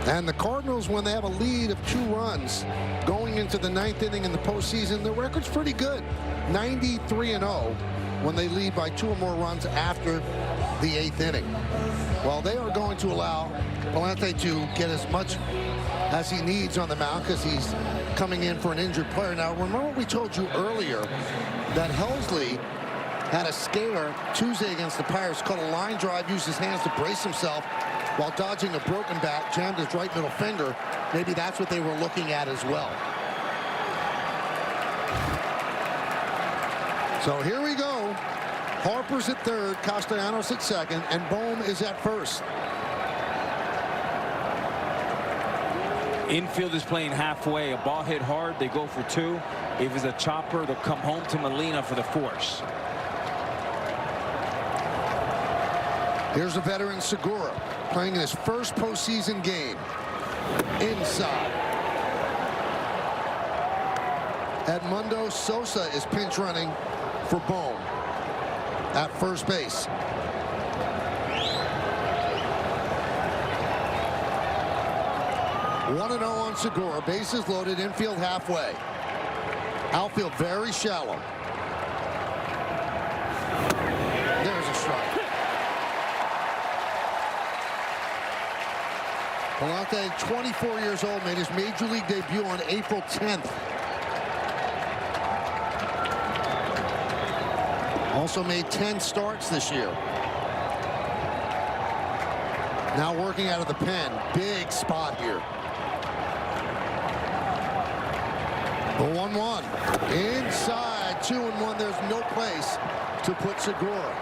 And the Cardinals, when they have a lead of 2 runs going into the 9th inning in the postseason, their record's pretty good. 93-0 when they lead by 2 or more runs after the 8th inning. Well, they are going to allow Palante to get as much as he needs on the mound because he's coming in for an injured player. Now, remember what we told you earlier, that Helsley had a scare Tuesday against the Pirates, caught a line drive, used his hands to brace himself while dodging a broken bat, jammed his right middle finger. Maybe that's what they were looking at as well. So here we go. Harper's at third, Castellanos at second, and Bohm is at first. Infield is playing halfway. A ball hit hard, they go for 2. If it's a chopper, they'll come home to Molina for the force. Here's a veteran, Segura, playing in his first postseason game. Inside. Edmundo Sosa is pinch running for Bohm at first base. One 1-0 on Segura. Bases loaded, infield halfway. Outfield very shallow. There's a strike. Palante, 24 years old, made his major league debut on April 10th. Also made 10 starts this year. Now working out of the pen. Big spot here. The 1-1. Inside. 2-1. There's no place to put Segura.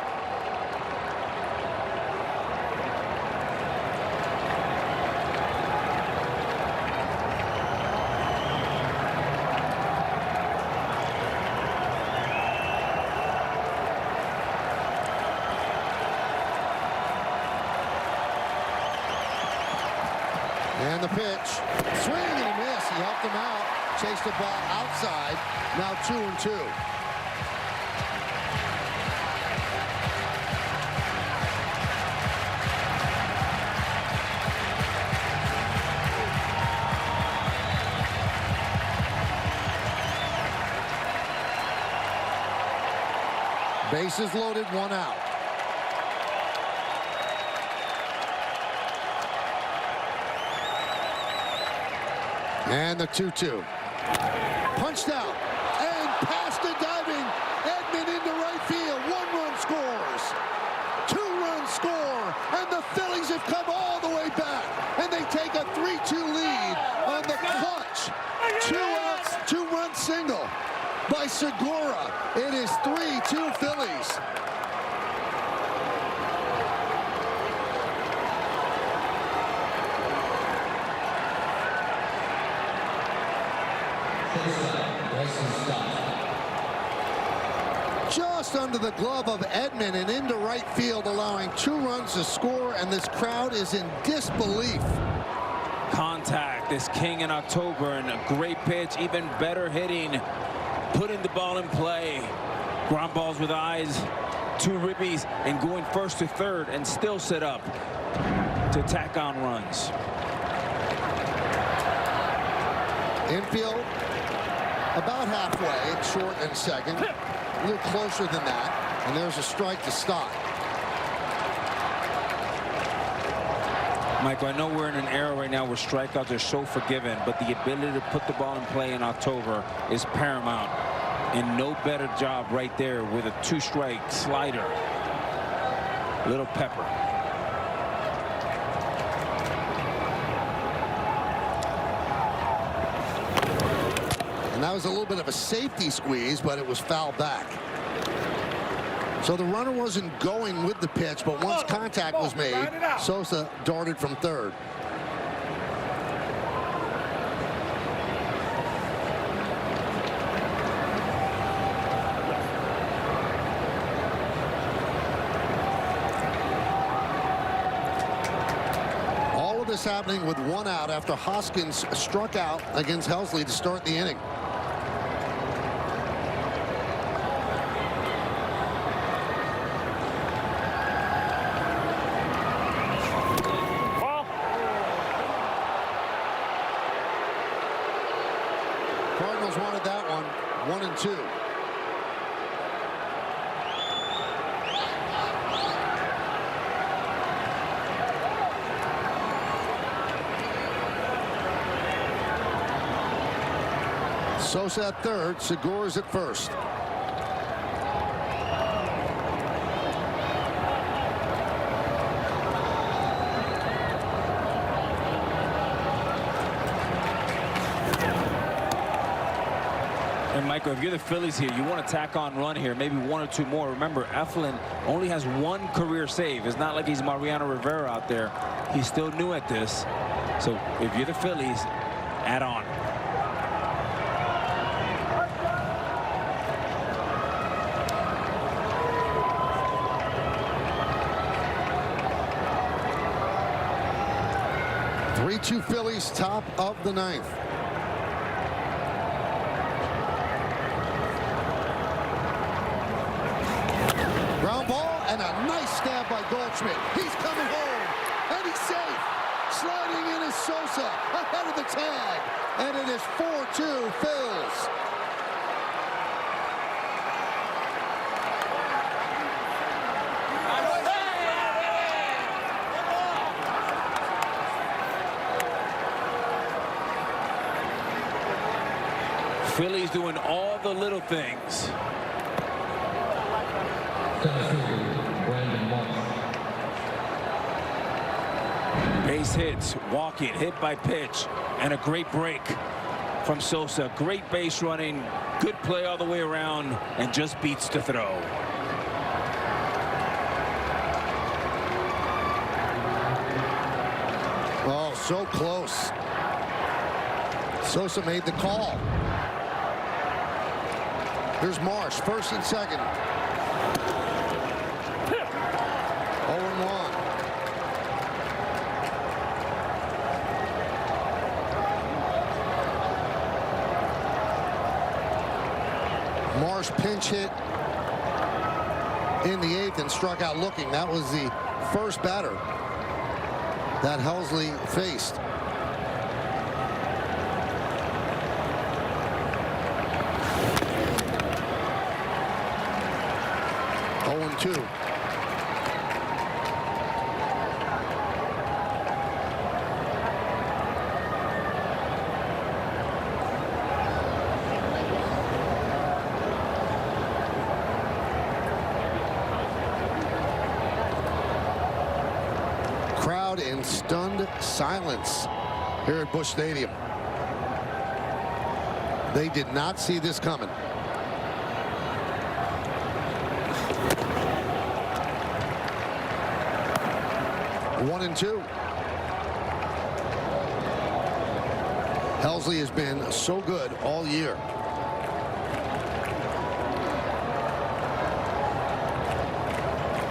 And the pitch. Swing and a miss. He helped him out. Chased the ball outside. Now 2-2. Bases loaded, 1 out. And the 2-2. Punched out and past the diving Edman into right field. 1 run scores. 2 runs score, and the Phillies have come all the way back, and they take a 3-2 lead on the clutch 2 outs, 2-run single by Segura. It is 3-2 Phillies. Just under the glove of Edman and into right field, allowing 2 runs to score, and this crowd is in disbelief. Contact is king in October, and a great pitch, even better hitting, putting the ball in play. Ground balls with eyes, 2 ribbies, and going first to third, and still set up to tack on runs. Infield about halfway, short and second. A little closer than that, and there's a strike to stop. Michael, I know we're in an era right now where strikeouts are so forgiven, but the ability to put the ball in play in October is paramount. And no better job right there with a 2-strike slider. Little pepper. And that was a little bit of a safety squeeze, but it was fouled back. So the runner wasn't going with the pitch, but once contact was made, Sosa darted from third. All of this happening with 1 out after Hoskins struck out against Helsley to start the inning. Cardinals wanted that one, 1-2. Sosa at third, Segura's at first. And Michael, if you're the Phillies here, you want to tack on run here, maybe 1 or 2 more. Remember, Eflin only has 1 career save. It's not like he's Mariano Rivera out there. He's still new at this. So if you're the Phillies, add on. Two Phillies, top of the 9th. Ground ball and a nice stab by Goldschmidt. He's coming home and he's safe. Sliding in is Sosa ahead of the tag, and it is 4-2 Phils. Phillies doing all the little things. Base hits, walking, hit by pitch, and a great break from Sosa. Great base running, good play all the way around, and just beats the throw. Oh, so close. Sosa made the call. Here's Marsh, first and second. 0-1. Marsh pinch hit in the 8th and struck out looking. That was the first batter that Helsley faced. Crowd in stunned silence here at Busch Stadium. They did not see this coming. One and two. Helsley has been so good all year.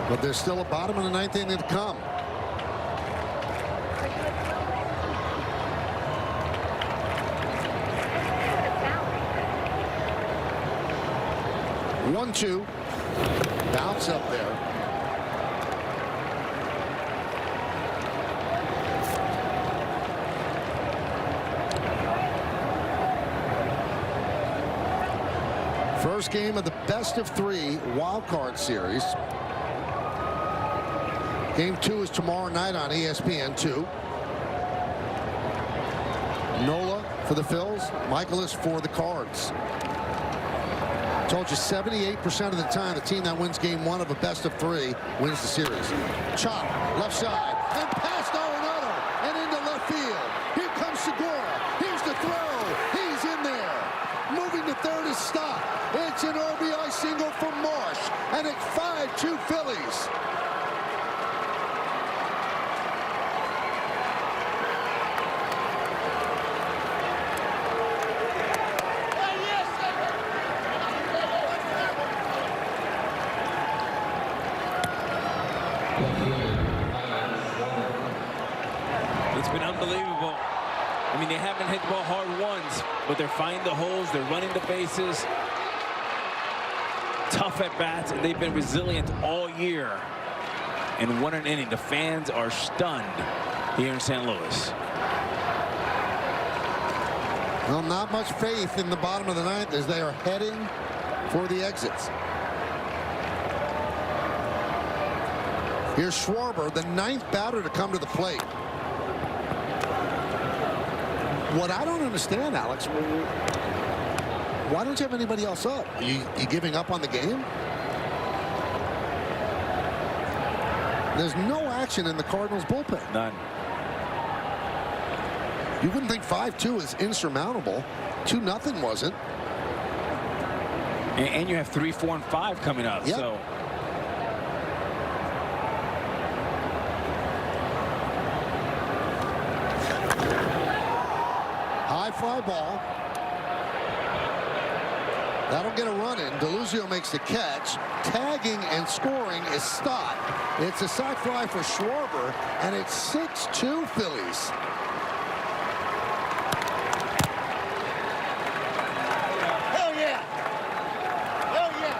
But there's still a bottom of the 9th inning to come. One-two. Bounce up there. First game of the best-of-3 wild-card series. Game 2 is tomorrow night on ESPN2. Nola for the Phils, Michaelis for the Cards. Told you 78% of the time the team that wins game 1 of a best-of-3 wins the series. Chop, left side, and past Arenado, and into left field. Here comes Segura. Here's the throw. He's in there. Moving to third is Stott. It's an RBI single from Marsh, and it's 5-2 Phillies. It's been unbelievable. I mean, they haven't hit the ball hard once, but they're finding the holes, they're running the bases. Tough at bats, and they've been resilient all year. And 1 inning, the fans are stunned here in St. Louis. Well, not much faith in the bottom of the 9th as they are heading for the exits. Here's Schwarber, the 9th batter to come to the plate. What I don't understand, Alex, why don't you have anybody else up? Are you giving up on the game? There's no action in the Cardinals bullpen. None. You wouldn't think 5-2 is insurmountable. 2-0 wasn't. And you have 3, 4, and 5 coming up. Yep. So high fly ball. That'll get a run in. DeLuzio makes the catch. Tagging and scoring is Stott. It's a sac fly for Schwarber, and it's 6-2 Phillies. Hell yeah! Hell yeah!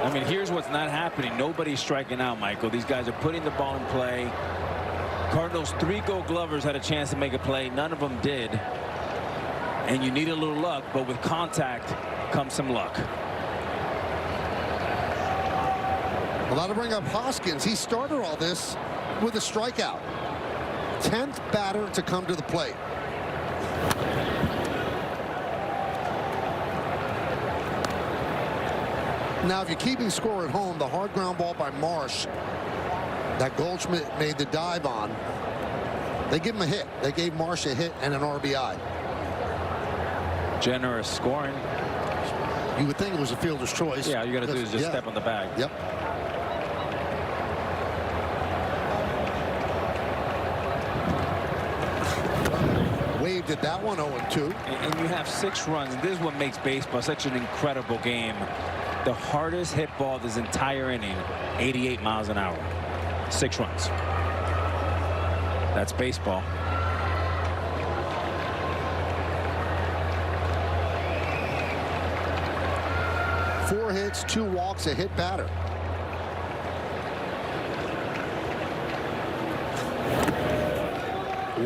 I mean, here's what's not happening. Nobody's striking out, Michael. These guys are putting the ball in play. Cardinals' 3 Gold Glovers had a chance to make a play. None of them did. And you need a little luck, but with contact comes some luck. Well, that'll bring up Hoskins. He started all this with a strikeout. 10th batter to come to the plate. Now, if you're keeping score at home, the hard ground ball by Marsh that Goldschmidt made the dive on, they give him a hit. They gave Marsh a hit and an RBI. Generous scoring. You would think it was a fielder's choice. Yeah, all you got to do is just step on the bag. Yep. Waved at that one, 0-2. And you have 6 runs. This is what makes baseball such an incredible game. The hardest hit ball this entire inning, 88 miles an hour. 6 runs. That's baseball. Four hits, 2 walks, a hit batter.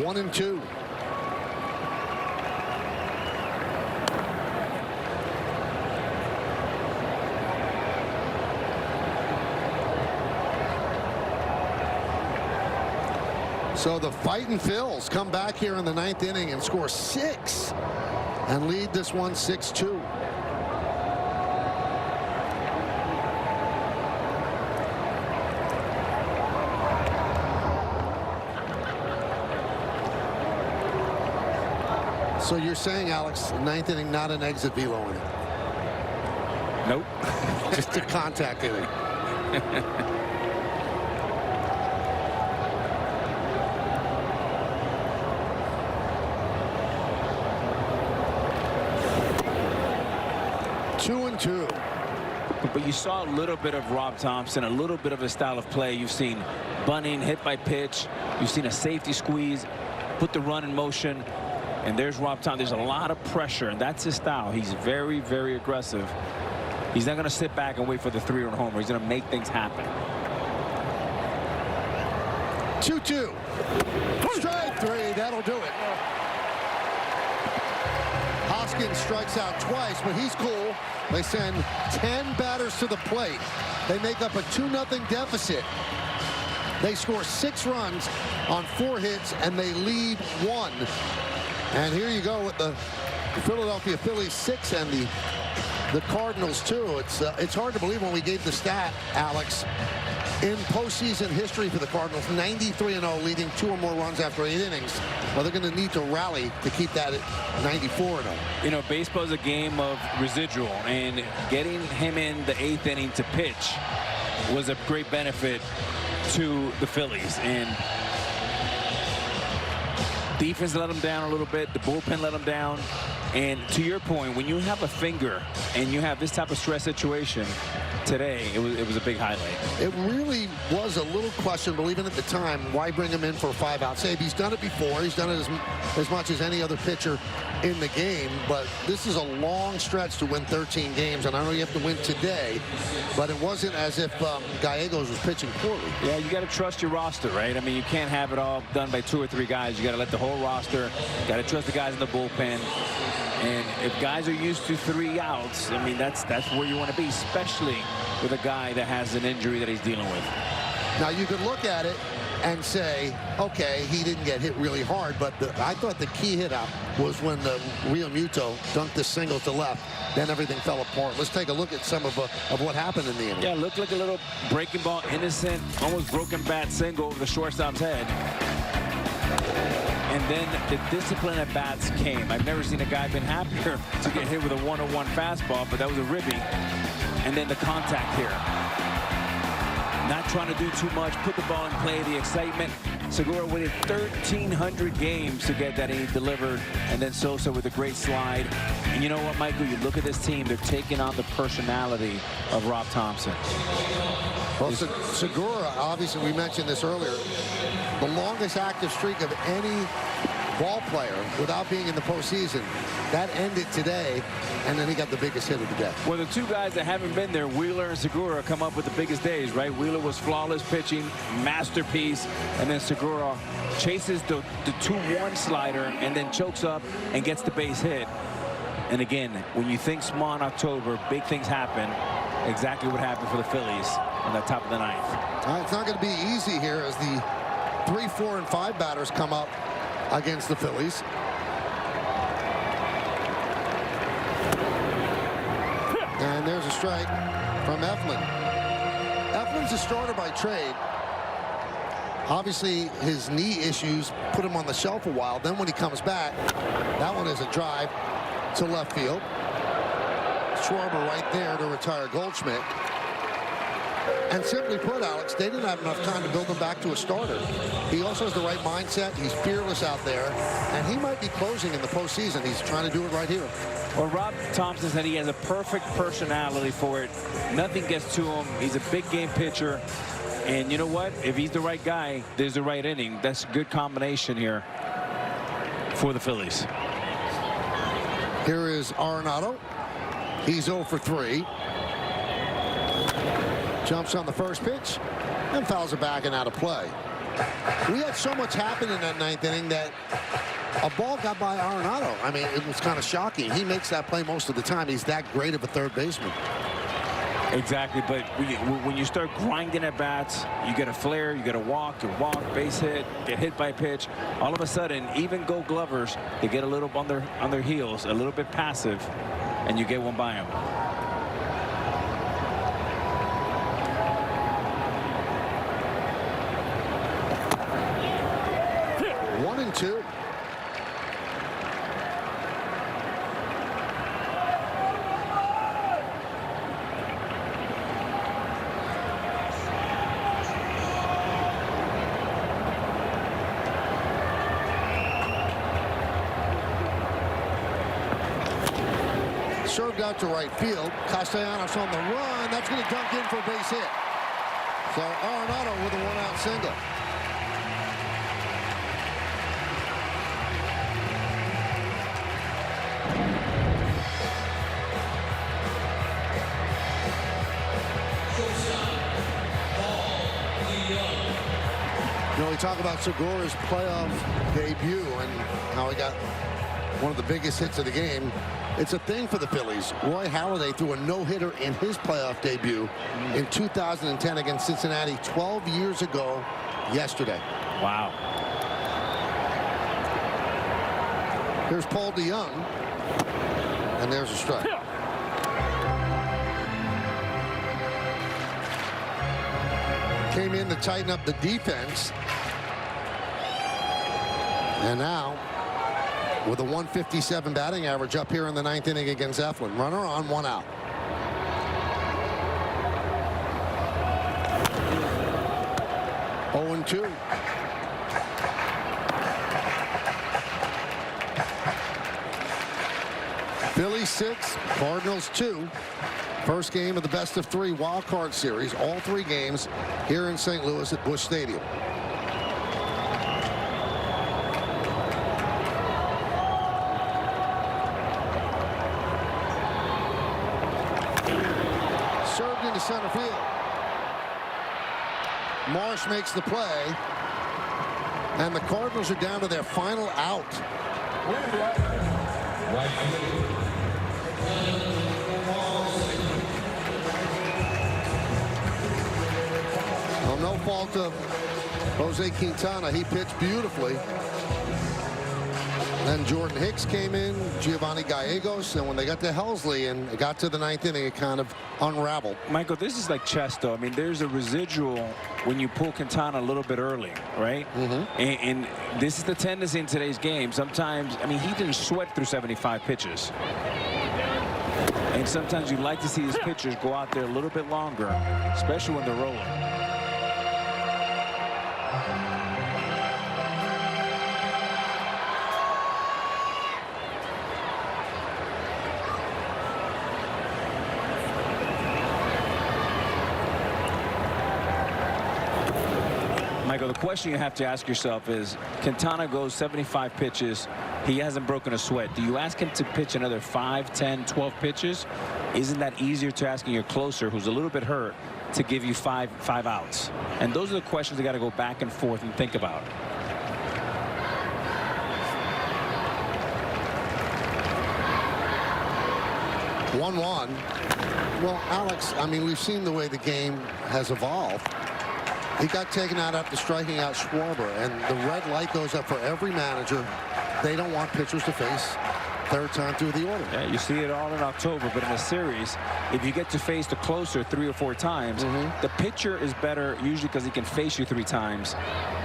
One and 2. So the fighting Phils come back here in the 9th inning and score 6 and lead this one 6-2. So you're saying, Alex, 9th inning, not an exit velo in it? Nope. Just a contact inning. 2-2. But you saw a little bit of Rob Thompson, a little bit of a style of play. You've seen bunting, hit by pitch. You've seen a safety squeeze, put the run in motion. And there's Rob Thompson. There's a lot of pressure, and that's his style. He's very, very aggressive. He's not going to sit back and wait for the 3-run homer. He's going to make things happen. 2-2. Strike 3. That'll do it. Hoskins strikes out twice, but he's cool. They send 10 batters to the plate. They make up a 2-0 deficit. They score 6 runs on 4 hits, and they lead 1. And here you go with the Philadelphia Phillies 6 and the Cardinals 2. It's hard to believe when we gave the stat, Alex. In postseason history for the Cardinals, 93-0, leading 2 or more runs after 8 innings. Well, they're going to need to rally to keep that at 94-0. You know, baseball is a game of residual, and getting him in the 8th inning to pitch was a great benefit to the Phillies. And defense let them down a little bit. The bullpen let them down. And to your point, when you have a finger and you have this type of stress situation today, it was a big highlight. It really was a little questionable, even at the time, why bring him in for a 5-out save. He's done it before. He's done it as much as any other pitcher in the game. But this is a long stretch to win 13 games. And I know you have to win today, but it wasn't as if Gallegos was pitching poorly. Yeah, you got to trust your roster, right? I mean, you can't have it all done by 2 or 3 guys. You got to let the whole roster, got to trust the guys in the bullpen. And if guys are used to 3 outs, I mean, that's where you want to be, especially with a guy that has an injury that he's dealing with. Now, you could look at it and say, okay, he didn't get hit really hard, but I thought the key hit out was when the Real Muto dunked the single to left. Then everything fell apart. Let's take a look at some of what happened in the inning. Yeah, it looked like a little breaking ball, innocent, almost broken bat single over the shortstop's head. And then the discipline at bats came. I've never seen a guy been happier to get hit with a 101 fastball, but that was a ribby. And then the contact here. Not trying to do too much, put the ball in play, the excitement. Segura waited 1,300 games to get that inning delivered, and then Sosa with a great slide. And you know what, Michael? You look at this team, they're taking on the personality of Rob Thompson. Well, Segura, obviously, we mentioned this earlier, the longest active streak of any ball player without being in the postseason. That ended today, and then he got the biggest hit of the day. Well, the 2 guys that haven't been there, Wheeler and Segura, come up with the biggest days, right? Wheeler was flawless pitching, masterpiece, and then Segura chases the 2-1 slider and then chokes up and gets the base hit. And again, when you think small in October, big things happen. Exactly what happened for the Phillies on the top of the 9th. It's not going to be easy here as the 3, 4, and 5 batters come up against the Phillies. And there's a strike from Eflin. Eflin's a starter by trade. Obviously, his knee issues put him on the shelf a while. Then when he comes back, that one is a drive to left field. Schwarber right there to retire Goldschmidt. And simply put, Alex, they didn't have enough time to build him back to a starter. He also has the right mindset. He's fearless out there, and he might be closing in the postseason. He's trying to do it right here. Well, Rob Thompson said he has a perfect personality for it. Nothing gets to him. He's a big game pitcher. And you know what? If he's the right guy, there's the right inning. That's a good combination here for the Phillies. Here is Arenado. He's 0 for 3. Jumps on the first pitch and fouls it back and out of play. We had so much happen in that 9th inning that a ball got by Arenado. I mean, it was kind of shocking. He makes that play most of the time. He's that great of a third baseman. Exactly, but when you start grinding at bats, you get a flare, you get a walk, base hit, get hit by a pitch. All of a sudden, even Gold Glovers, they get a little on their heels, a little bit passive, and you get one by them. 1-2. Served out to right field. Castellanos on the run. That's going to dunk in for a base hit. So Arenado with a 1-out single. You know, we talk about Segura's playoff debut and how he got one of the biggest hits of the game. It's a thing for the Phillies. Roy Halladay threw a no-hitter in his playoff debut in 2010 against Cincinnati 12 years ago yesterday. Wow. Here's Paul DeYoung, and there's a strike. Came in to tighten up the defense. And now, with a 157 batting average up here in the 9th inning against Eflin. Runner on, 1 out. Oh, 2. Phillies 6, Cardinals 2. First game of the best-of-3 wild-card series. All 3 games here in St. Louis at Busch Stadium. Served into center field. Marsh makes the play. And the Cardinals are down to their final out. Well, no fault of Jose Quintana. He pitched beautifully. Then Jordan Hicks came in, Giovanni Gallegos, and when they got to Helsley and it got to the 9th inning, it kind of unraveled. Michael, this is like chess, though. I mean, there's a residual when you pull Quintana a little bit early, right? And this is the tendency in today's game. Sometimes, I mean, he didn't sweat through 75 pitches. And sometimes you like to see these pitchers go out there a little bit longer, especially when they're rolling. Michael, the question you have to ask yourself is, Quintana goes 75 pitches. He hasn't broken a sweat. Do you ask him to pitch another 5, 10, 12 pitches? Isn't that easier to asking your closer, who's a little bit hurt, to give you five outs? And those are the questions you got to go back and forth and think about. One. Well, Alex, I mean, we've seen the way the game has evolved. He got taken out after striking out Schwarber, and the red light goes up for every manager. They don't want pitchers to face third time through the order. Yeah, you see it all in October, but in a series, if you get to face the closer 3 or 4 times, the pitcher is better usually because he can face you 3 times.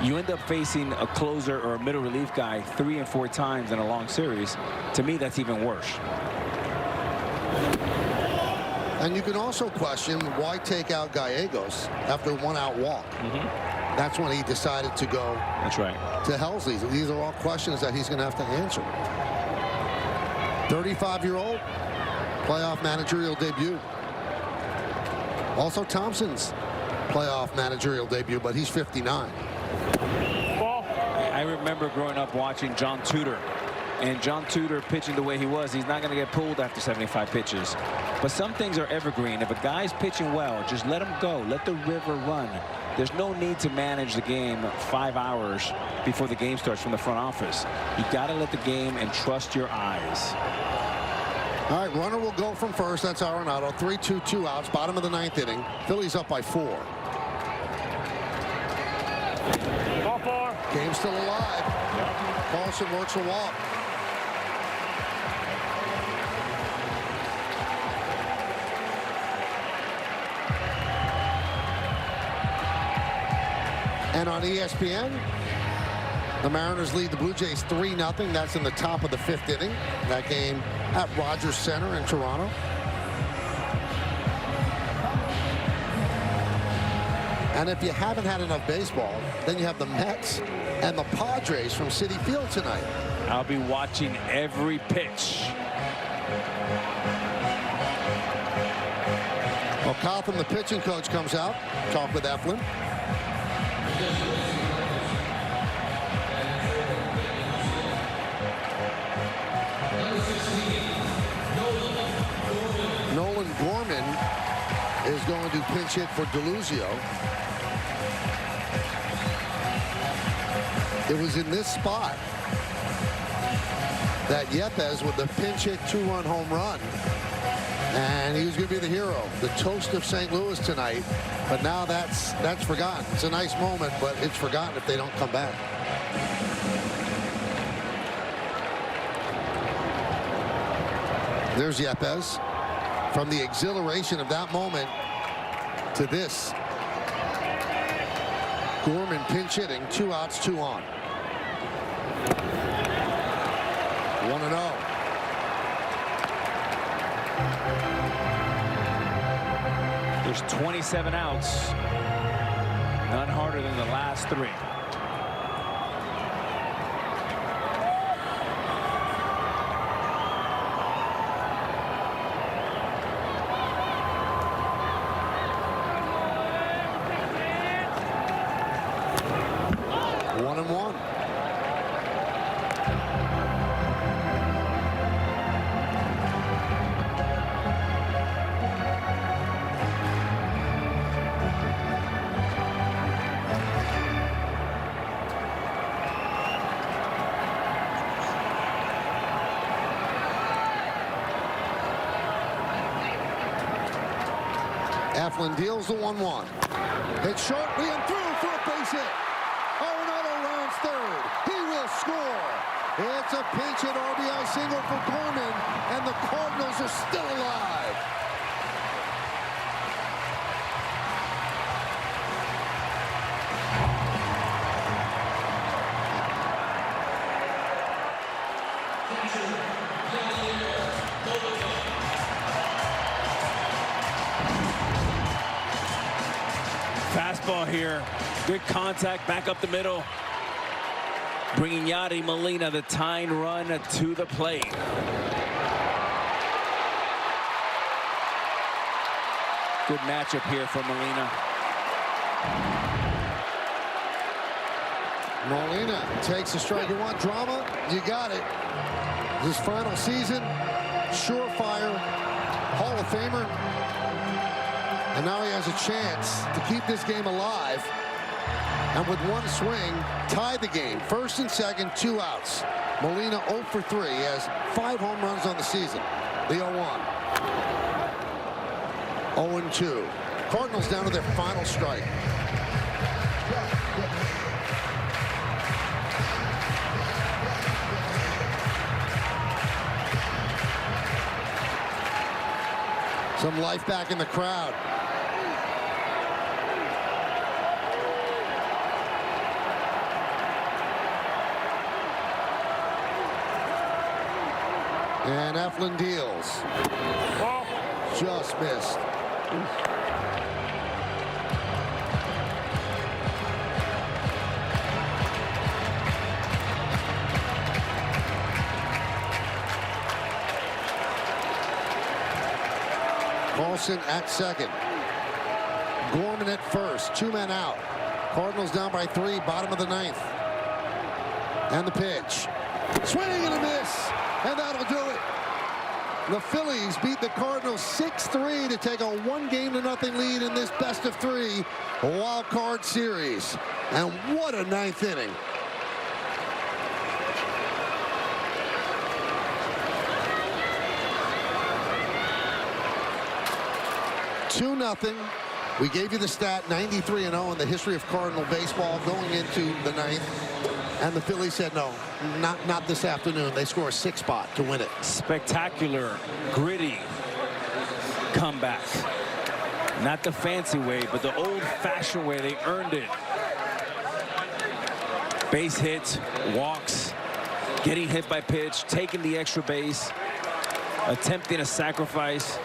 You end up facing a closer or a middle relief guy 3 and 4 times in a long series. To me, that's even worse. And you can also question why take out Gallegos after a 1-out walk. That's when he decided to go. That's right. To Helsley. These are all questions that he's going to have to answer. 35-year-old playoff managerial debut. Also Thompson's playoff managerial debut, but he's 59. I remember growing up watching John Tudor. And John Tudor pitching the way he was, he's not going to get pulled after 75 pitches. But some things are evergreen. If a guy's pitching well, just let him go. Let the river run. There's no need to manage the game 5 hours before the game starts from the front office. You got to let the game and trust your eyes. All right, runner will go from first. That's Arenado. 3-2, 2 outs. Bottom of the 9th inning. Phillies up by 4. Game still alive. Carlson works a walk. And on ESPN, the Mariners lead the Blue Jays 3-0. That's in the top of the 5th inning. That game at Rogers Center in Toronto. And if you haven't had enough baseball, then you have the Mets and the Padres from Citi Field tonight. I'll be watching every pitch. Well, Cotham, the pitching coach, comes out. Talk with Eflin. Nolan Gorman is going to pinch hit for Deluzio. It was in this spot that Yepes with the pinch hit 2-run home run. And he was going to be the hero, the toast of St. Louis tonight. But now that's forgotten. It's a nice moment, but it's forgotten if they don't come back. There's Yepes. From the exhilaration of that moment to this. Gorman pinch hitting, 2 outs, 2 on. 1-0. There's 27 outs. None harder than the last 3. Eflin deals the 1-1. It's shortly and through for a base hit. Arenado rounds third. He will score. It's a pinch hit RBI single for Gorman, and the Cardinals are still alive. Fastball here. Good contact back up the middle. Bringing Yadi Molina, the tying run, to the plate. Good matchup here for Molina. Molina takes a strike. You want drama? You got it. His final season, surefire, Hall of Famer. And now he has a chance to keep this game alive. And with one swing, tie the game. First and second, 2 outs. Molina 0 for 3. He has 5 home runs on the season. The 0-1. 0-2. Cardinals down to their final strike. Some life back in the crowd. And Eflin deals. Just missed. Paulson at second. Gorman at first. 2 men out. Cardinals down by 3, bottom of the 9th. And the pitch. Swing and a miss. And that'll do it. The Phillies beat the Cardinals 6-3 to take a 1-0 lead in this best-of-3 wild card series. And what a 9th inning. Two 0. We gave you the stat, 93-0 in the history of Cardinal baseball going into the 9th. And the Phillies said, no, not this afternoon. They score a 6 spot to win it. Spectacular, gritty comeback. Not the fancy way, but the old-fashioned way. They earned it. Base hits, walks, getting hit by pitch, taking the extra base, attempting a sacrifice.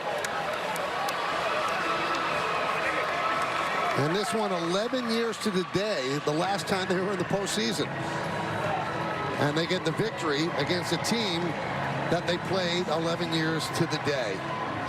And this one 11 years to the day, the last time they were in the postseason. And they get the victory against a team that they played 11 years to the day.